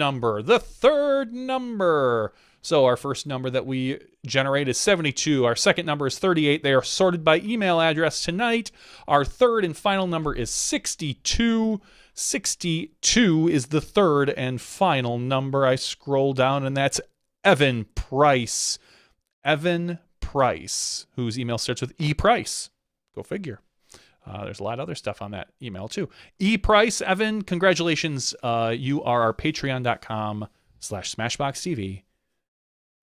number. So our first number that we generate is 72. Our second number is 38. They are sorted by email address tonight. Our third and final number is 62. 62 is the third and final number. I scroll down, and that's Evan Price. Evan Price, whose email starts with E. Price. Go figure. There's a lot of other stuff on that email, too. E. Price, Evan, congratulations. You are our patreon.com/SmashboxTV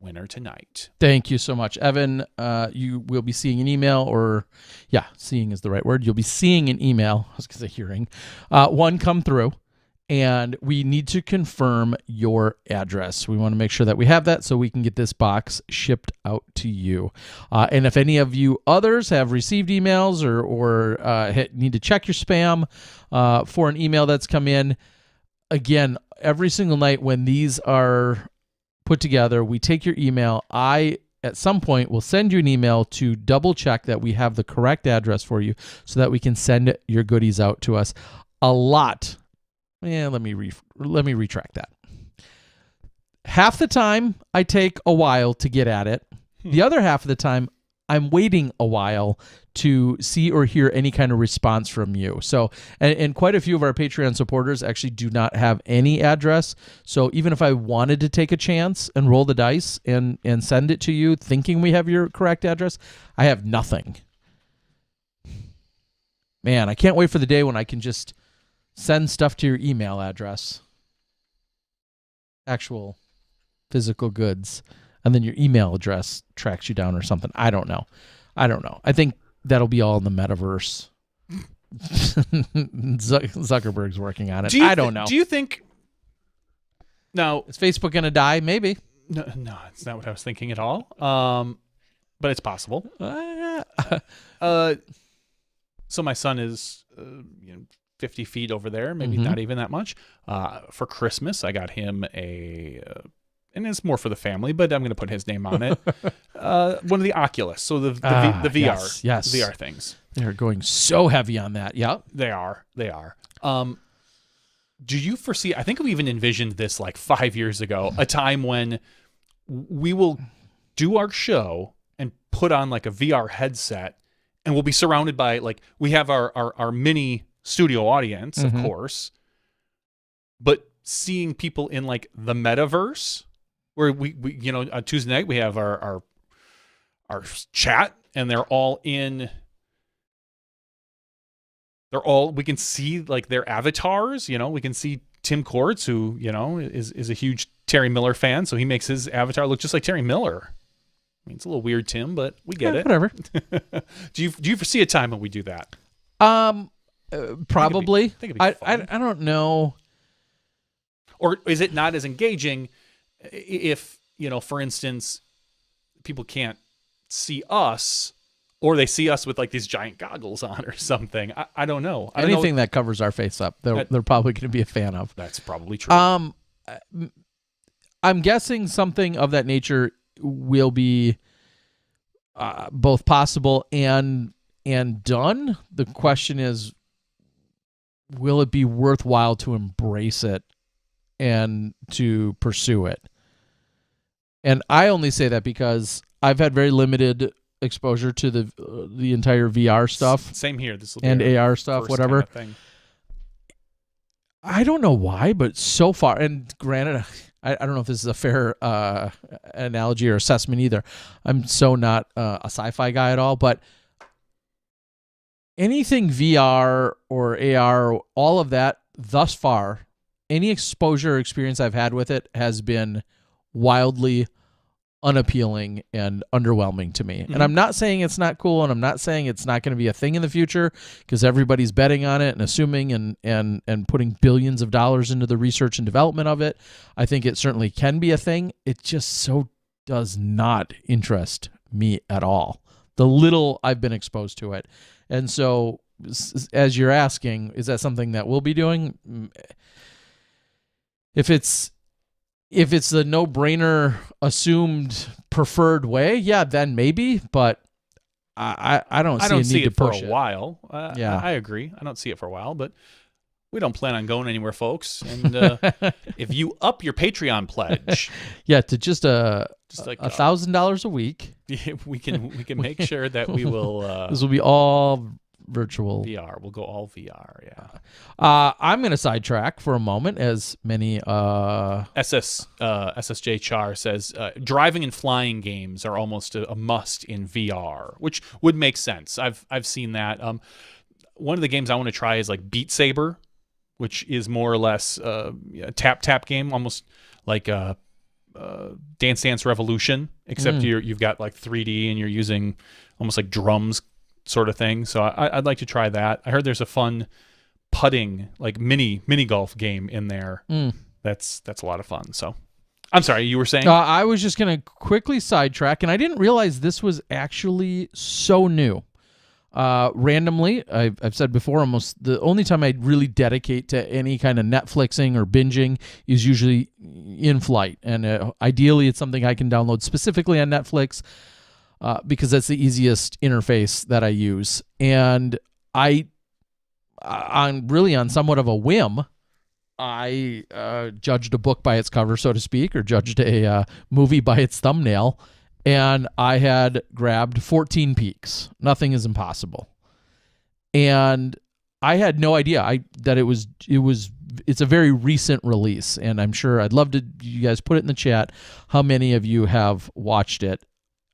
winner tonight. Thank you so much, Evan. You will be seeing an email, seeing is the right word. You'll be seeing an email. I was going to say hearing. One come through, and we need to confirm your address. We want to make sure that we have that so we can get this box shipped out to you. And if any of you others have received emails or need to check your spam for an email that's come in, again, every single night when these are put together. We take your email. I, at some point, will send you an email to double check that we have the correct address for you so that we can send your goodies out to us. A lot. Yeah, let me retract that. Half the time, I take a while to get at it. The other half of the time, I'm waiting a while to see or hear any kind of response from you. So, and quite a few of our Patreon supporters actually do not have any address. So even if I wanted to take a chance and roll the dice and send it to you thinking we have your correct address, I have nothing. Man, I can't wait for the day when I can just send stuff to your email address. Actual physical goods. And then your email address tracks you down or something. I don't know. I think that'll be all in the metaverse. Zuckerberg's working on it. I don't know. Do you think... Now, is Facebook going to die? Maybe. No, it's not what I was thinking at all. But it's possible. So my son is 50 feet over there, maybe not even that much. For Christmas, I got him and it's more for the family, but I'm going to put his name on it. One of the Oculus, so the VR, yes. VR things. They're going so heavy on that. Yeah, they are. Do you foresee? I think we even envisioned this like 5 years ago, a time when we will do our show and put on like a VR headset, and we'll be surrounded by like we have our mini studio audience, of course, but seeing people in like the metaverse. Where we on Tuesday night we have our chat and they're all we can see like their avatars, we can see Tim Courts, who, is a huge Terry Miller fan, so he makes his avatar look just like Terry Miller. I mean, it's a little weird, Tim, but we get it. Whatever. Do you foresee a time when we do that? Probably. I think it'd be fun. I don't know. Or is it not as engaging if, for instance, people can't see us or they see us with like these giant goggles on or something? I don't know. Anything that covers our face up, they're probably going to be a fan of. That's probably true. I'm guessing something of that nature will be both possible and done. The question is, will it be worthwhile to embrace it and to pursue it? And I only say that because I've had very limited exposure to the entire VR stuff. Same here. This will be and AR stuff, whatever. Kind of thing. I don't know why, but so far, and granted, I don't know if this is a fair analogy or assessment either. I'm so not a sci-fi guy at all, but anything VR or AR, all of that thus far, any exposure or experience I've had with it has been wildly unappealing and underwhelming to me. And I'm not saying it's not cool, and I'm not saying it's not going to be a thing in the future, because everybody's betting on it and assuming and putting billions of dollars into the research and development of it. I think it certainly can be a thing. It just so does not interest me at all, the little I've been exposed to it. And so, as you're asking, is that something that we'll be doing? If it's the no-brainer, assumed preferred way, yeah, then maybe. But I don't see it for a while. Yeah, I agree. I don't see it for a while, but we don't plan on going anywhere, folks. And if you up your Patreon pledge, to just like $1,000 a week, we can make sure that we will. This will be all virtual VR. We'll go all VR. Yeah. I'm going to sidetrack for a moment, as many SSJ Char says driving and flying games are almost a must in VR, which would make sense. I've seen that. One of the games I want to try is like Beat Saber, which is more or less a tap game, almost like Dance Dance Revolution, except you've got like 3D and you're using almost like drums sort of thing. So I'd like to try that. I heard there's a fun putting, like mini golf game in there. That's a lot of fun. So I'm sorry, you were saying? I was just going to quickly sidetrack, and I didn't realize this was actually so new. Randomly, I've said before, almost the only time I really dedicate to any kind of Netflixing or binging is usually in flight, and ideally it's something I can download specifically on Netflix because that's the easiest interface that I use. And on somewhat of a whim, I judged a book by its cover, so to speak, or judged a movie by its thumbnail, and I had grabbed 14 Peaks. Nothing is impossible. And I had no idea that it's a very recent release, and I'm sure I'd love to you guys put it in the chat how many of you have watched it.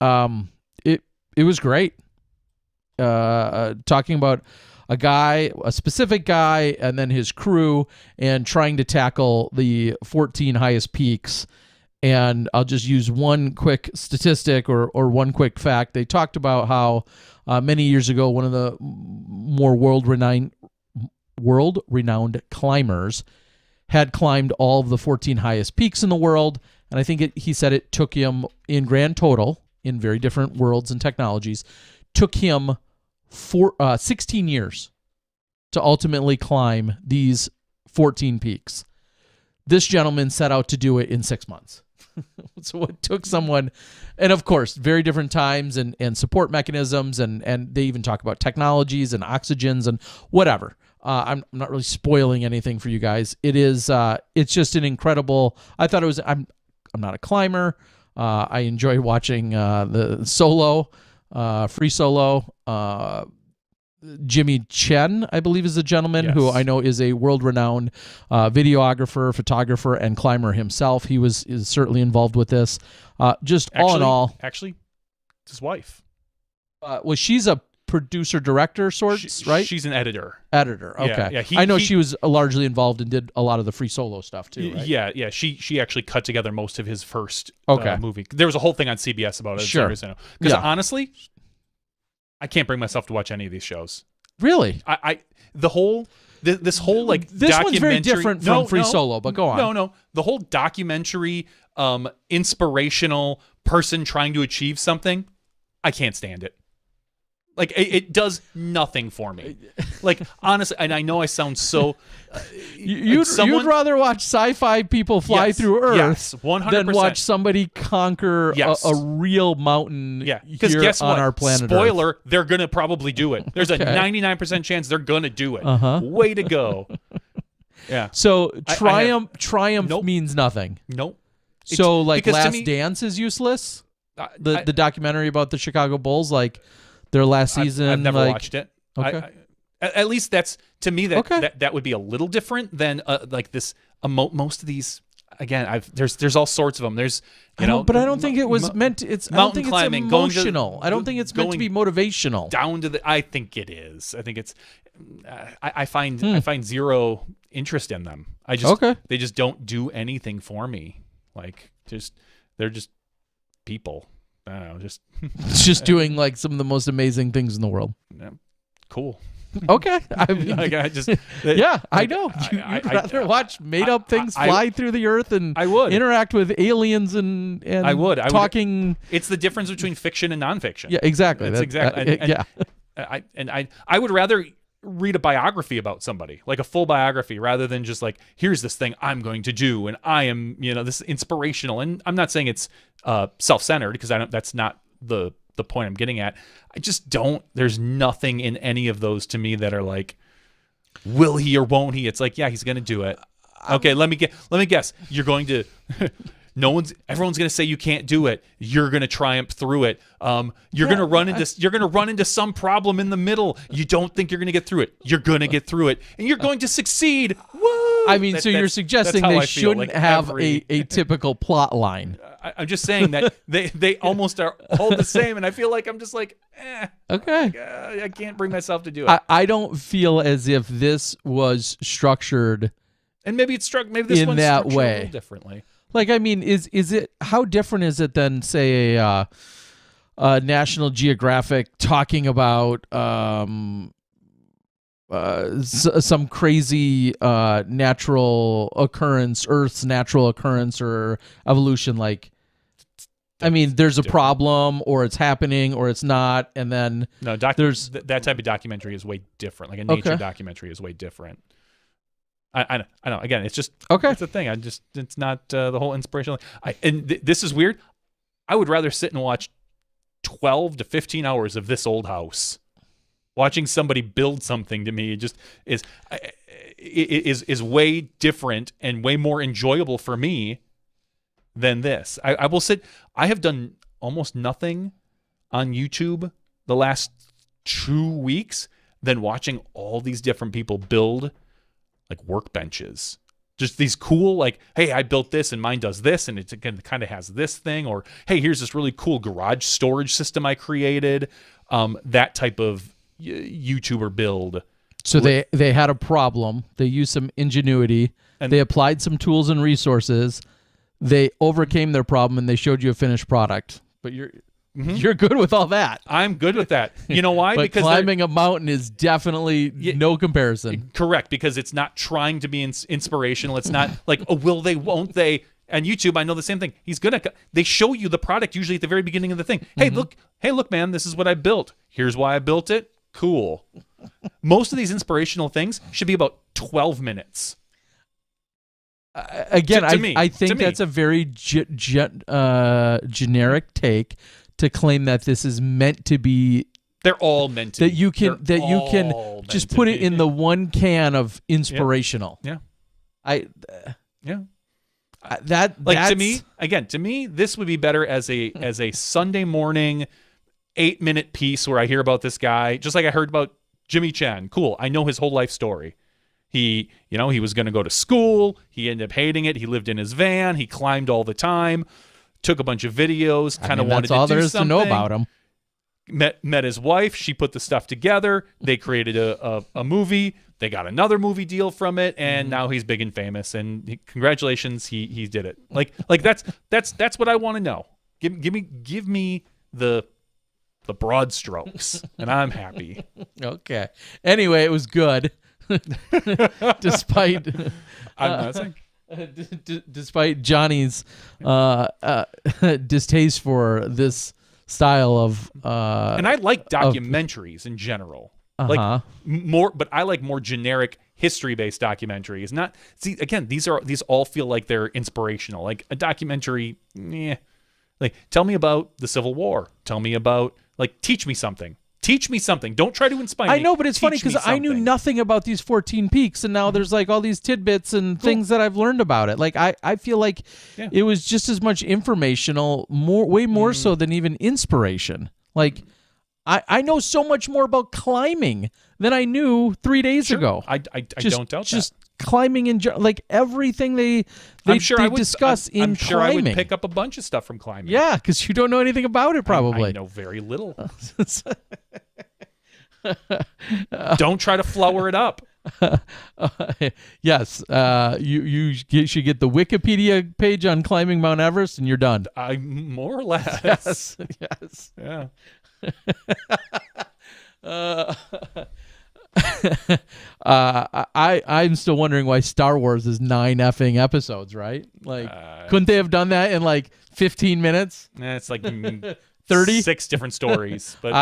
It was great. Talking about a specific guy, and then his crew, and trying to tackle the 14 highest peaks. And I'll just use one quick statistic or one quick fact. They talked about how many years ago, one of the more world-renowned climbers had climbed all of the 14 highest peaks in the world. And I think he said it took him, in grand total, in very different worlds and technologies, took him 16 years to ultimately climb these 14 peaks. This gentleman set out to do it in 6 months. So it took someone, and of course, very different times and support mechanisms, and they even talk about technologies and oxygens and whatever. I'm not really spoiling anything for you guys. It's just an incredible. I thought it was. I'm not a climber. I enjoy watching the solo, free solo. Jimmy Chen, I believe, is the gentleman who I know is a world-renowned videographer, photographer, and climber himself. He is certainly involved with this. All in all, actually, it's his wife. Well, she's a producer-director, sorts, right? She's an editor. Editor, okay. Yeah, I know she was largely involved and did a lot of the free solo stuff too, right? Yeah. She actually cut together most of his first movie. There was a whole thing on CBS about it. Sure. Because honestly, I can't bring myself to watch any of these shows. Really? This whole like this documentary, one's very different from Free Solo, but go on. No. The whole documentary, inspirational person trying to achieve something, I can't stand it. Like it does nothing for me. Like honestly, and I know I sound so. You'd rather watch sci-fi people fly through Earth, yes, 100%, than watch somebody conquer a real mountain. Yeah, because guess what? On our planet. Spoiler: Earth. They're gonna probably do it. There's a 99% chance they're gonna do it. Way to go! Yeah. So triumph means nothing. Nope. So like Last Dance is useless. The documentary about the Chicago Bulls, like. Their last season. I've never watched it. Okay. At least that's to me that would be a little different than like this. Most of these, again, there's all sorts of them. There's but I don't think it was meant. Mountain climbing, emotional. I don't think it's meant to be motivational. Down to I think it is. I think it's. I find zero interest in them. They just don't do anything for me. Like they're just people. I don't know, just doing like some of the most amazing things in the world. Yeah. Cool. Okay. I know. You'd rather watch made-up things fly through the earth and I would interact with aliens and I would talking. It's the difference between fiction and nonfiction. Yeah, exactly. That's exactly. I would rather read a biography about somebody, like a full biography, rather than just like, here's this thing I'm going to do, and I am, this is inspirational. And I'm not saying it's self-centered, because that's not the point I'm getting at. I just don't. There's nothing in any of those to me that are like, will he or won't he? It's like, yeah, he's going to do it. Okay, let me guess. You're going to. Everyone's going to say you can't do it. You're going to triumph through it. You're going to run into some problem in the middle. You don't think you're going to get through it. You're going to get through it, and you're going to succeed. Woo! I mean, so you're suggesting they shouldn't have a typical plot line. I'm just saying that they almost are all the same, and I feel like I'm just like, okay. I can't bring myself to do it. I don't feel as if this was structured, and maybe this one's that structured way a little differently. Like, I mean, is it how different is it than, say, a National Geographic talking about some crazy natural occurrence, Earth's natural occurrence or evolution? Like, I mean, there's a problem, or it's happening, or it's not, and then there's that type of documentary is way different. Like a nature documentary is way different. I know. Again, it's just Okay. It's a thing. It's not the whole inspirational. This is weird. I would rather sit and watch 12 to 15 hours of This Old House. Watching somebody build something to me just is way different and way more enjoyable for me than this. I will sit. I have done almost nothing on YouTube the last 2 weeks than watching all these different people build like workbenches. Just these cool, like, hey, I built this and mine does this, and it kind of has this thing, or hey, here's this really cool garage storage system I created. That type of YouTuber build. So they had a problem. They used some ingenuity. And they applied some tools and resources. They overcame their problem, and they showed you a finished product. But you're good with all that. I'm good with that. You know why? But because climbing a mountain is definitely no comparison. Correct, because it's not trying to be inspirational. It's not like, oh, will they, won't they? And YouTube, I know the same thing. They show you the product usually at the very beginning of the thing. Hey, look, man, this is what I built. Here's why I built it. Cool. Most of these inspirational things should be about 12 minutes. Again, To I think me. that's a very generic take to claim that this is meant to be. They're all meant to That be. you can They're just all put meant it to in be. the one can of inspirational. Yeah. To me, this would be better as a Sunday morning 8-minute piece where I hear about this guy, just like I heard about Jimmy Chen. Cool. I know his whole life story. He was going to go to school. He ended up hating it. He lived in his van. He climbed all the time, took a bunch of videos, kind of wanted to do something. That's all there is to know about him. Met his wife. She put the stuff together. They created a movie. They got another movie deal from it, and now he's big and famous. And congratulations, he did it. Like that's what I want to know. Give me the broad strokes, and I'm happy. Okay. Anyway, it was good. Despite I'm not saying. despite Johnny's distaste for this style of And I like documentaries in general. Like more, but I like more generic history-based documentaries. These all feel like they're inspirational. Like a documentary, like tell me about the Civil War. Tell me about, like, teach me something. Teach me something. Don't try to inspire me. I know, but it's funny because I knew nothing about these 14 peaks, and now there's like all these tidbits and things that I've learned about it. Like I feel like it was just as much informational, way more so than even inspiration. Like I know so much more about climbing than I knew 3 days ago. I don't doubt just climbing and like everything they discuss in I'm sure climbing. I would pick up a bunch of stuff from climbing. Yeah, because you don't know anything about it, probably. I know very little. Don't try to flower it up. Yes, you should get the Wikipedia page on climbing Mount Everest, and you're done. More or less. Yes. Yeah. I'm still wondering why Star Wars is 9 effing episodes, right? Like, couldn't they have done that in like 15 minutes? It's like 30? 6 different stories. But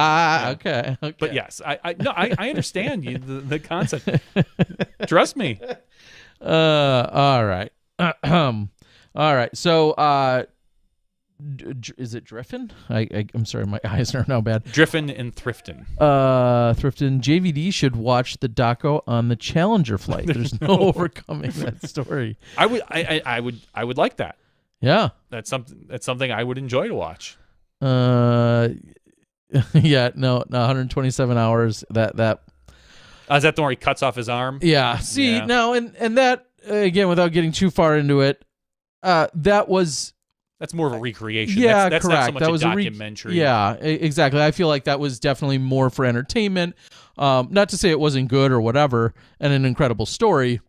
okay. But yes, I understand you the concept. Trust me. All right. All right. So, is it Driffin? I'm sorry, my eyes are now bad. Driffin and Thrifton. Thrifton. JVD should watch the doco on the Challenger flight. There's no overcoming that story. I would like that. Yeah. That's something I would enjoy to watch. Yeah, no, 127 hours. That Is that the one where he cuts off his arm? Yeah. See, Yeah. now and that again, without getting too far into it, That's more of a recreation. Yeah, that's correct. not so much that a was documentary. Exactly. I feel like that was definitely more for entertainment. Not to say it wasn't good or whatever, and an incredible story.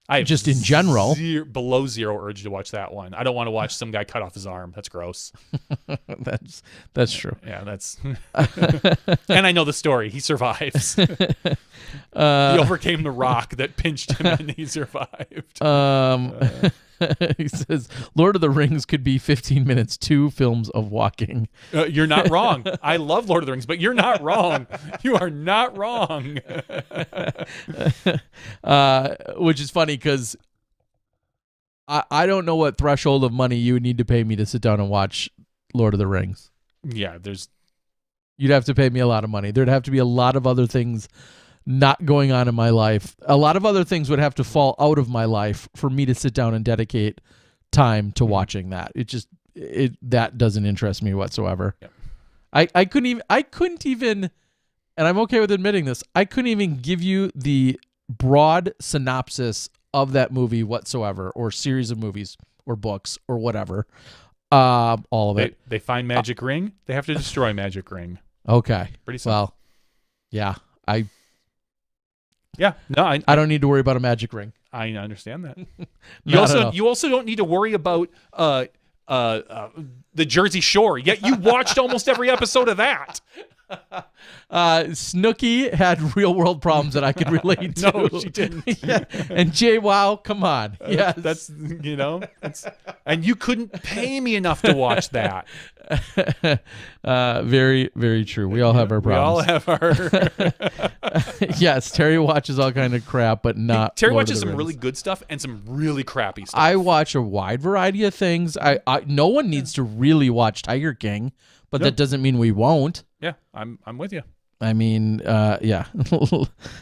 I have just in general, below zero urge to watch that one. I don't want to watch some guy cut off his arm. That's gross. that's true. Yeah, that's. And I know the story. He survives. He overcame the rock that pinched him, and he survived. He says, Lord of the Rings could be 15 minutes, 2 films of walking. You're not wrong. I love Lord of the Rings, but you're not wrong. You are not wrong. Which is funny because I don't know what threshold of money you would need to pay me to sit down and watch Lord of the Rings. Yeah, You'd have to pay me a lot of money. There'd have to be a lot of other things not going on in my life. A lot of other things would have to fall out of my life for me to sit down and dedicate time to watching that. That doesn't interest me whatsoever. Yeah. I couldn't even, and I'm okay with admitting this, I couldn't even give you the broad synopsis of that movie whatsoever, or series of movies or books or whatever. All of it. They find magic ring. They have to destroy magic ring. Okay. Pretty simple. Well, yeah. Yeah. No, I don't need to worry about a magic ring. I understand that. No. You also don't need to worry about the Jersey Shore. Yet you watched almost every episode of that. Snooki had real world problems that I could relate to. No, she didn't. Yeah. And JWoww, come on. Yes. That's and you couldn't pay me enough to watch that. Very, very true. We all have our problems. We all have our. Yes, Terry watches all kind of crap, but not. Terry Lord of watches the some Rings. really good stuff and some really crappy stuff. I watch a wide variety of things. No one needs to really watch Tiger King, but that doesn't mean we won't. Yeah, I'm with you. I mean, yeah.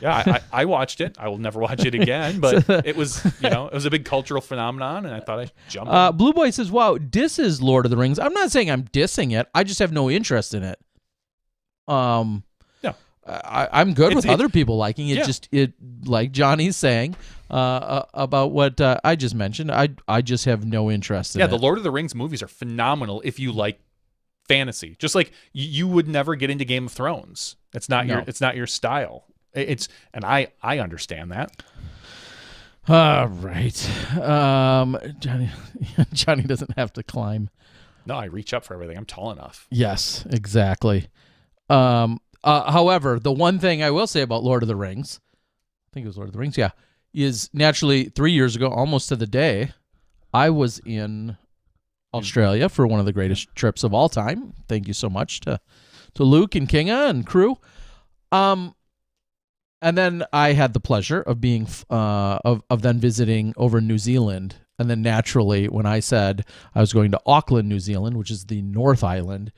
Yeah, I watched it. I will never watch it again, but it was, it was a big cultural phenomenon, and I thought I'd jump in. Blue Boy says, wow, disses Lord of the Rings. I'm not saying I'm dissing it. I just have no interest in it. No. I'm good with other people liking it. Yeah. Just like Johnny's saying about what I just mentioned. I just have no interest in it. Yeah, the Lord of the Rings movies are phenomenal if you like fantasy. Just like you would never get into Game of Thrones. It's not your style. And I understand that. Right. Johnny doesn't have to climb. No, I reach up for everything. I'm tall enough. Yes, exactly. However, the one thing I will say about Lord of the Rings, I think it was Lord of the Rings, yeah, is naturally 3 years ago, almost to the day, I was in Australia for one of the greatest trips of all time. Thank you so much to Luke and Kinga and crew. And then I had the pleasure of being of then visiting over in New Zealand. And then naturally, when I said I was going to Auckland, New Zealand, which is the North Island,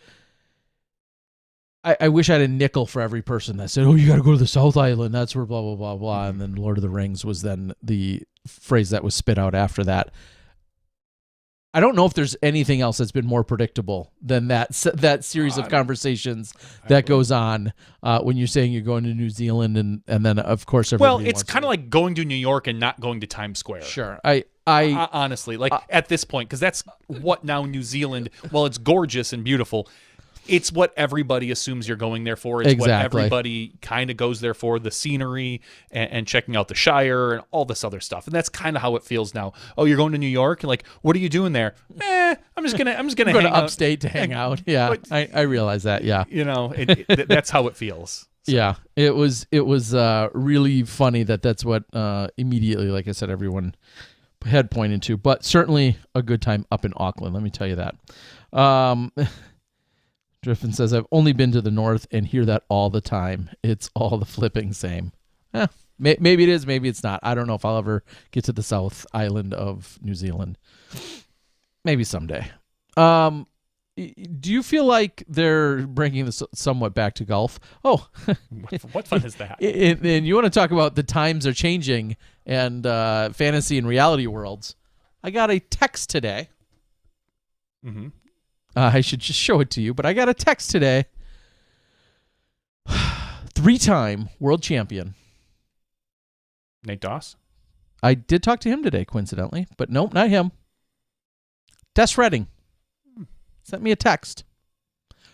I wish I had a nickel for every person that said, "Oh, you got to go to the South Island. That's where blah blah blah blah." And then Lord of the Rings was then the phrase that was spit out after that. I don't know if there's anything else that's been more predictable than that series of conversations that goes on when you're saying you're going to New Zealand and then of course everybody it's kind of like going to New York and not going to Times Square. Sure. I honestly, like at this point, because that's what now New Zealand, well, it's gorgeous and beautiful. It's what everybody assumes you're going there for. It's what everybody kind of goes there for, the scenery and checking out the Shire and all this other stuff. And that's kind of how it feels now. Oh, you're going to New York? And like, what are you doing there? I'm just gonna go hang to upstate to hang out. Yeah, but, I realize that. Yeah, that's how it feels. So. Yeah, it was really funny that's what immediately, like I said, everyone had pointed to. But certainly a good time up in Auckland. Let me tell you that. Driffin says, I've only been to the north and hear that all the time. It's all the flipping same. Maybe it is, maybe it's not. I don't know if I'll ever get to the South Island of New Zealand. Maybe someday. Do you feel like they're bringing this somewhat back to golf? Oh. What fun is that? And you want to talk about the times are changing and fantasy and reality worlds. I got a text today. Mm-hmm. I should just show it to you, but I got a text today. 3-time world champion. Nate Doss? I did talk to him today, coincidentally, but nope, not him. Des Redding sent me a text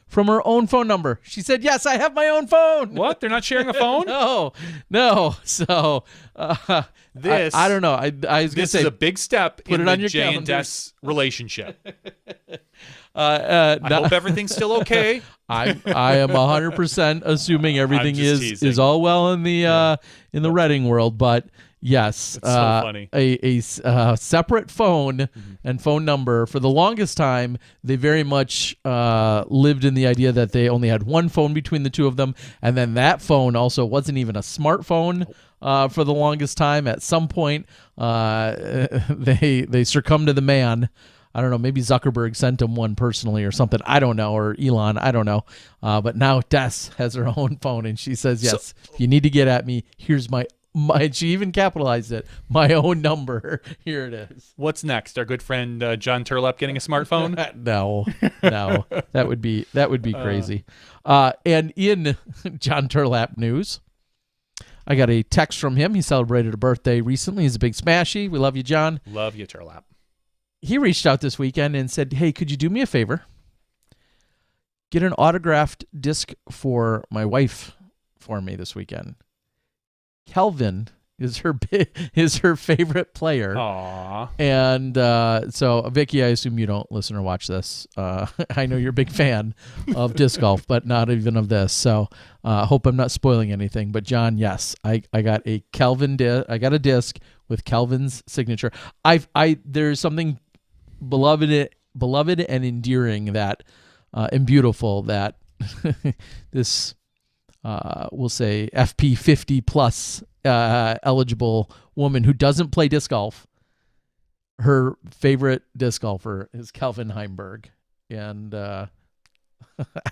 from her own phone number. She said, yes, I have my own phone. What? They're not sharing a phone? No. So this, I don't know. I was going to say, this is a big step in it on the your Jay and Des calendars. Relationship. I hope everything's still okay. I am 100% assuming everything is all well in the Redding world, but Yes. It's so funny. A separate phone and phone number. For the longest time, they very much lived in the idea that they only had one phone between the two of them. And then that phone also wasn't even a smartphone for the longest time. At some point, they succumbed to the man. I don't know, maybe Zuckerberg sent him one personally or something. I don't know, or Elon, I don't know. But now Des has her own phone, and she says, yes, if you need to get at me, here's my she even capitalized it, my own number. Here it is. What's next? Our good friend John Turlap getting a smartphone? No, that would be crazy. And in John Turlap news, I got a text from him. He celebrated a birthday recently. He's a big smashy. We love you, John. Love you, Turlap. He reached out this weekend and said, hey, could you do me a favor? Get an autographed disc for my wife for me this weekend. Kelvin is her favorite player. Aww. And so, Vicky, I assume you don't listen or watch this. I know you're a big fan of disc golf, but not even of this. So, hope I'm not spoiling anything. But John, yes, I got a I got a disc with Kelvin's signature. There's something beloved and endearing that and beautiful that this we'll say FP 50 plus eligible woman who doesn't play disc golf, her favorite disc golfer is Kelvin Heimberg, and I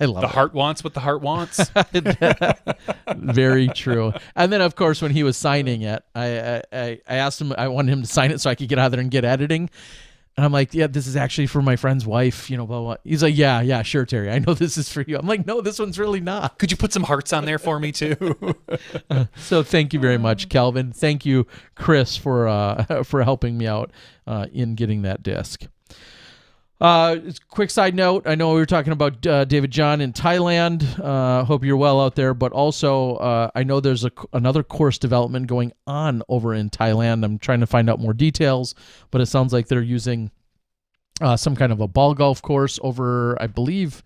love the heart wants what the heart wants. Very true. And then, of course, when he was signing it, I asked him, I wanted him to sign it so I could get out there and get editing. And I'm like, yeah, this is actually for my friend's wife, blah, blah. He's like, yeah, sure, Terry. I know this is for you. I'm like, no, this one's really not. Could you put some hearts on there for me too? So thank you very much, Kelvin. Thank you, Chris, for helping me out in getting that disc. Quick side note. I know we were talking about David John in Thailand. Hope you're well out there. But also, I know there's another course development going on over in Thailand. I'm trying to find out more details, but it sounds like they're using some kind of a ball golf course over, I believe,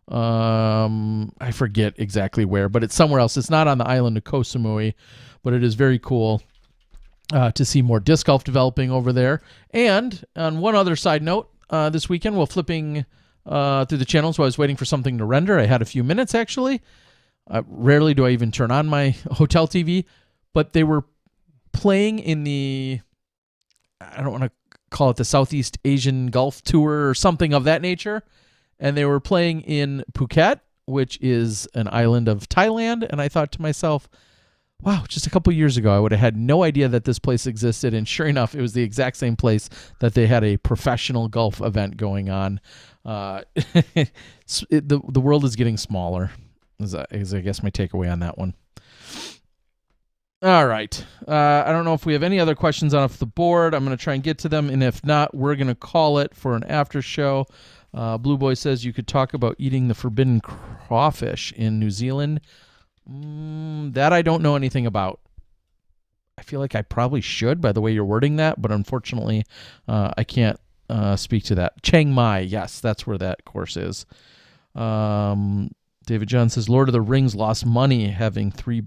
I forget exactly where, but it's somewhere else. It's not on the island of Koh Samui, but it is very cool to see more disc golf developing over there. And on one other side note, this weekend, while flipping through the channels while I was waiting for something to render, I had a few minutes, actually. Rarely do I even turn on my hotel TV, but they were playing in the, I don't want to call it the Southeast Asian Golf Tour or something of that nature, and they were playing in Phuket, which is an island of Thailand, and I thought to myself, wow, just a couple years ago, I would have had no idea that this place existed. And sure enough, it was the exact same place that they had a professional golf event going on. The world is getting smaller, is I guess my takeaway on that one. All right. I don't know if we have any other questions off the board. I'm going to try and get to them. And if not, we're going to call it for an after show. Blue Boy says you could talk about eating the forbidden crawfish in New Zealand. That I don't know anything about. I feel like I probably should by the way you're wording that, but unfortunately, I can't speak to that. Chiang Mai, yes, that's where that course is. David John says Lord of the Rings lost money having $3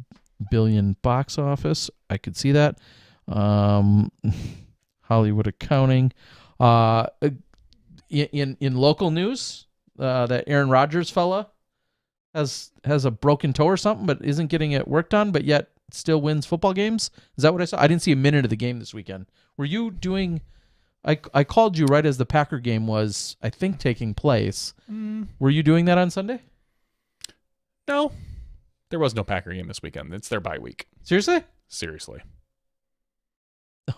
billion box office. I could see that. Hollywood accounting. In local news, that Aaron Rodgers fella has a broken toe or something, but isn't getting it worked on, but yet still wins football games. Is that what I saw? I didn't see a minute of the game this weekend. Were you doing? I called you right as the Packer game was, I think, taking place. Were you doing that on Sunday? No, there was no Packer game this weekend. It's their bye week. Seriously? Seriously.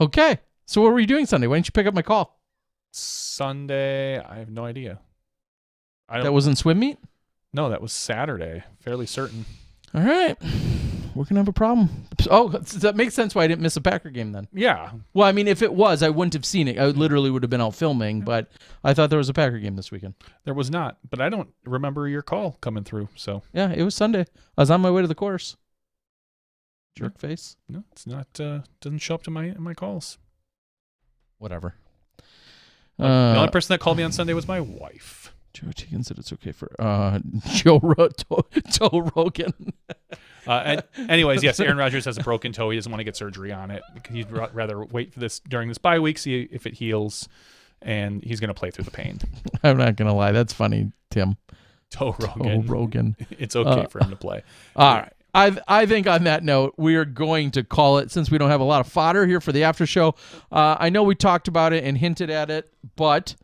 Okay. So what were you doing Sunday? Why didn't you pick up my call? Sunday, I have no idea. That wasn't swim meet? No, that was Saturday. Fairly certain. All right. We're going to have a problem. Oh, that makes sense why I didn't miss a Packer game then. Yeah. Well, I mean, if it was, I wouldn't have seen it. I literally would have been out filming, but I thought there was a Packer game this weekend. There was not, but I don't remember your call coming through, so. Yeah, it was Sunday. I was on my way to the course. Jerk face. No, it's not, doesn't show up to my calls. Whatever. The only person that called me on Sunday was my wife. Joe Tegan said it's okay for Toe Rogan. Anyways, yes, Aaron Rodgers has a broken toe. He doesn't want to get surgery on it. He'd rather wait for this during this bye week, see if it heals, and he's going to play through the pain. I'm not going to lie. That's funny, Tim. Toe Rogan. It's okay for him to play. All right. I think on that note, we are going to call it, since we don't have a lot of fodder here for the after show. I know we talked about it and hinted at it, but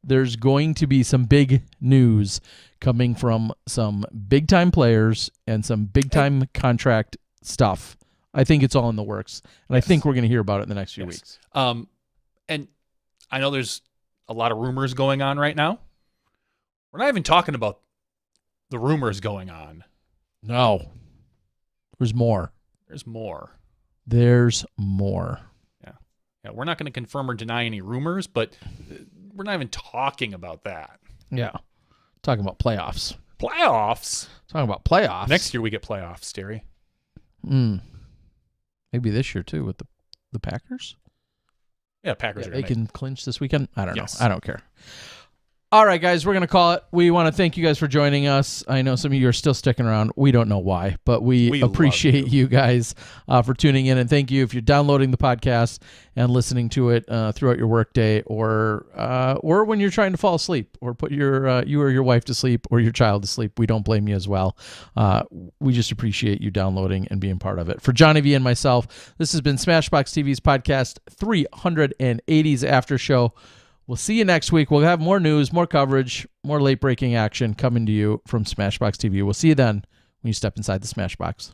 there's going to be some big news coming from some big-time players and some big-time contract stuff. I think it's all in the works, and Yes. I think we're going to hear about it in the next few weeks. And I know there's a lot of rumors going on right now. We're not even talking about the rumors going on. No. There's more. There's more. There's more. Yeah, we're not going to confirm or deny any rumors, but we're not even talking about that. Yeah. Talking about playoffs. Playoffs? Talking about playoffs. Next year we get playoffs, Sterry. Maybe this year, too, with the Packers. Yeah, Packers Yeah, are they gonna can clinch this weekend. I don't Yes. know. I don't care. All right, guys, we're going to call it. We want to thank you guys for joining us. I know some of you are still sticking around. We don't know why, but we love appreciate you guys for tuning in. And thank you if you're downloading the podcast and listening to it throughout your workday or when you're trying to fall asleep or put you or your wife to sleep or your child to sleep. We don't blame you as well. We just appreciate you downloading and being part of it. For Johnny V and myself, this has been Smashbox TV's podcast 380's After Show. We'll see you next week. We'll have more news, more coverage, more late-breaking action coming to you from Smashbox TV. We'll see you then when you step inside the Smashbox.